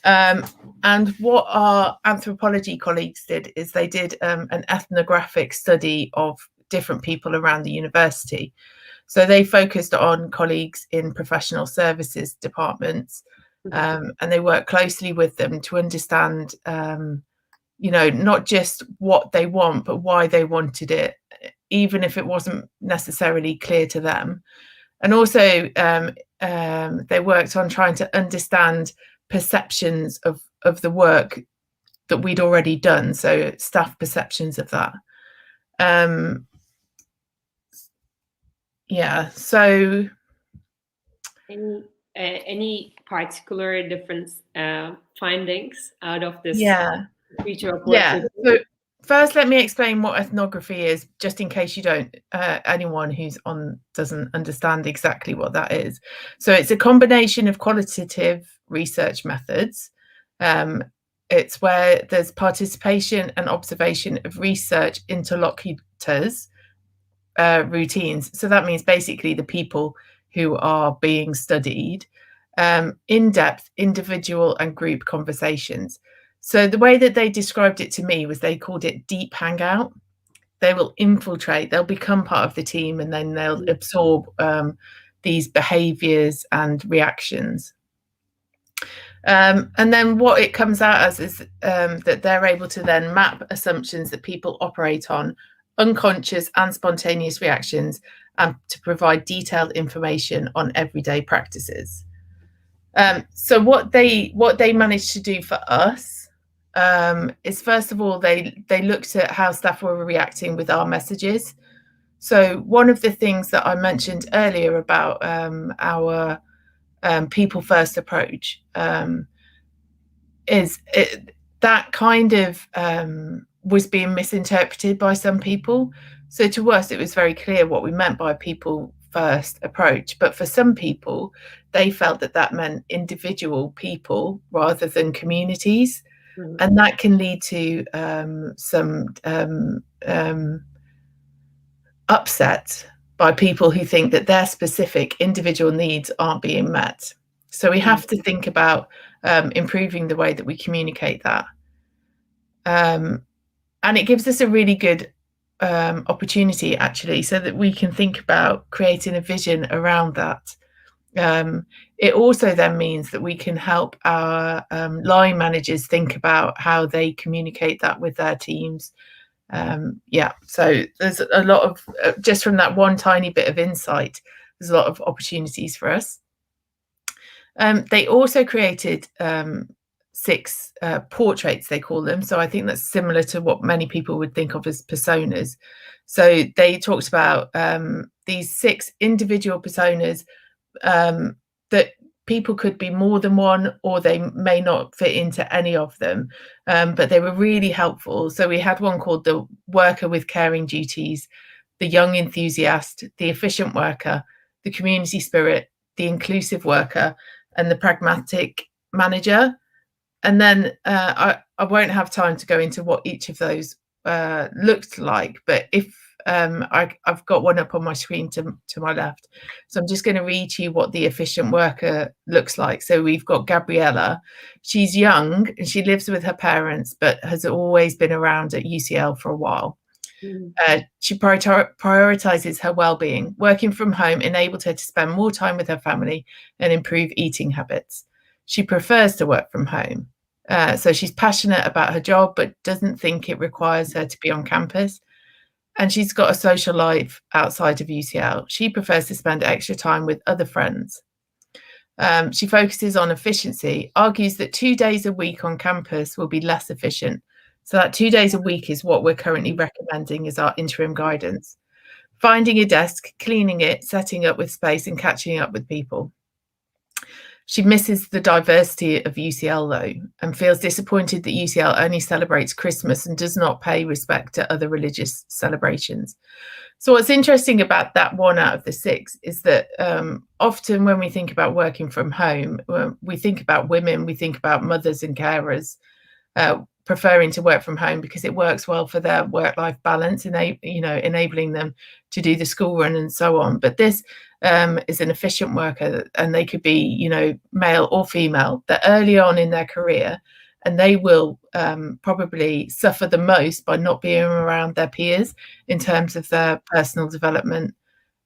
And what our anthropology colleagues did is they did an ethnographic study of different people around the university. So they focused on colleagues in professional services departments, and they worked closely with them to understand, you know, not just what they want, but why they wanted it, even if it wasn't necessarily clear to them. And also they worked on trying to understand perceptions of the work that we'd already done, so staff perceptions of that. Yeah, so any particular different findings out of this future of work? Yeah, so first let me explain what ethnography is, just in case you don't, anyone who's on doesn't understand exactly what that is. So it's a combination of qualitative research methods. It's where there's participation and observation of research interlocutors routines. So that means basically the people who are being studied, in-depth individual and group conversations. So the way that they described it to me was they called it deep hangout. They will infiltrate, they'll become part of the team, and then they'll absorb these behaviours and reactions. And then what it comes out as is that they're able to then map assumptions that people operate on, unconscious and spontaneous reactions, and to provide detailed information on everyday practices. So what they managed to do for us is, first of all, they looked at how staff were reacting with our messages. So one of the things that I mentioned earlier about our people first approach, that kind of was being misinterpreted by some people. So to us, it was very clear what we meant by people first approach. But for some people, they felt that that meant individual people rather than communities. Mm-hmm. And that can lead to some upset by people who think that their specific individual needs aren't being met. So we have to think about improving the way that we communicate that. And it gives us a really good opportunity, actually, so that we can think about creating a vision around that. It also then means that we can help our line managers think about how they communicate that with their teams. So there's a lot of, just from that one tiny bit of insight, there's a lot of opportunities for us. They also created 6 portraits, they call them. So I think that's similar to what many people would think of as personas. So they talked about these 6 individual personas that people could be more than one, or they may not fit into any of them, but they were really helpful. So we had one called the worker with caring duties, the young enthusiast, the efficient worker, the community spirit, the inclusive worker, and the pragmatic manager. And then I won't have time to go into what each of those looked like, but if I've got one up on my screen to my left. So I'm just going to read to you what the efficient worker looks like. So we've got Gabriella. She's young and she lives with her parents, but has always been around at UCL for a while. She prioritizes her well-being. Working from home enabled her to spend more time with her family and improve eating habits. She prefers to work from home. So she's passionate about her job, but doesn't think it requires her to be on campus. And she's got a social life outside of UCL. She prefers to spend extra time with other friends. She focuses on efficiency, argues that 2 days a week on campus will be less efficient. So that 2 days a week is what we're currently recommending as our interim guidance. Finding a desk, cleaning it, setting up with space and catching up with people. She misses the diversity of UCL, though, and feels disappointed that UCL only celebrates Christmas and does not pay respect to other religious celebrations. So what's interesting about that 1 out of the 6 is that often when we think about working from home, we think about women, we think about mothers and carers preferring to work from home because it works well for their work-life balance, enabling them to do the school run and so on. But this is an efficient worker, and they could be, male or female. They're early on in their career, and they will probably suffer the most by not being around their peers in terms of their personal development,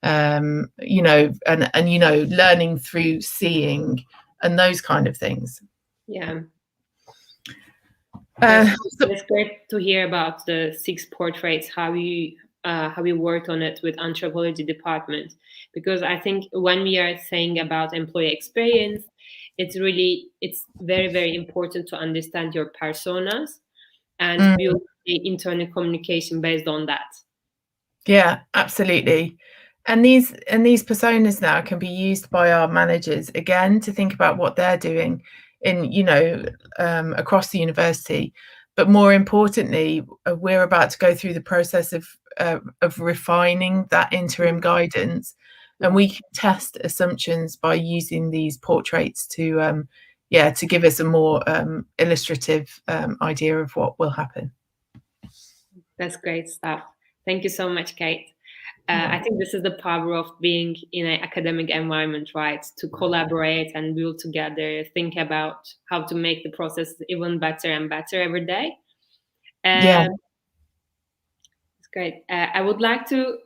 and learning through seeing and those kind of things. Yeah. It's great to hear about the 6 portraits, how you worked on it with anthropology department, because I think when we are saying about employee experience, it's very, very important to understand your personas and build the internal communication based on that. Yeah, absolutely. And these personas now can be used by our managers again to think about what they're doing in across the university. But more importantly, we're about to go through the process of refining that interim guidance, and we can test assumptions by using these portraits to give us a more illustrative idea of what will happen. That's great stuff. Thank you so much, Kate. I think this is the power of being in an academic environment, right? To collaborate and build together, think about how to make the process even better and better every day. It's great. I would like to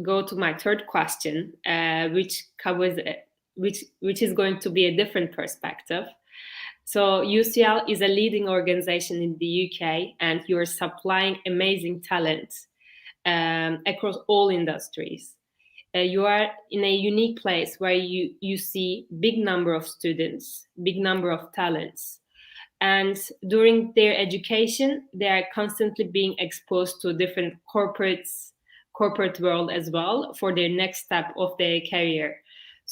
go to my third question, which covers which is going to be a different perspective. So UCL is a leading organization in the UK, and you're supplying amazing talent across all industries. You are in a unique place where you see big number of students, big number of talents, and during their education, they are constantly being exposed to different corporate world as well for their next step of their career.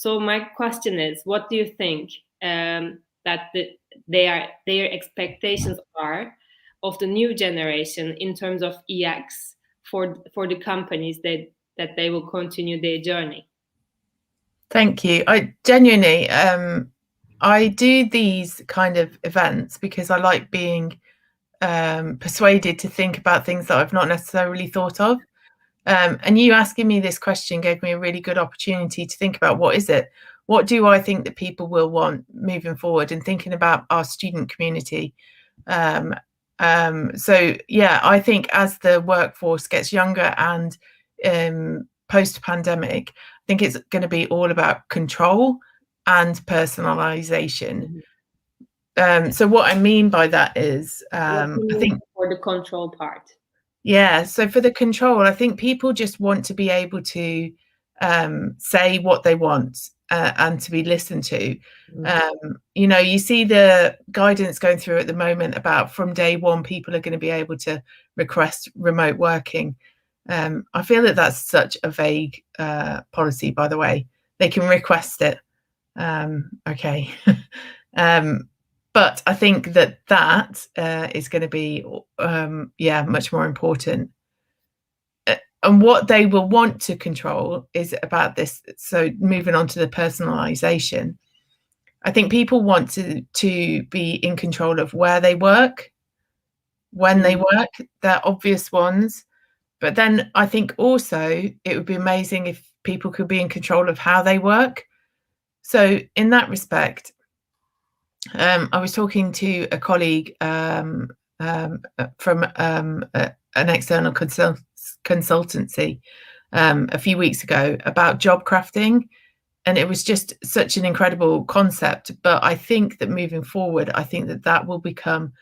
So my question is, what do you think that their expectations are of the new generation in terms of EX for the companies that they will continue their journey? Thank you. I genuinely, I do these kind of events because I like being persuaded to think about things that I've not necessarily thought of. And you asking me this question gave me a really good opportunity to think about what do I think that people will want moving forward, and thinking about our student community. So yeah, I think as the workforce gets younger and post-pandemic, I think it's going to be all about control and personalization. So what I mean by that is, I think for the control part. Yeah, so for the control, I think people just want to be able to say what they want and to be listened to. You know, you see the guidance going through at the moment about from day one, people are going to be able to request remote working. I feel that that's such a vague policy, by the way. They can request it. Okay. But I think that is going to be, much more important. And what they will want to control is about this. So moving on to the personalization, I think people want to be in control of where they work, when they work, they're obvious ones. But then I think also it would be amazing if people could be in control of how they work. So in that respect, I was talking to a colleague from an external consultancy a few weeks ago about job crafting, and it was just such an incredible concept. But I think that moving forward, I think that will become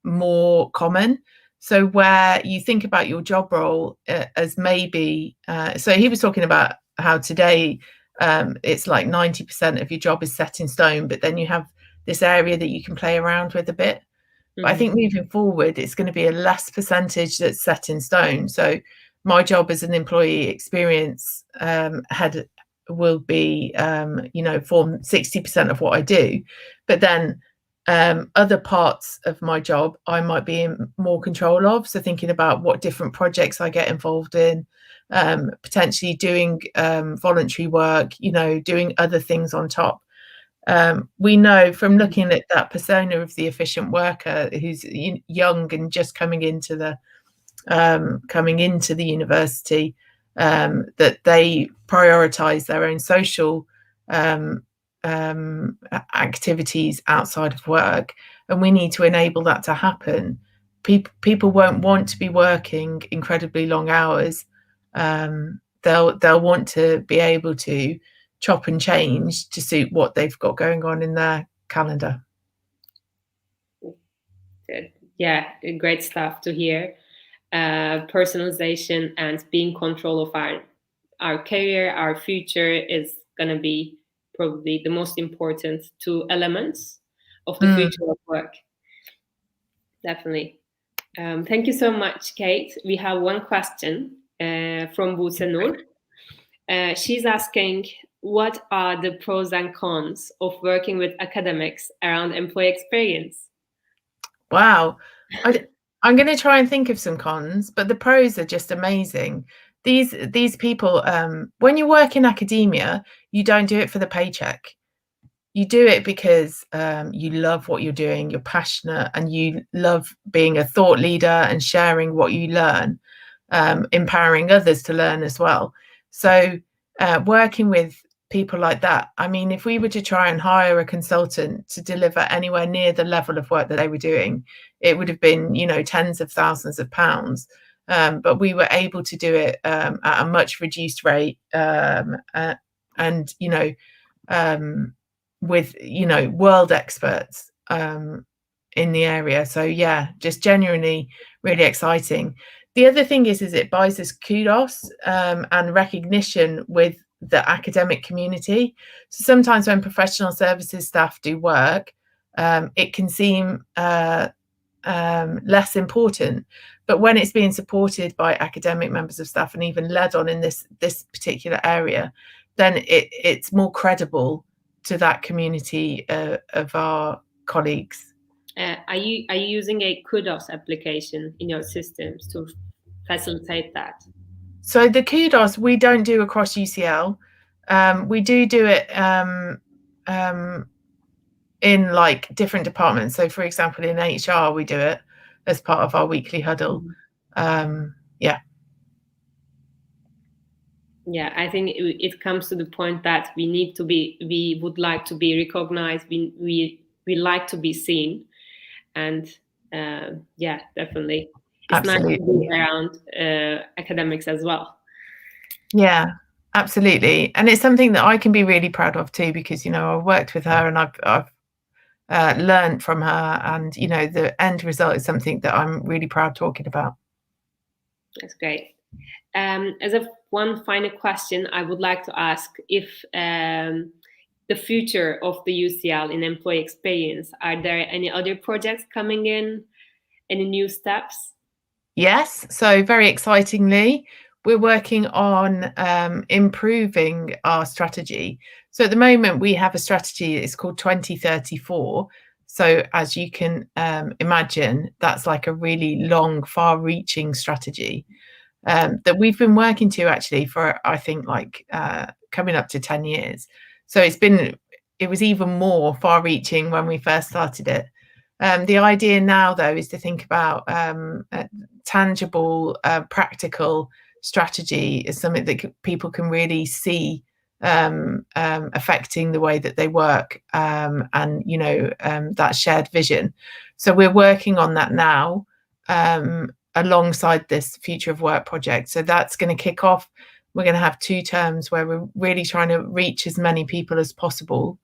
more common. So where you think about your job role as maybe, so he was talking about how today it's like 90% of your job is set in stone, but then you have this area that you can play around with a bit. But I think moving forward, it's going to be a less percentage that's set in stone. So my job as an employee experience head will be, form 60% of what I do. But then other parts of my job, I might be in more control of. So thinking about what different projects I get involved in, potentially doing voluntary work, doing other things on top. We know from looking at that persona of the efficient worker who's young and just coming into the university, that they prioritize their own social activities outside of work, and we need to enable that to happen. People won't want to be working incredibly long hours. They'll want to be able to chop and change to suit what they've got going on in their calendar. Yeah, great stuff to hear. Personalization and being control of our career, our future is going to be probably the most important two elements of the future of work. Definitely. Thank you so much, Kate. We have one question from Buse Nur. She's asking, what are the pros and cons of working with academics around employee experience? Wow. I'm going to try and think of some cons, but the pros are just amazing. These people, when you work in academia, you don't do it for the paycheck. You do it because you love what you're doing, you're passionate, and you love being a thought leader and sharing what you learn, empowering others to learn as well. So working with people like that, I mean, if we were to try and hire a consultant to deliver anywhere near the level of work that they were doing, it would have been, tens of thousands of pounds. But we were able to do it at a much reduced rate, and with world experts in the area. So yeah, just genuinely really exciting. The other thing is it buys us kudos and recognition with the academic community. So sometimes when professional services staff do work, it can seem less important, but when it's being supported by academic members of staff and even led on in this particular area, then it's more credible to that community of our colleagues. Are you using a kudos application in your systems to facilitate that? So the kudos we don't do across UCL. We do it in like different departments. So for example, in HR, we do it as part of our weekly huddle. Yeah, I think it comes to the point that we would like to be recognized. We like to be seen, and yeah, definitely, it's Absolutely. nice to be around academics as well. Yeah, absolutely, and it's something that I can be really proud of too, because I've worked with her and I've learned from her, and the end result is something that I'm really proud talking about. That's great. As one final question, I would like to ask if the future of the UCL in employee experience, are there any other projects coming in, any new steps? Yes, so very excitingly, we're working on improving our strategy. So at the moment we have a strategy, it's called 2034. So as you can imagine, that's like a really long, far-reaching strategy that we've been working to actually for, I think, like coming up to 10 years. So it was even more far-reaching when we first started it. The idea now, though, is to think about a tangible, practical strategy as something that people can really see affecting the way that they work, and that shared vision. So we're working on that now alongside this Future of Work project. So that's going to kick off. We're going to have 2 terms where we're really trying to reach as many people as possible.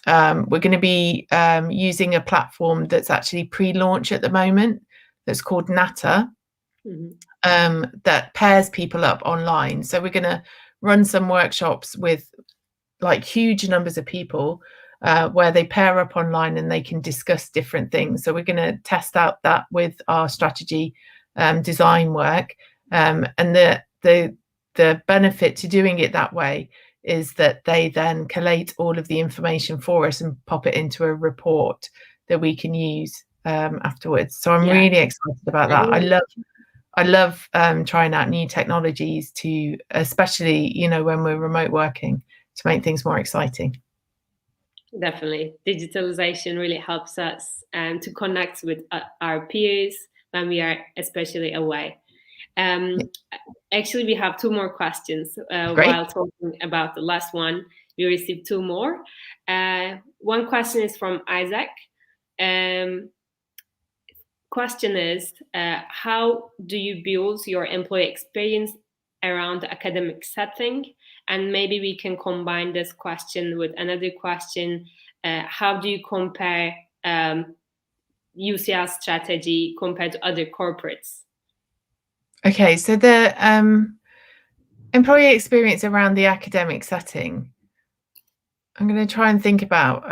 We're going to be using a platform that's actually pre-launch at the moment that's called Natter, that pairs people up online. So we're going to run some workshops with like huge numbers of people where they pair up online and they can discuss different things. So we're going to test out that with our strategy design work, and the benefit to doing it that way is that they then collate all of the information for us and pop it into a report that we can use afterwards. So I'm really excited about that. I love trying out new technologies to, especially when we're remote working, to make things more exciting. Definitely, digitalization really helps us to connect with our peers when we are especially away. Actually, we have 2 more questions. While talking about the last one, we received 2 more. One question is from Isaac. Question is, how do you build your employee experience around the academic setting? And maybe we can combine this question with another question. How do you compare UCL strategy compared to other corporates? Okay, so the employee experience around the academic setting, I'm going to try and think about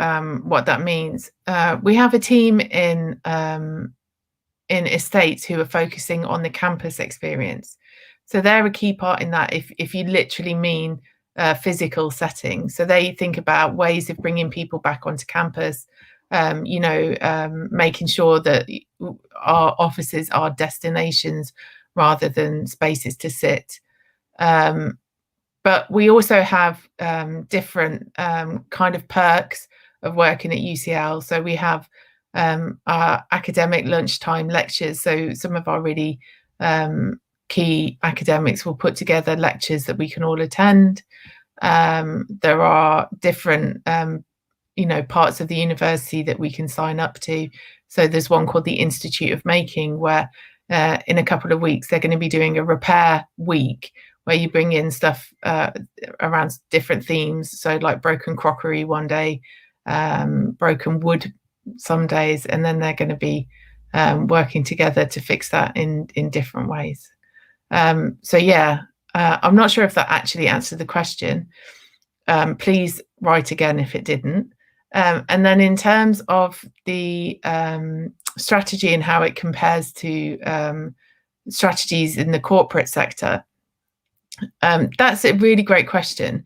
what that means. We have a team in estates who are focusing on the campus experience. So they're a key part in that, if you literally mean physical setting. So they think about ways of bringing people back onto campus, making sure that our offices are destinations rather than spaces to sit. But we also have different kind of perks of working at UCL. So we have our academic lunchtime lectures. So some of our really key academics will put together lectures that we can all attend. There are different parts of the university that we can sign up to. So there's one called the Institute of Making, where in a couple of weeks they're going to be doing a repair week where you bring in stuff around different themes. So like broken crockery one day, broken wood some days, and then they're going to be working together to fix that in different ways. So yeah, I'm not sure if that actually answered the question. Please write again if it didn't. And then in terms of the strategy and how it compares to strategies in the corporate sector, that's a really great question.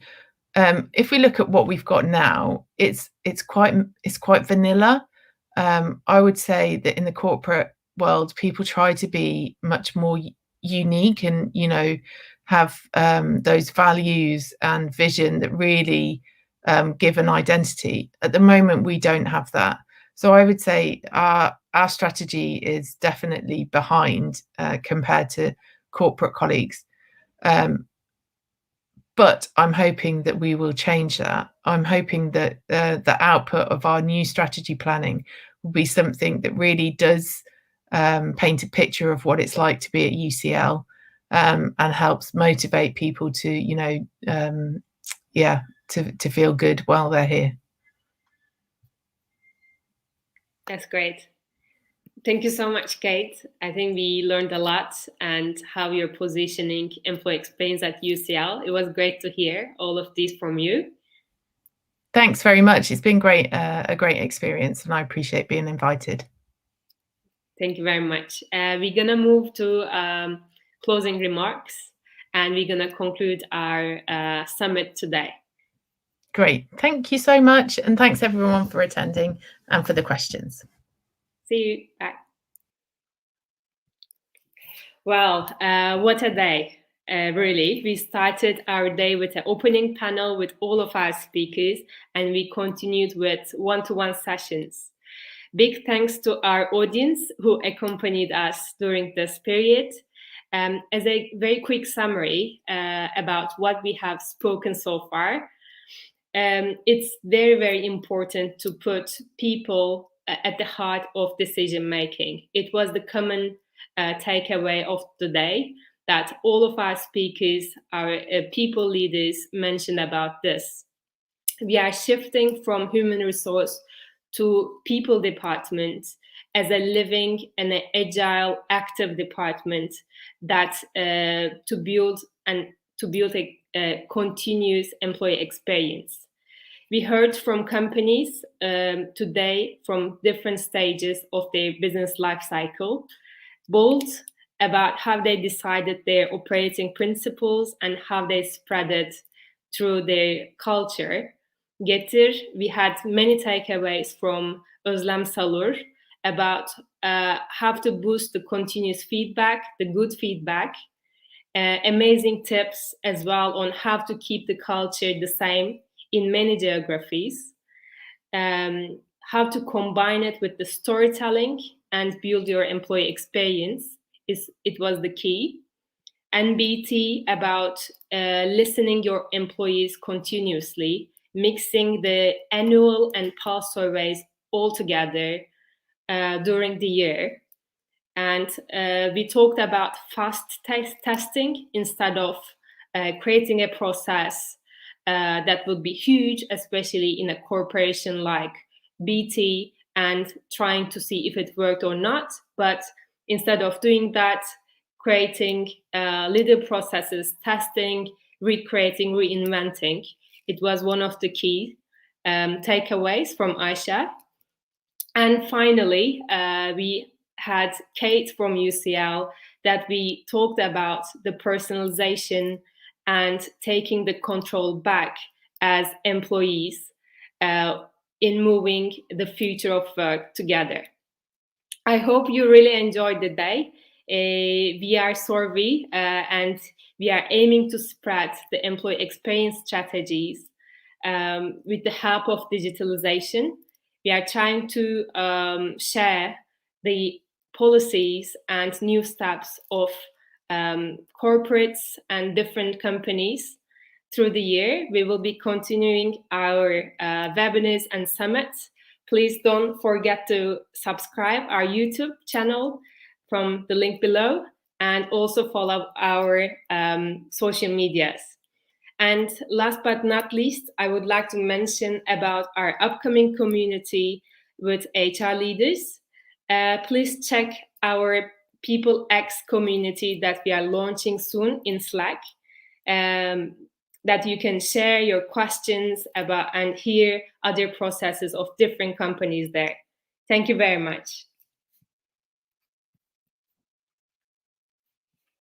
if we look at what we've got now, it's quite vanilla. I would say that in the corporate world, people try to be much more unique and, you know, have those values and vision that really give an identity. At the moment, we don't have that. So I would say our strategy is definitely behind compared to corporate colleagues. But I'm hoping that we will change that. I'm hoping that the output of our new strategy planning will be something that really does paint a picture of what it's like to be at UCL, and helps motivate people to, you know, to feel good while they're here. That's great. Thank you so much, Kate. I think we learned a lot and how you're positioning employee experience at UCL. It was great to hear all of these from you. Thanks very much. It's been great, a great experience, and I appreciate being invited. Thank you very much. We're going to move to closing remarks, and we're going to conclude our summit today. Great. Thank you so much. And thanks everyone for attending and for the questions. See you. Bye. Well, what a day. Really, we started our day with an opening panel with all of our speakers, and we continued with one-to-one sessions. Big thanks to our audience who accompanied us during this period. As a very quick summary about what we have spoken so far, it's very, very important to put people at the heart of decision making. It was the common takeaway of the day that all of our speakers, our people leaders mentioned about this. We are shifting from human resource to people department as a living and an agile, active department that to build a continuous employee experience. We heard from companies today from different stages of their business life cycle, both about how they decided their operating principles and how they spread it through their culture. Getir, we had many takeaways from Özlem Salur about how to boost the continuous feedback, the good feedback, amazing tips as well on how to keep the culture the same in many geographies, how to combine it with the storytelling and build your employee experience. It was the key. And BT about listening your employees continuously, mixing the annual and pulse surveys all together during the year. And we talked about fast testing instead of creating a process that would be huge, especially in a corporation like BT, and trying to see if it worked or not. But instead of doing that, creating little processes, testing, recreating, reinventing. It was one of the key takeaways from Aisha. And finally, we had Kate from UCL that we talked about the personalization and taking the control back as employees in moving the future of work together. I hope you really enjoyed the day. We are Sorvi, and we are aiming to spread the employee experience strategies with the help of digitalization. We are trying to share the policies and new steps of corporates and different companies through the year. We will be continuing our webinars and summits. Please don't forget to subscribe our YouTube channel from the link below, and also follow our social medias. And last but not least, I would like to mention about our upcoming community with HR leaders. Please check our People X community that we are launching soon in Slack, that you can share your questions about and hear other processes of different companies there. Thank you very much.